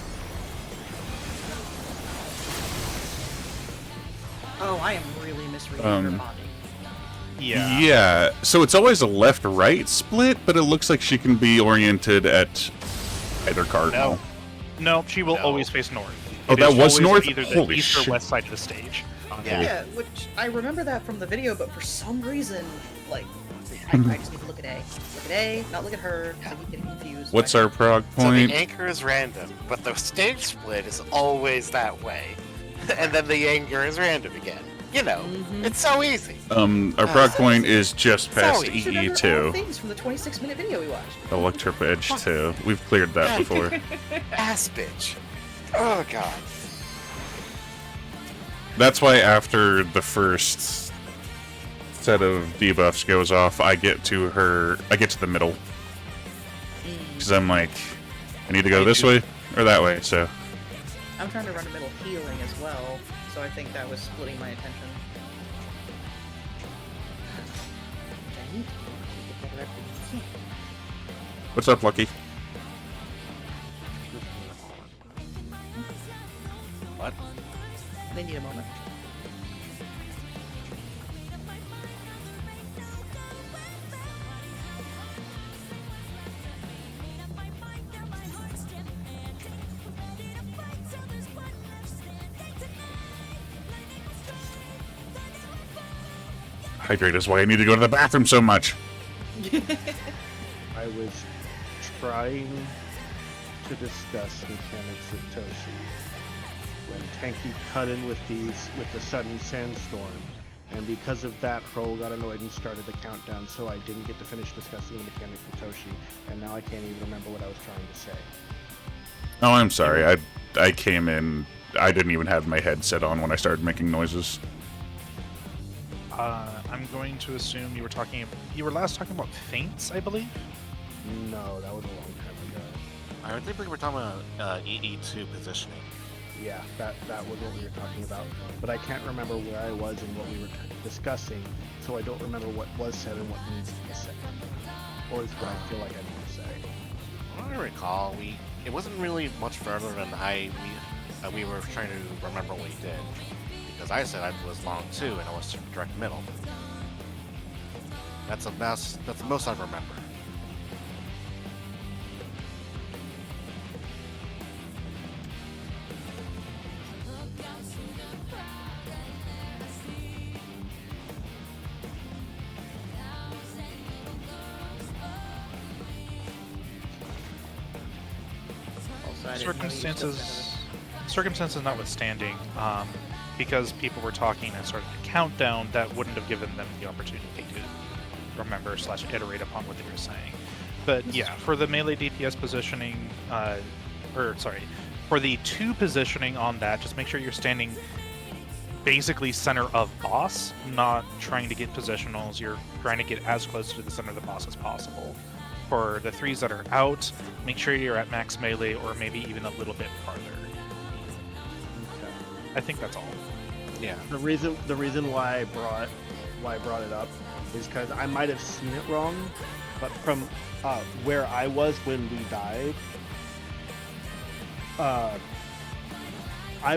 Oh, I am really misreading your body. Yeah. Yeah, so it's always a left-right split, but it looks like she can be oriented at either cardinal. No, she will No. always face north. Oh, It that is was always north? Either the Holy east or shit. west side of the stage. Yeah, which I remember that from the video, but for some reason, like, I just need to look at A. Look at A, not look at her, because I keep getting confused. What's our prog So point? the anchor is random, but the stage split is always that way. And then the anchor is random again. You know, it's so easy. Our prog point is just past Sorry. You should remember all EE2. things from the 26-minute video we watched. Electric Edge 2. We've cleared that before. Ass bitch. Oh god. That's why after the first set of debuffs goes off, I get to the middle. Because I'm like, I need to go this way or that way, so... I'm trying to run a middle healing as well, so I think that was splitting my attention. What's up, Lucky? What? They need a moment. Hydrate is why I need to go to the bathroom so much. I was trying to discuss mechanics with Toshi when Tanky cut in with the sudden sandstorm, and because of that, Kroll got annoyed and started the countdown, so I didn't get to finish discussing the mechanics with Toshi, and now I can't even remember what I was trying to say. Oh, I'm sorry. I came in. I didn't even have my headset on when I started making noises. I'm going to assume you were last talking about feints, I believe? No, that was a long time ago. I think we were talking about EE2 positioning. Yeah, that was what we were talking about, but I can't remember where I was and what we were discussing, so I don't remember what was said and what needs to be said, or is what I feel like I need to say. I recall, it wasn't really much further than we were trying to remember what we did, because I said I was long too, and I was direct middle. That's the most I remember. Circumstances notwithstanding, because people were talking and started to count down, that wouldn't have given them the opportunity to remember / iterate upon what they were saying. But yeah, for the melee DPS positioning, for the 2 positioning on that, just make sure you're standing basically center of boss, not trying to get positionals. You're trying to get as close to the center of the boss as possible. For the 3s that are out, make sure you're at max melee or maybe even a little bit farther. Okay. I think that's all. Yeah. The reason why I brought it up is because I might have seen it wrong, but from where I was when we died, I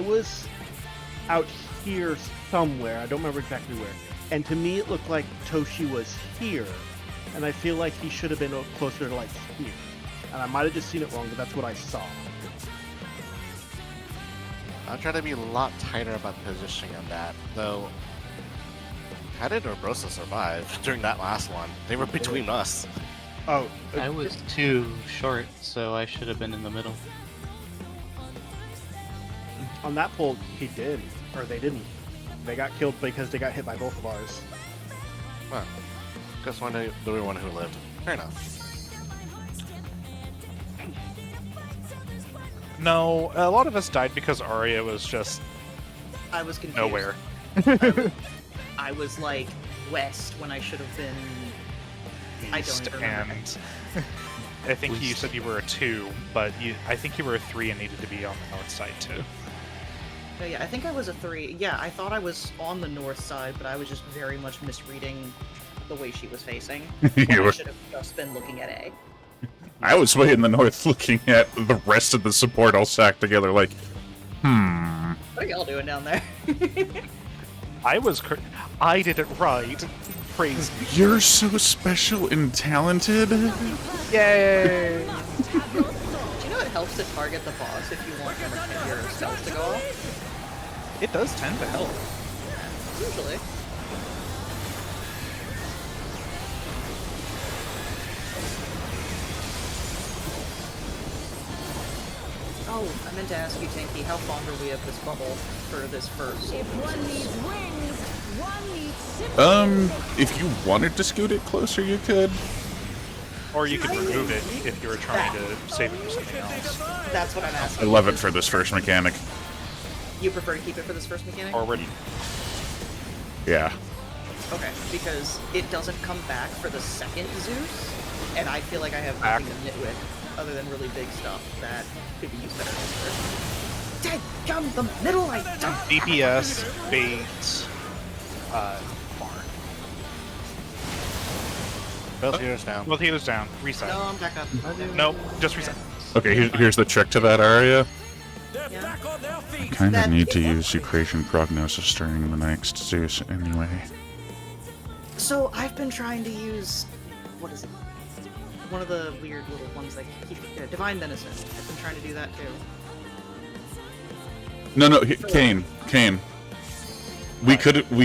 was out here somewhere. I don't remember exactly where, and to me it looked like Toshi was here. And I feel like he should have been closer to like here. And I might have just seen it wrong, but that's what I saw. I'll try to be a lot tighter about the positioning on that, though. How did Urbosa survive during that last one? They were between us. Oh, I was too short, so I should have been in the middle. on that pull, he did. Or they didn't. They got killed because they got hit by both of ours. Well, just one the one who lived. Fair enough. No, a lot of us died because Arya was just I was confused. nowhere. I was like west when I should have been. I don't East, even remember. and I think you said you were a 2, but I think you were a 3 and needed to be on the north side too. Yeah, I think I was a 3. Yeah, I thought I was on the north side, but I was just very much misreading the way she was facing. I should have just been looking at A. I was way in the north looking at the rest of the support all stacked together like, What are y'all doing down there? I did it right. Praise me. you're so special and talented. Yay! Do you know it helps to target the boss if you want your spells to go off? It does tend to help. Usually. Oh, I meant to ask you, Tanky, how fond are we of this bubble for this first? If one needs wings, one needs simply If you wanted to scoot it closer, you could. Or you could remove it if you were trying to save it for something else. That's what I'm I asking. love it for this first mechanic. You prefer to keep it for this first mechanic? Forward. Yeah. Okay, because it doesn't come back for the second Zeus, and I feel like I have nothing to knit with. other than really big stuff that could be used better elsewhere. Dadgum, the middle I don't. DPS, bait, bar. Both healers down. Both healers down. Reset. No, I'm back up. Nope, just reset. Okay, here's the trick to that area. Yeah. I kind of That- need to use Eucratian Prognosis during the next Zeus anyway. So I've been trying to use, what is it? One of the weird little ones that keep Divine Venison. I've been trying to do that too. No, Kane. We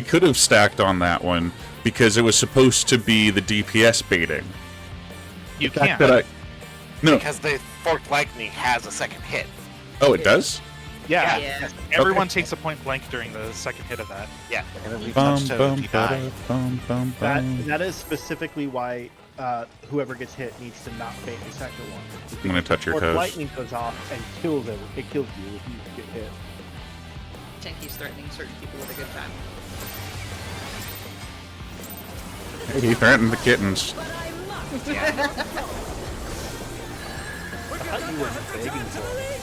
could have stacked on that one because it was supposed to be the DPS baiting. You The fact can't. that No. Because the Forked Lightning has a second hit. Oh, it does? Yeah. Yeah. Everyone takes a point blank during the second hit of that. Yeah. And if we Bum, touch bum, toad, he dies. bada, bum, bum, bum. That is specifically why whoever gets hit needs to not bait the second one. I'm gonna touch your Or toes. lightning goes off and kills it. It kills you if you get hit. Tenki's threatening certain people with a good time. Hey, he threatened the kittens. I thought you were begging for it.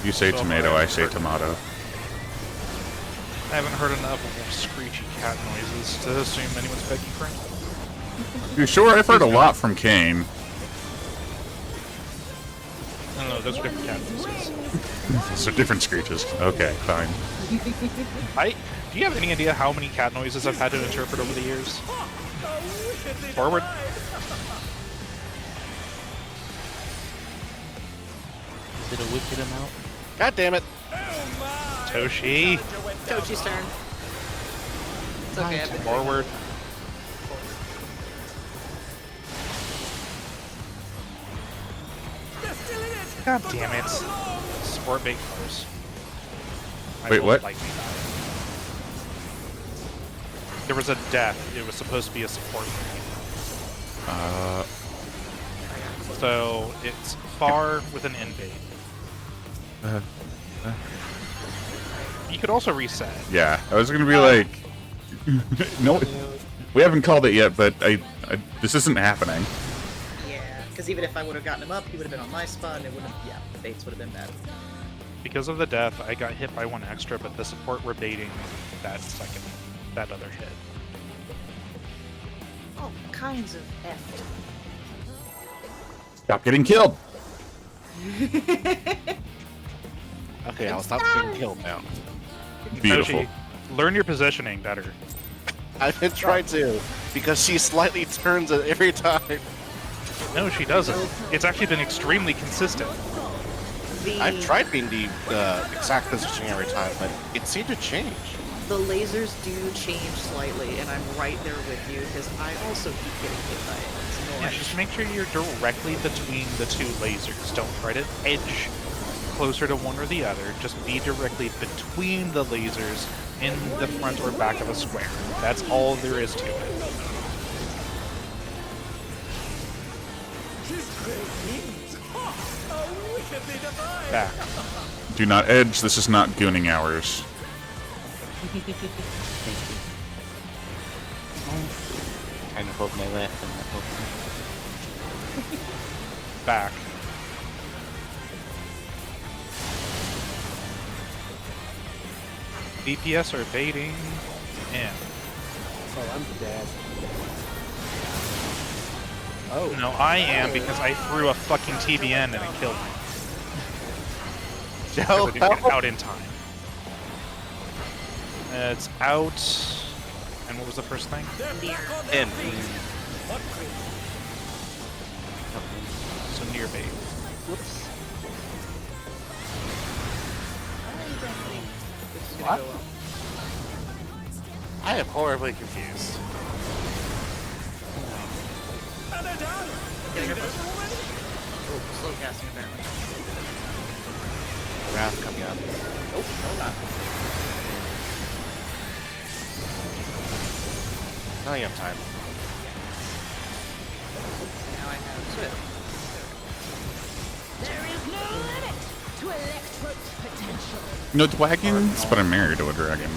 You say tomato, I say tomato. I haven't heard enough of screechy cat noises to assume anyone's begging for it. You sure? I've heard a lot from Kane. I don't know, those are different cat noises. So different screeches. Okay, fine. Do you have any idea how many cat noises I've had to interpret over the years? Forward. Is it a wicked amount? God damn it! Toshi. Tochi's turn. It's okay, I've been Forward. God damn it. Sport bait cars. Wait, what? There was a death. It was supposed to be a support bait. So it's far with an in bait. You could also reset. Yeah, I was gonna be like, no, we haven't called it yet, but this isn't happening. Yeah, because even if I would have gotten him up, he would have been on my spot, and it would have, yeah, baits would have been bad. Because of the death, I got hit by one extra, but the support were baiting that other hit. All kinds of F. Stop getting killed. Okay, I'll stop getting killed now. Beautiful. Toshi, learn your positioning better. I've been trying to, because she slightly turns it every time. No, she doesn't. It's actually been extremely consistent. I've tried being the exact positioning every time, but it seemed to change. The lasers do change slightly, and I'm right there with you, because I also keep getting hit by it. It's Yeah, annoying. just make sure you're directly between the two lasers. Don't try to edge closer to one or the other. Just be directly between the lasers in the front or back of a square. That's all there is to it. Back. Do not edge. This is not gooning hours. Thank you. Trying to hold my left and not hold Back. DPS are baiting in. Oh, I'm dead. Oh. No, I am because I threw a fucking TBN and it killed me. Joe, I didn't get out in time. It's out. And what was the first thing? In. So near bait. Whoops. This is What? gonna go well. I am horribly confused. Getting her first. Oh, slow casting apparently. Wrath coming up. Oh, no, not. Now you have time. Now I have Swift. There is no limit to Electro's potential. No dragons, but I'm married to a dragon.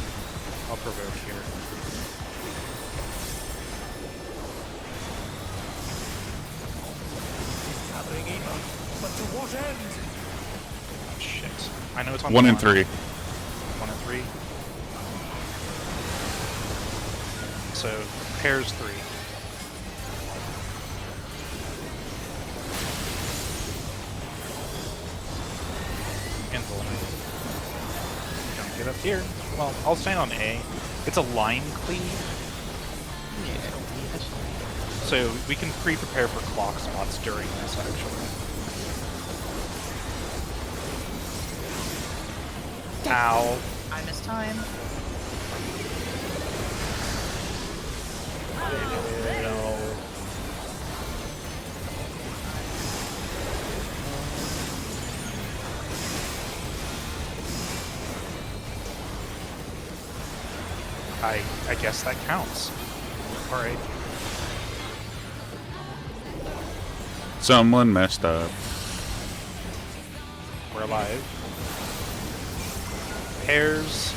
I'll provoke here. Shit. I know it's on 1 and 3. 1 and 3. So pairs 3. Invulnerable. Don't get up here. Well, I'll stand on A. It's a line cleave. Yeah. So we can pre-prepare for clock spots during this, actually. Ow. I missed time. No. I guess that counts. Alright. Someone messed up. We're alive. Pairs.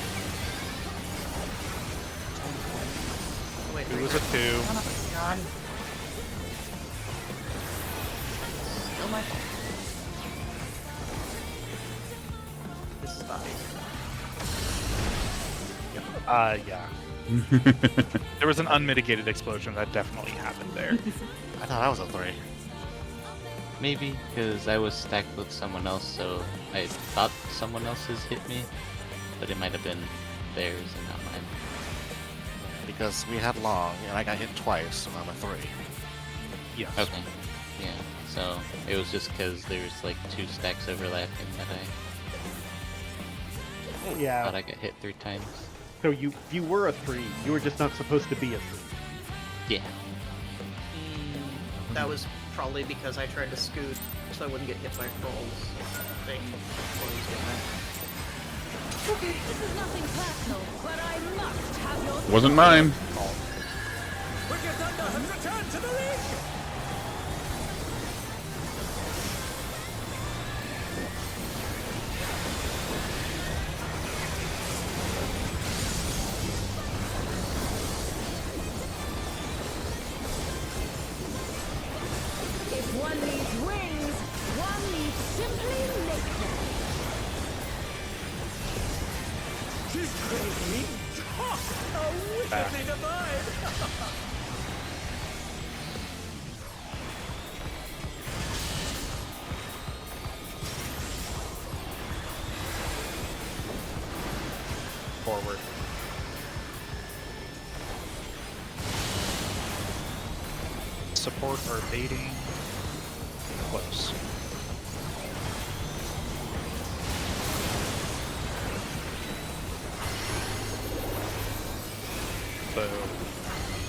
Oh, wait, 2 is a 2. Oh my god. Still my fault. This is Bobby. Yeah. There was an unmitigated explosion that definitely happened there. I thought I was a 3. Maybe because I was stacked with someone else, so I thought someone else's hit me, but it might have been theirs and not mine. Because we had long, and I got hit twice, so I'm a 3. Yes. Okay. Yeah. So it was just because there's like 2 stacks overlapping that I thought Yeah. I got hit 3 times. So you were a 3. You were just not supposed to be a 3. Yeah. That was probably because I tried to scoot so I wouldn't get hit by Kroll's thing before he was getting that. This is nothing personal, but I must have your Wasn't mine. Wicked Thunder has returned to the ring! If one needs wings, one needs simply make them. She's crazy! How wickedly divine! Forward. Support or baiting. Close. So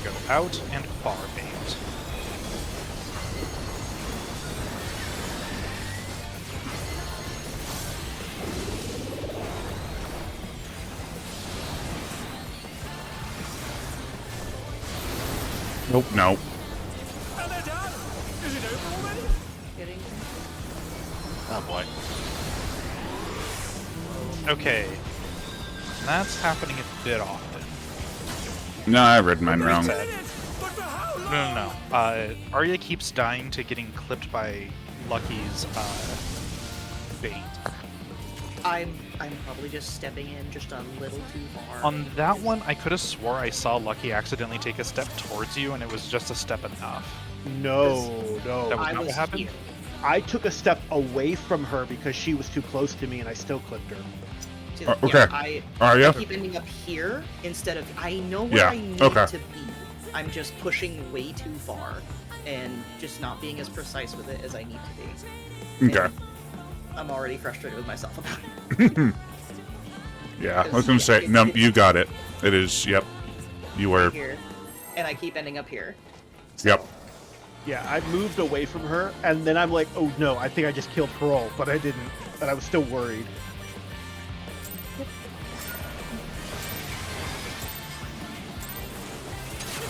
go out and far bait. Nope, no. And they're done! Is it over already? Getting Oh boy. Okay. That's happening a bit often. No, I read mine wrong. Reset. But for how long? No. Arya keeps dying to getting clipped by Lucky's bait. I'm probably just stepping in just a little too far. On that one, I could have swore I saw Lucky accidentally take a step towards you, and it was just a step enough. No. That was I not what was happened? here. I took a step away from her because she was too close to me, and I still clipped her. See, okay. I Arya? keep ending up here instead of. I know where Yeah, I need okay. to be. I'm just pushing way too far and just not being as precise with it as I need to be. Okay. And I'm already frustrated with myself about it. Yeah, I was gonna say, no, you got it. It is, yep. You were, Here, and I keep ending up here. yep. Yeah, I moved away from her, and then I'm like, oh no, I think I just killed Parole, but I didn't. And I was still worried. This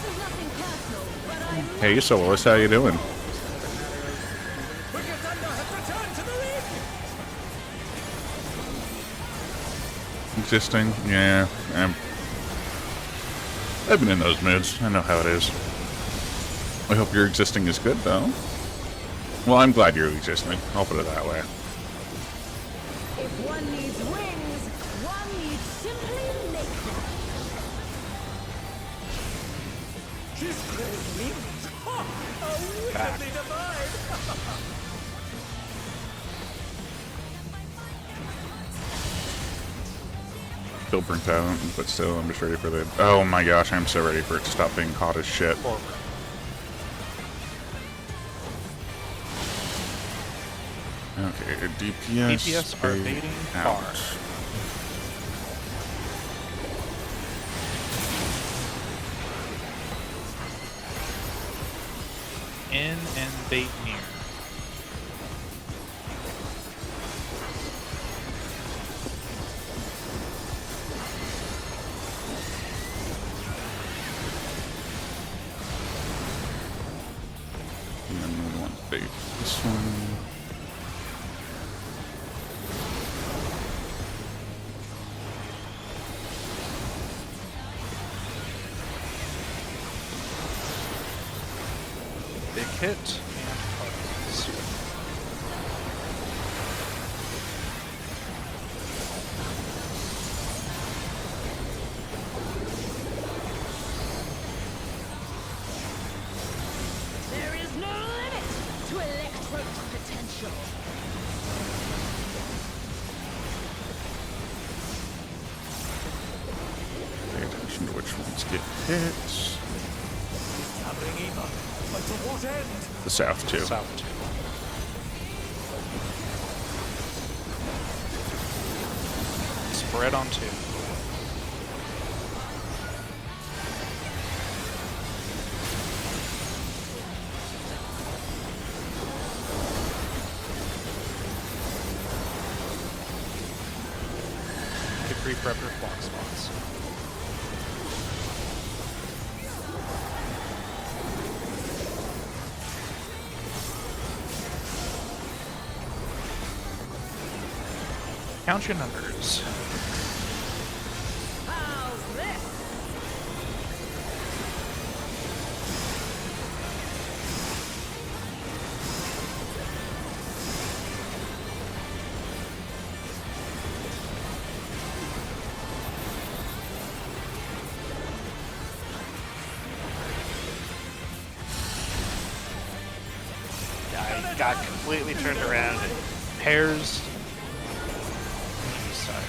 is nothing personal, but I must Hey, Solace, how you doing? Wicked Thunder has returned to the ring! Existing? Yeah. I've been in those moods. I know how it is. I hope your existing is good, though. Well, I'm glad you're resisting. I'll put it that way. If one needs wings, one needs simply make them. His great wings! Ha! A wickedly divine! Still burnt out, but still, I'm just ready for the... Oh my gosh, I'm so ready for it to stop being hot as shit. Forward. Okay, DPS, DPS are fade baiting out. far. In and bait near. And then we want to bait this one. Big hit and cards. There is no limit to Electro's potential. Pay attention to which ones get hit. Gathering Eva, but to what end? The south, too. South 2. Spread on 2. Get pre-prep your block spots. Count your numbers. How's this? I got completely turned around. And Pairs. East side.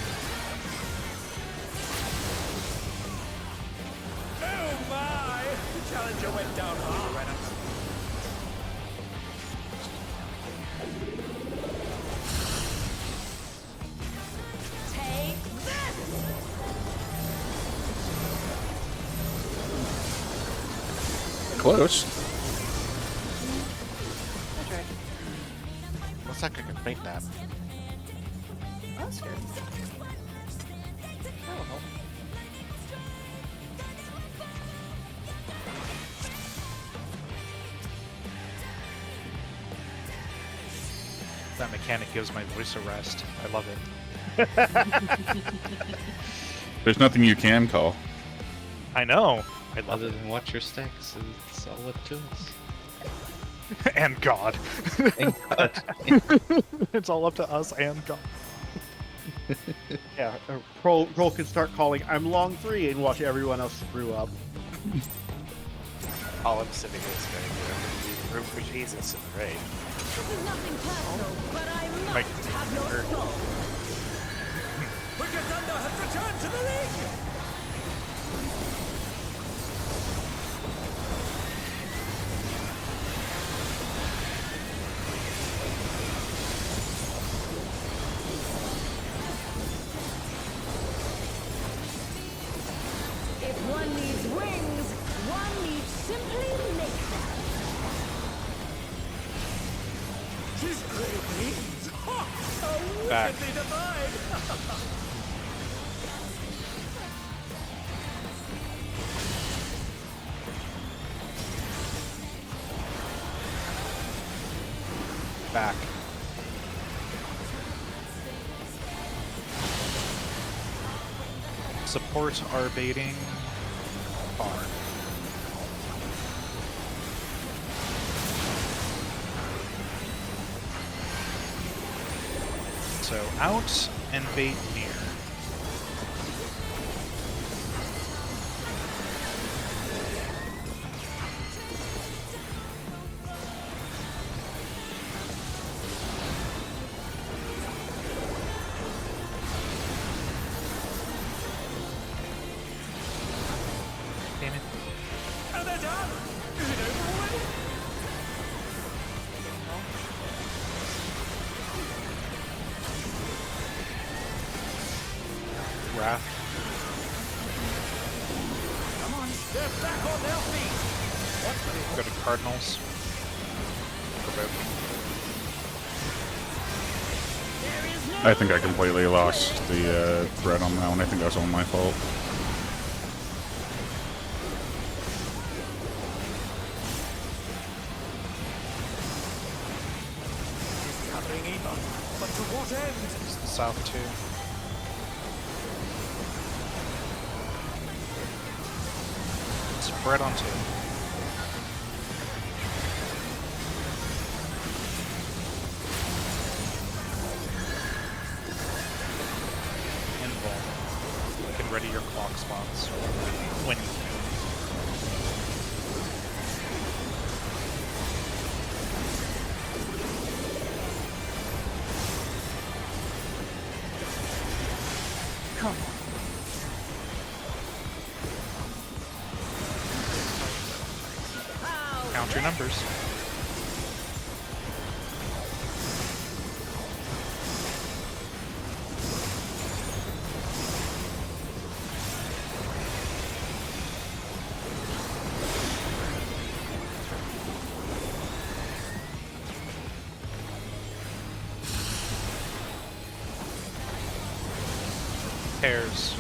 Oh my! The challenger went down hard. Take this! Close. Okay. Looks like I can fake that. Oh, that's good. That'll help. That mechanic gives my voice a rest. I love it. There's nothing you can call. I know. I love Other it. than watch your stacks, it's all up to us. And God. Thank God. It's all up to us and God. Yeah, Roll can start calling, I'm long 3, and watch everyone else screw up. all I'm sitting here is going to room for Jesus in the raid. This is nothing personal, but I must Like, have your soul. Wicked Thunder has returned to the league! If one needs wings, one needs simply make them. His great wings! Ha! A Back. wickedly divine! Back. Support are baiting far. So out and bait near. Damn it. And they're done! Is it over already? Wrath. Come on, they're back on their feet! What's Go to Cardinals. Provoking. I think I completely lost the thread on that one. I think that was all my fault. happening either? But to what end? It's the south too. Spread on two. Involve. You can ready your clock spots when you can. Come on. Count your numbers. Pairs.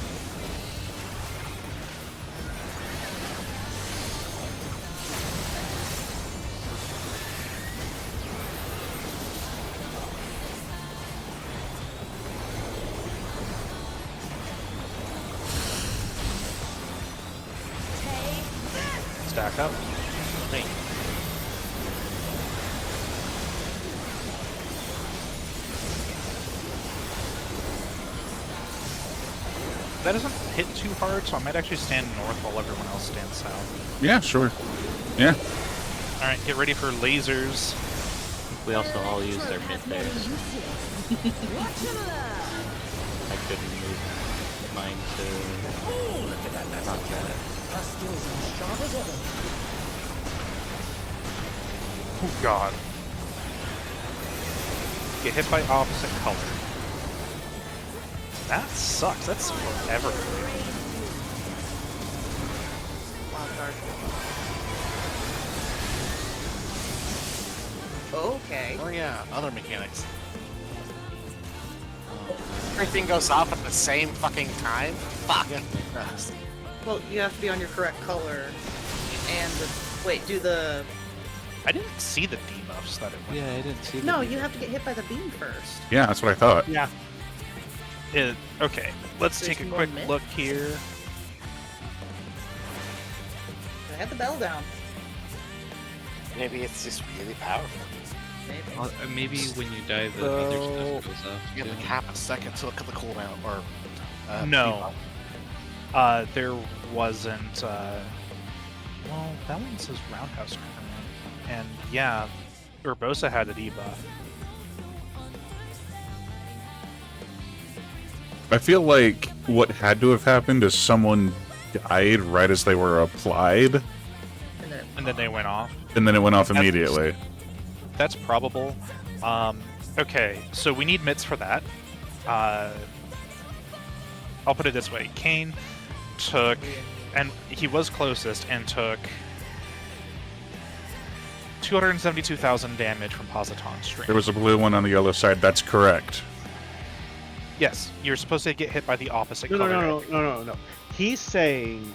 Stack up. Wait. That doesn't hit too hard, so I might actually stand north while everyone else stands south. Yeah, sure. Yeah. Alright, get ready for lasers. We also all use their mid bears. I couldn't move mine to not that. Oh god. Get hit by opposite color. That sucks. That's forever. Okay. Oh yeah, other mechanics. Everything goes off at the same fucking time? Fuck. Yeah, fast. Well, you have to be on your correct color. And wait, do the... I didn't see the debuffs that it went. Yeah, I didn't see that. No, you have to get hit by the beam first. Yeah, that's what I thought. Yeah. Okay, let's There's take a more quick myth? look here. I had the bell down. Maybe it's just really powerful. Maybe. Maybe when you die, the other stuff goes off. You have like half a second to look at the cooldown, or No. There wasn't, well, that one says Roundhouse Current. And yeah, Urbosa had a debuff. I feel like what had to have happened is someone died right as they were applied, And then they went off. and then it went off That's- immediately. That's probable. Okay, so we need mitts for that. I'll put it this way. Kane took, and he was closest, and took 272,000 damage from Positron Stream. There was a blue one on the yellow side. That's correct. Yes, you're supposed to get hit by the opposite No, no, color. no, no, no, no, no. He's saying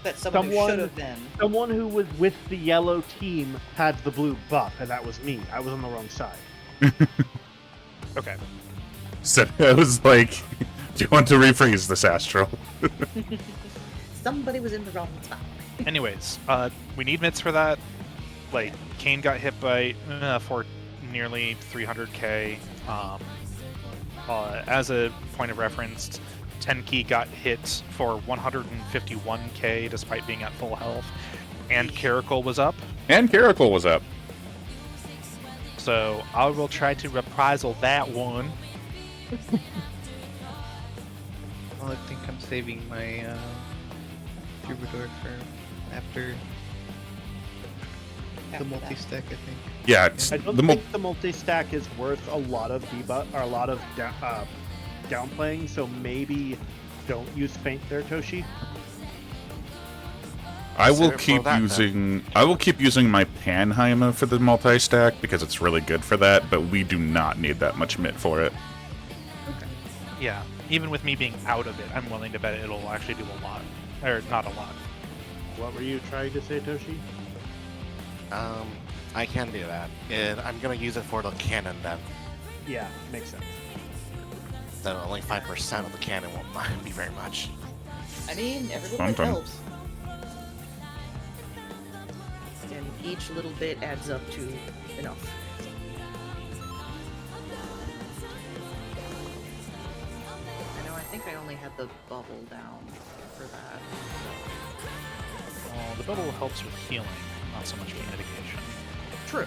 That someone who should have been. someone who was with the yellow team had the blue buff, and that was me. I was on the wrong side. Okay. So I was like, do you want to rephrase this, Astral? Somebody was in the wrong time. Anyways, we need mitts for that. Like, Kane got hit by for nearly 300k. As a point of reference, Tenki got hit for 151k despite being at full health, and Caracal was up. And Caracal was up. So I will try to reprisal that one. Well, I think I'm saving my Troubadour for after the multi-stack, I think. Yeah, it's I don't think the multi-stack is worth a lot of debuff or a lot of downplaying, so maybe don't use Feint there, Toshi. I will Save keep for that, using my Panheima for the multi-stack because it's really good for that, but we do not need that much MIT for it. Yeah, even with me being out of it, I'm willing to bet it'll actually do a lot. Or not a lot. What were you trying to say, Toshi? I can do that. And I'm gonna use it for the cannon then. Yeah, makes sense. Then only 5% of the cannon won't be very much. I mean, every little I'm bit done. helps. And each little bit adds up to enough. I know, I think I only had the bubble down for that. Well, the bubble helps with healing, not so much with mitigation. True.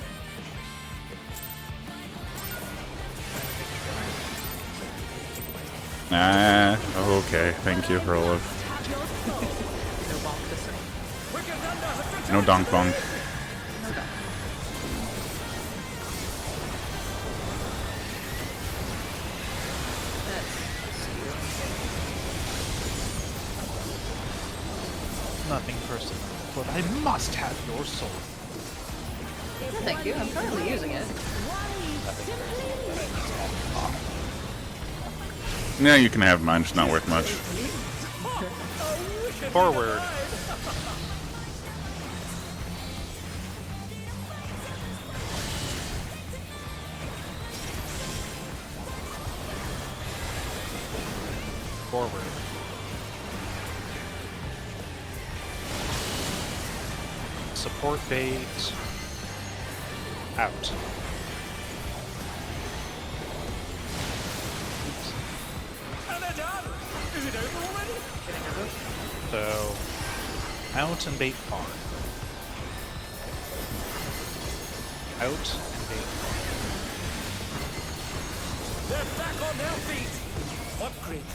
Okay. Thank you, Herlev. No bonk this time. No donk bonk. No donk. Nothing personal, but I must have your soul. No, thank you. I'm currently using it. Yeah, you can have mine. It's not worth much. Forward. Forward. Support bait. Out. So, out and bait far. Out and bait far. They're back on their feet. Upgrade.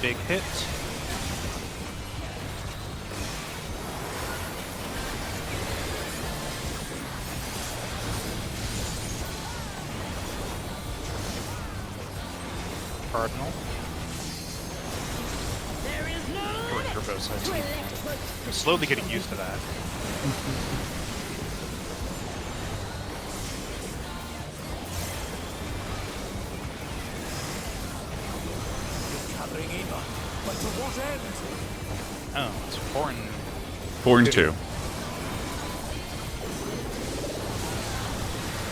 Big hit. Cardinal. There is no Or turbo size. I'm slowly getting used to that. Gathering in, but to what end? Oh, it's 4 and 4 and 2.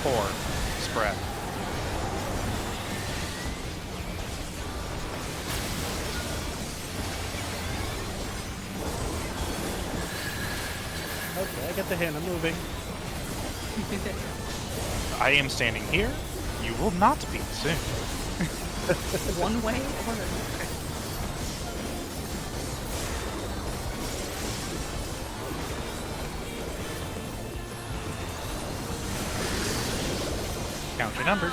4. Spread. Okay, I get the hint. I'm moving. I am standing here. You will not be soon. One way or another. Count your number.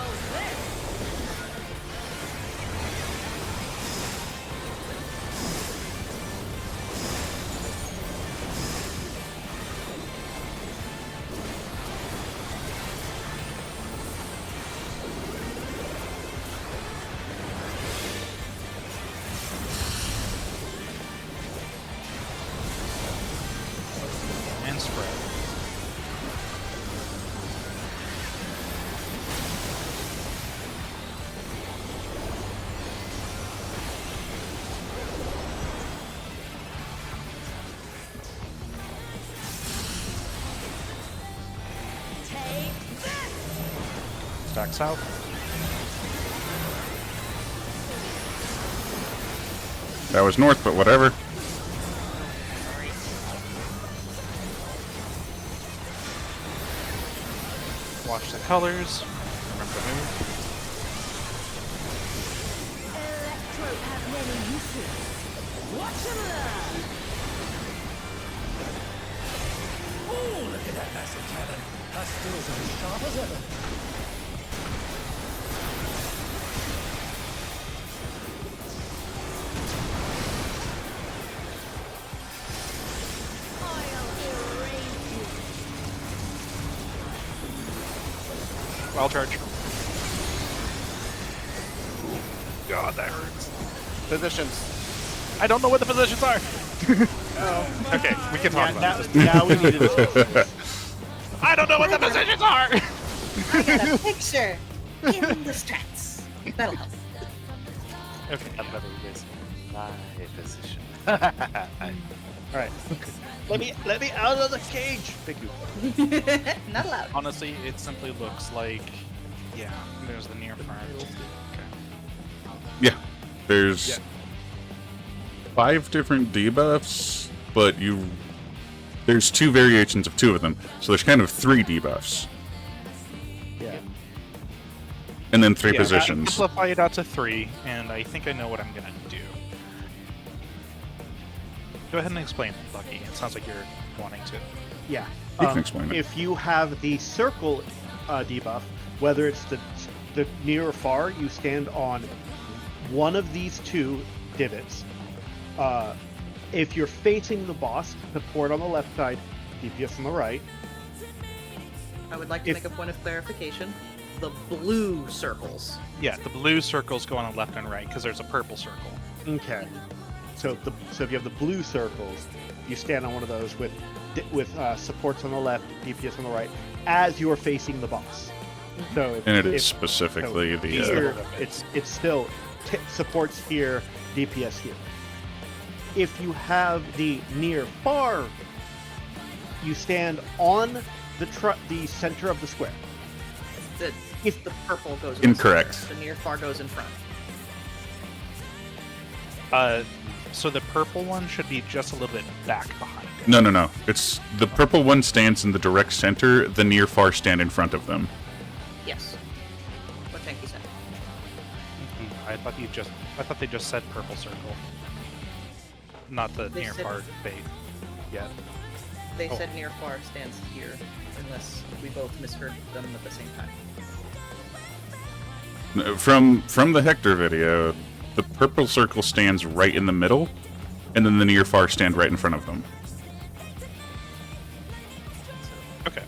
And spread. take this. Stack south. That was north, but whatever. Watch the colors. Remember to move. Electrode have many uses. Watch 'em learn. Oh, look at that massive cannon. Her skills are as sharp as ever. I'll erase you. Wild charge. God, that hurts. Positions. I don't know what the positions are. Okay, we can talk about this. Now we need to. I don't know what the positions are. I got a picture in the strats. That'll help. Okay. Another risk. My position. All right. Let me out of the cage. Thank you. Not allowed. Honestly, it simply looks like, yeah, there's the near far. Okay. Yeah. There's 5 different debuffs, but there's 2 variations of 2 of them. So there's kind of 3 debuffs. Yeah. And then 3 Yeah, positions. Simplify it out to 3, and I think I know what I'm gonna do. Go ahead and explain, Lucky. It sounds like you're wanting to. Yeah. You can explain it. If you have the circle debuff, whether it's the near or far, you stand on one of these 2 divots. If you're facing the boss, support on the left side, DPS on the right. I would like to make a point of clarification. The blue circles. Yeah, the blue circles go on the left and right because there's a purple circle. Okay. So if you have the blue circles, you stand on one of those with supports on the left, DPS on the right, as you're facing the boss. So And it is specifically the... here, it's still supports here, DPS here. If you have the near far, you stand on the center of the square. If the purple goes Incorrect. In the, center, the near far goes in front. So the purple one should be just a little bit back behind it. No. It's the purple one stands in the direct center. The near far stand in front of them. Yes. What tank you said? I thought they just said purple circle. Not the They near said- far bait yet. They said near far stands here, unless we both misheard them at the same time. From the Hector video, the purple circle stands right in the middle, and then the near far stand right in front of them. Okay.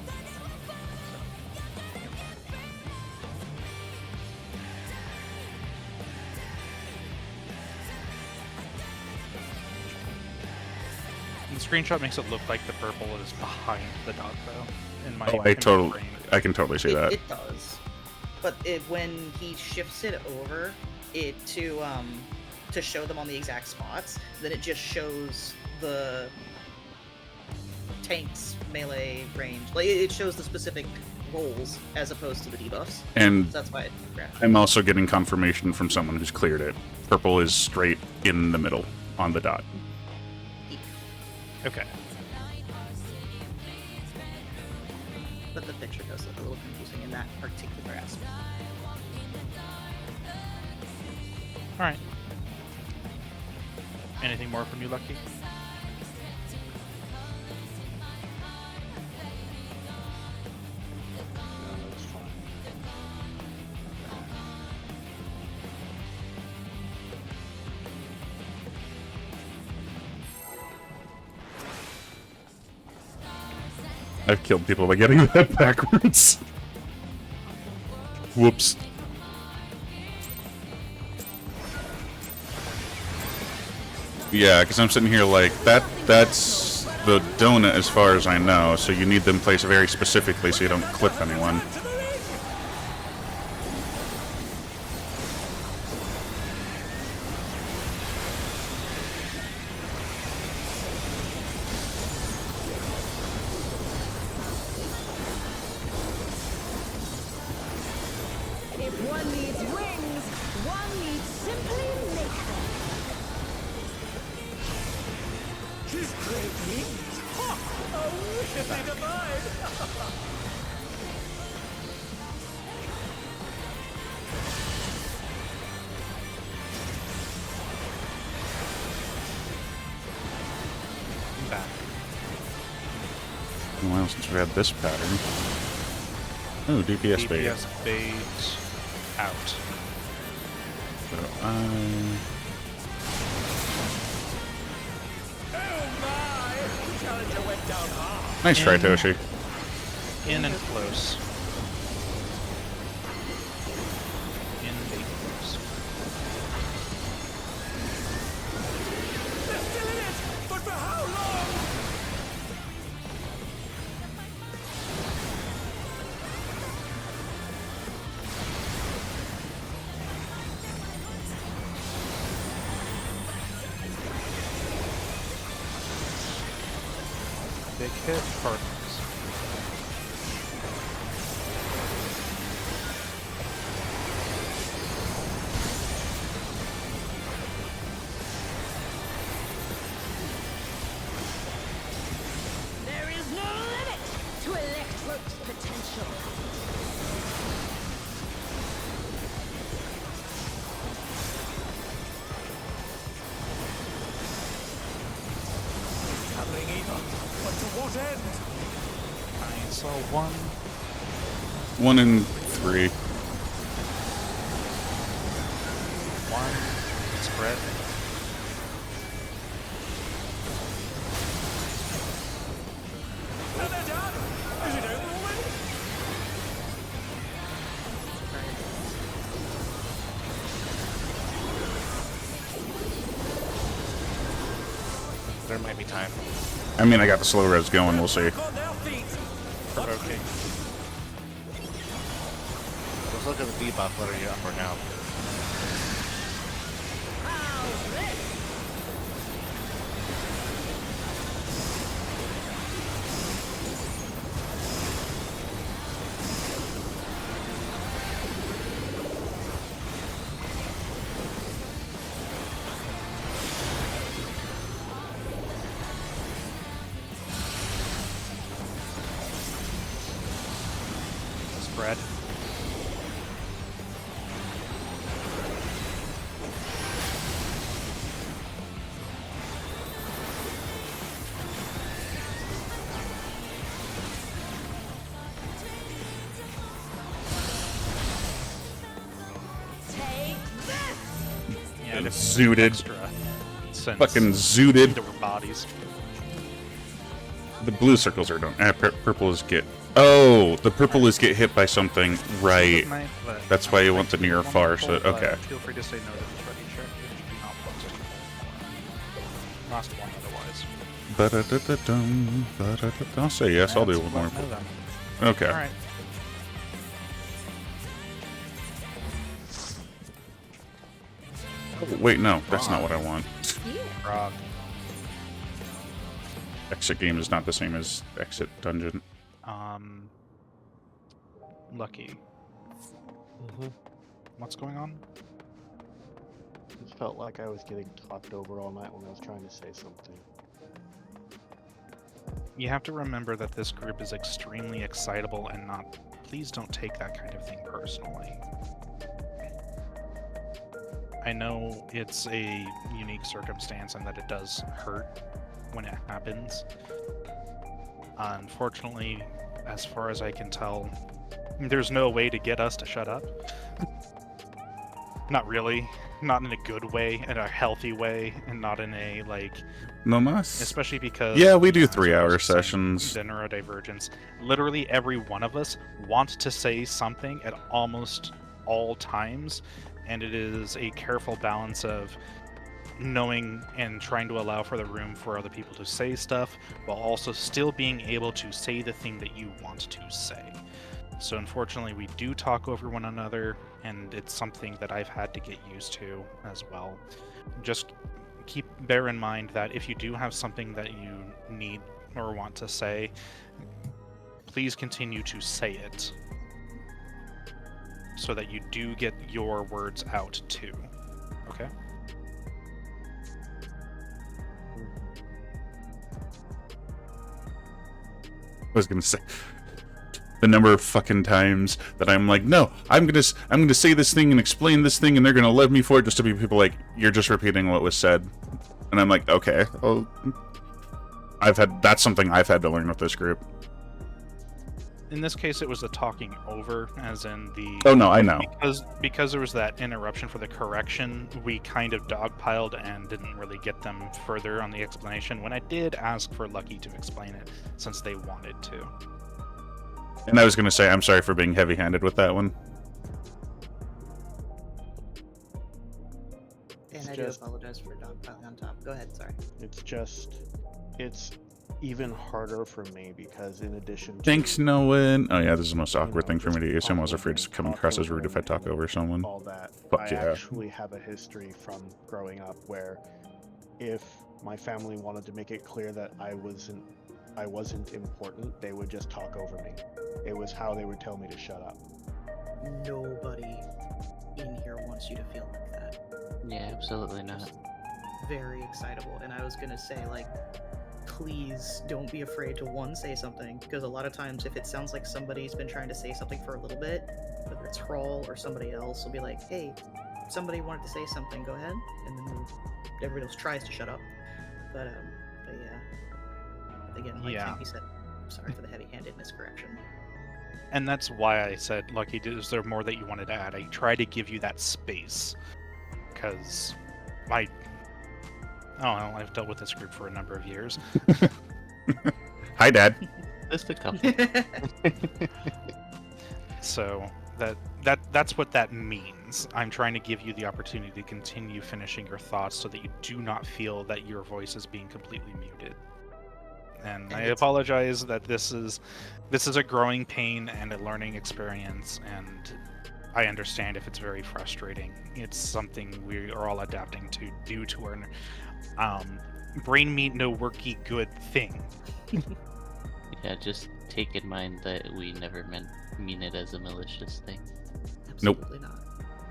The screenshot makes it look like the purple is behind the dot, though. In my Oh, in my brain. I can totally see that. It does, but when he shifts it over, to show them on the exact spots, then it just shows the tank's melee range. Like it shows the specific roles as opposed to the debuffs. And So that's why it crashed. I'm also getting confirmation from someone who's cleared it. Purple is straight in the middle on the dot. Okay. But the picture does look a little confusing in that particular aspect. Alright. Anything more from you, Lucky? That's fine. I've killed people by getting that backwards. Whoops. Yeah, because I'm sitting here like, that's the donut as far as I know, so you need them placed very specifically so you don't clip anyone. If one needs wings, one needs simply make them. is great news. Ha! Oh, wickedly divine! I'm back. Well, since we had this pattern. Oh, DPS bait. DPS bait out. So Oh my! Challenger went down hard. nice try, In- Toshi. In and close. In bait close. They're still in it! But for how long? Big hit, perfect. There is no limit to Electro's potential. Traveling either. But to what end? I saw one. 1 and 3. One. Spread. And they're done! Is it over already? There might be time. I mean, I got the slow res going. We'll see. Back on their feet! Provoking. Let's look at the debuff. What are you up or down? How's this? Spread. Take this! Yeah, just Zooted. extra. Since Fucking zooted. there were bodies. The blue circles are done. Purple is get. Oh, the purple is get hit by something. Right. That's why you want the near far. So okay. Feel free to say no to this ready check if you do not want to. Last one otherwise. Ba-da-da-da-dum, ba-da-da-da. I'll say yes. I'll do one more. Let me know then. Okay. Alright. Oh, wait, no, that's not what I want. Prog. Exit game is not the same as exit dungeon. Lucky. What's going on? It felt like I was getting talked over all night when I was trying to say something. You have to remember that this group is extremely excitable and not. Please don't take that kind of thing personally. I know it's a unique circumstance and that it does hurt when it happens. Unfortunately, as far as I can tell, there's no way to get us to shut up. Not really. Not in a good way, in a healthy way, and not in a, like... No mas. Especially because... Yeah, we do as far 3-hour as saying sessions. The neurodivergence. Literally every one of us wants to say something at almost all times, and it is a careful balance of knowing and trying to allow for the room for other people to say stuff, while also still being able to say the thing that you want to say. So unfortunately, we do talk over one another, and it's something that I've had to get used to as well. Just bear in mind that if you do have something that you need or want to say, please continue to say it, so that you do get your words out too. Okay? was gonna say the number of fucking times that I'm like, no, I'm gonna say this thing and explain this thing, and they're gonna love me for it, just to be people like, you're just repeating what was said, and I'm like, okay, well, that's something I've had to learn with this group. In this case, it was the talking over, as in the... Oh no, I know. Because there was that interruption for the correction, we kind of dogpiled and didn't really get them further on the explanation, when I did ask for Lucky to explain it, since they wanted to. And I was gonna say, I'm sorry for being heavy-handed with that one. And I do apologize for dogpiling on top. Go ahead, sorry. It's even harder for me because in addition to... Thanks, Nolan. Oh yeah, this is the most awkward thing for me to just use. I'm always talk afraid over to come and across talk as rude if I over talk over someone. all that. Fuck I yeah. actually have a history from growing up where if my family wanted to make it clear that I wasn't important, they would just talk over me. It was how they would tell me to shut up. Nobody in here wants you to feel like that. Yeah, absolutely not. Very excitable, and I was gonna say, like, please don't be afraid to say something, because a lot of times if it sounds like somebody's been trying to say something for a little bit, whether it's Hrawl or somebody else, will be like, hey, somebody wanted to say something, go ahead, and then everybody else tries to shut up. But yeah, again, like Campy said, sorry for the heavy-handedness correction. And that's why I said, Lucky, is there more that you wanted to add? I try to give you that space, because I don't know, I've dealt with this group for a number of years. Hi, Dad. Just a couple. So that's what that means. I'm trying to give you the opportunity to continue finishing your thoughts so that you do not feel that your voice is being completely muted. And I apologize that this is a growing pain and a learning experience, and I understand if it's very frustrating. It's something we are all adapting to due to our brain meat no worky good thing. Yeah, just take in mind that we never mean it as a malicious thing. Absolutely not.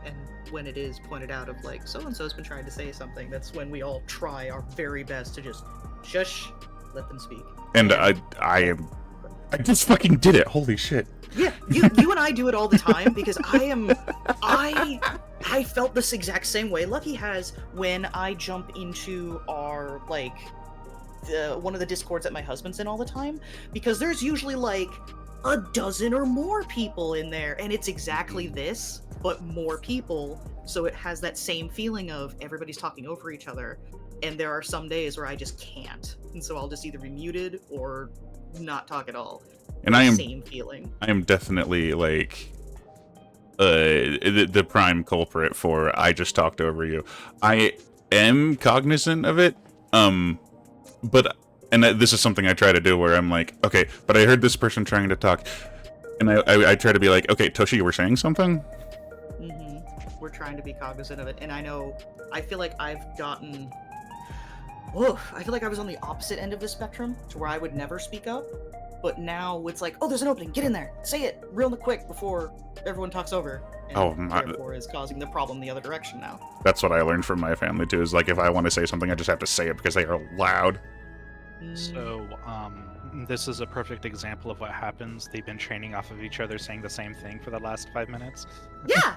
And when it is pointed out of like, so-and-so's been trying to say something, that's when we all try our very best to just shush, let them speak. And I just fucking did it. Holy shit. Yeah, you and I do it all the time because I felt this exact same way Lucky has when I jump into our, like, one of the Discords that my husband's in all the time, because there's usually like a dozen or more people in there, and it's exactly this, but more people, so it has that same feeling of everybody's talking over each other, and there are some days where I just can't, and so I'll just either be muted or not talk at all. And I am same feeling. I am definitely like the prime culprit for I just talked over you. I am cognizant of it, but this is something I try to do where I'm like, okay, but I heard this person trying to talk, and I try to be like, okay, Toshi, you were saying something? Mm-hmm. We're trying to be cognizant of it, and I feel like I've gotten, I feel like I was on the opposite end of the spectrum, to where I would never speak up, but now it's like, oh, there's an opening, get in there, say it real quick before everyone talks over, and therefore is causing the problem the other direction now. That's what I learned from my family too, is like, if I want to say something, I just have to say it because they are loud. So, this is a perfect example of what happens. They've been training off of each other saying the same thing for the last 5 minutes. Yeah!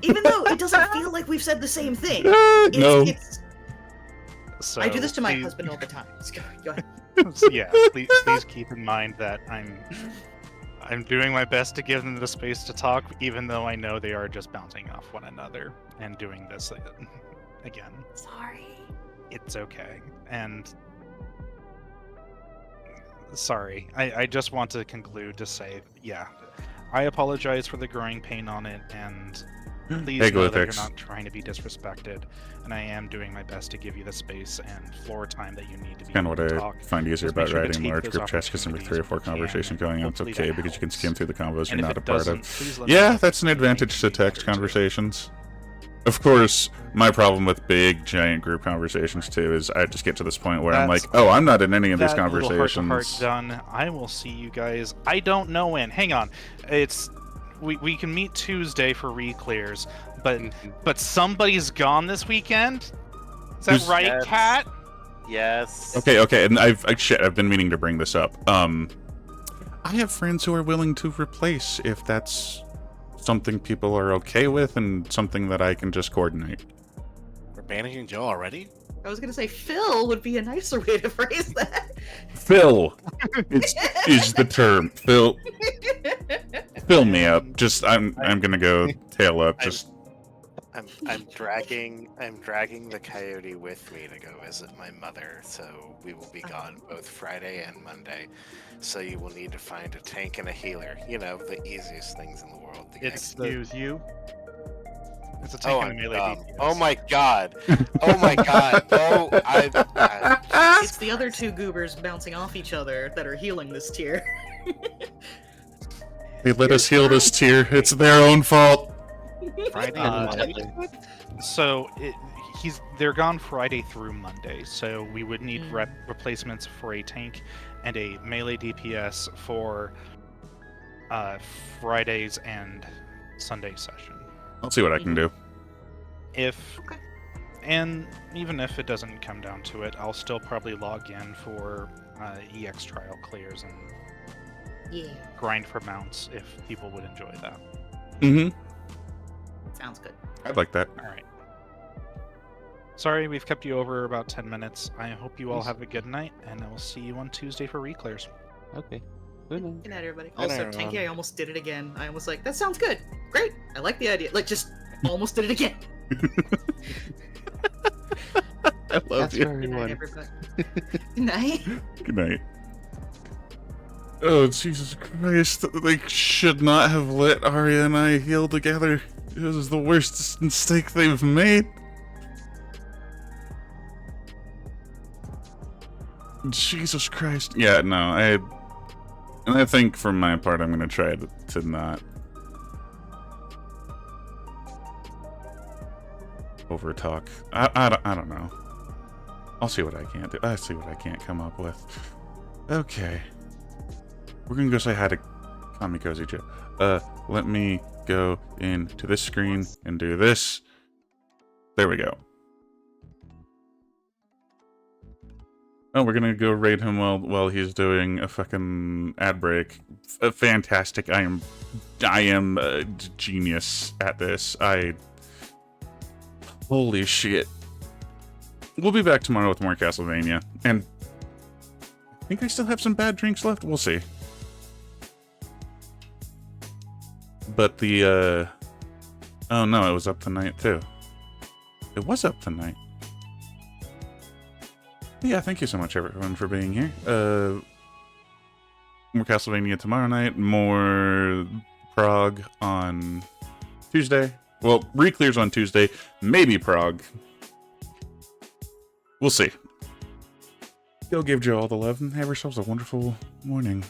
Even though it doesn't feel like we've said the same thing. No. So I do this to my husband all the time. Go ahead. Yeah, please keep in mind that I'm doing my best to give them the space to talk, even though I know they are just bouncing off one another and doing this again. Sorry. It's okay. And sorry, I just want to conclude to say, yeah, I apologize for the growing pain on it, and please know that you're not trying to be disrespected, and I am doing my best to give you the space and floor time that you need to be Kind able of to what I talk. find easier Just make about sure to writing take large those group chats, because with 3 or 4 opportunities when you conversations can, going on, and it's hopefully okay that because you can helps. skim through the combos And you're if not a it part doesn't, of. please let me Yeah, know. that's an advantage to text conversations. Of course, my problem with big, giant group conversations too is I just get to this point where I'm like, oh, I'm not in any of these That little conversations. heart-to-heart done. I will see you guys. I don't know when. Hang on. We can meet Tuesday for re-clears, but somebody's gone this weekend? Is that right, Yes. Kat? Yes. Okay, and I've been meaning to bring this up. I have friends who are willing to replace if that's something people are okay with and something that I can just coordinate. We're banishing Joe already? I was gonna say Phil would be a nicer way to phrase that. Phil is the term. Phil, fill me up. Just I'm gonna go tail up. Just I'm dragging the coyote with me to go visit my mother, so we will be gone both Friday and Monday. So you will need to find a tank and a healer. You know, the easiest things in the world. To Excuse you. It's a tank and a melee DPS. Oh my god! Oh my god! Oh, It's the other two goobers bouncing off each other that are healing this tier. they let us heal this tier. It's their own fault. Friday Uh, and Monday? So they're gone Friday through Monday, so we would need replacements for a tank and a melee DPS for Fridays and Sunday session. I'll see what I can do. And even if it doesn't come down to it, I'll still probably log in for EX trial clears and grind for mounts if people would enjoy that. Mm-hmm. Sounds good. I'd like that. All right. Sorry, we've kept you over about 10 minutes. I hope you all have a good night, and I will see you on Tuesday for reclears. Okay. Good night. Good night, everybody. Good night, Also, everyone. Tanky, I almost did it again. I was like, that sounds good. Great. I like the idea. Like, just almost did it again. I love That's you. for Good night, everyone. everybody. Good night. Good night. Oh, Jesus Christ. They should not have let Arya and I heal together. This is the worst mistake they've made. Jesus Christ. Yeah, no, I think for my part, I'm going to try to not over talk. I don't know. I'll see what I can do. I'll see what I can't come up with. Okay. We're gonna go say hi to Kamikoze Joe. Let me go into this screen and do this. There we go. Oh, we're gonna go raid him while he's doing a fucking ad break. Fantastic. I am a genius at this. Holy shit. We'll be back tomorrow with more Castlevania. And I think I still have some bad drinks left. We'll see. But the, oh no, it was up tonight too. It was up tonight. Yeah, thank you so much everyone for being here. More Castlevania tomorrow night. More Prog on Tuesday. Well, re-clears on Tuesday. Maybe Prog. We'll see. Go give Joe all the love and have yourselves a wonderful morning.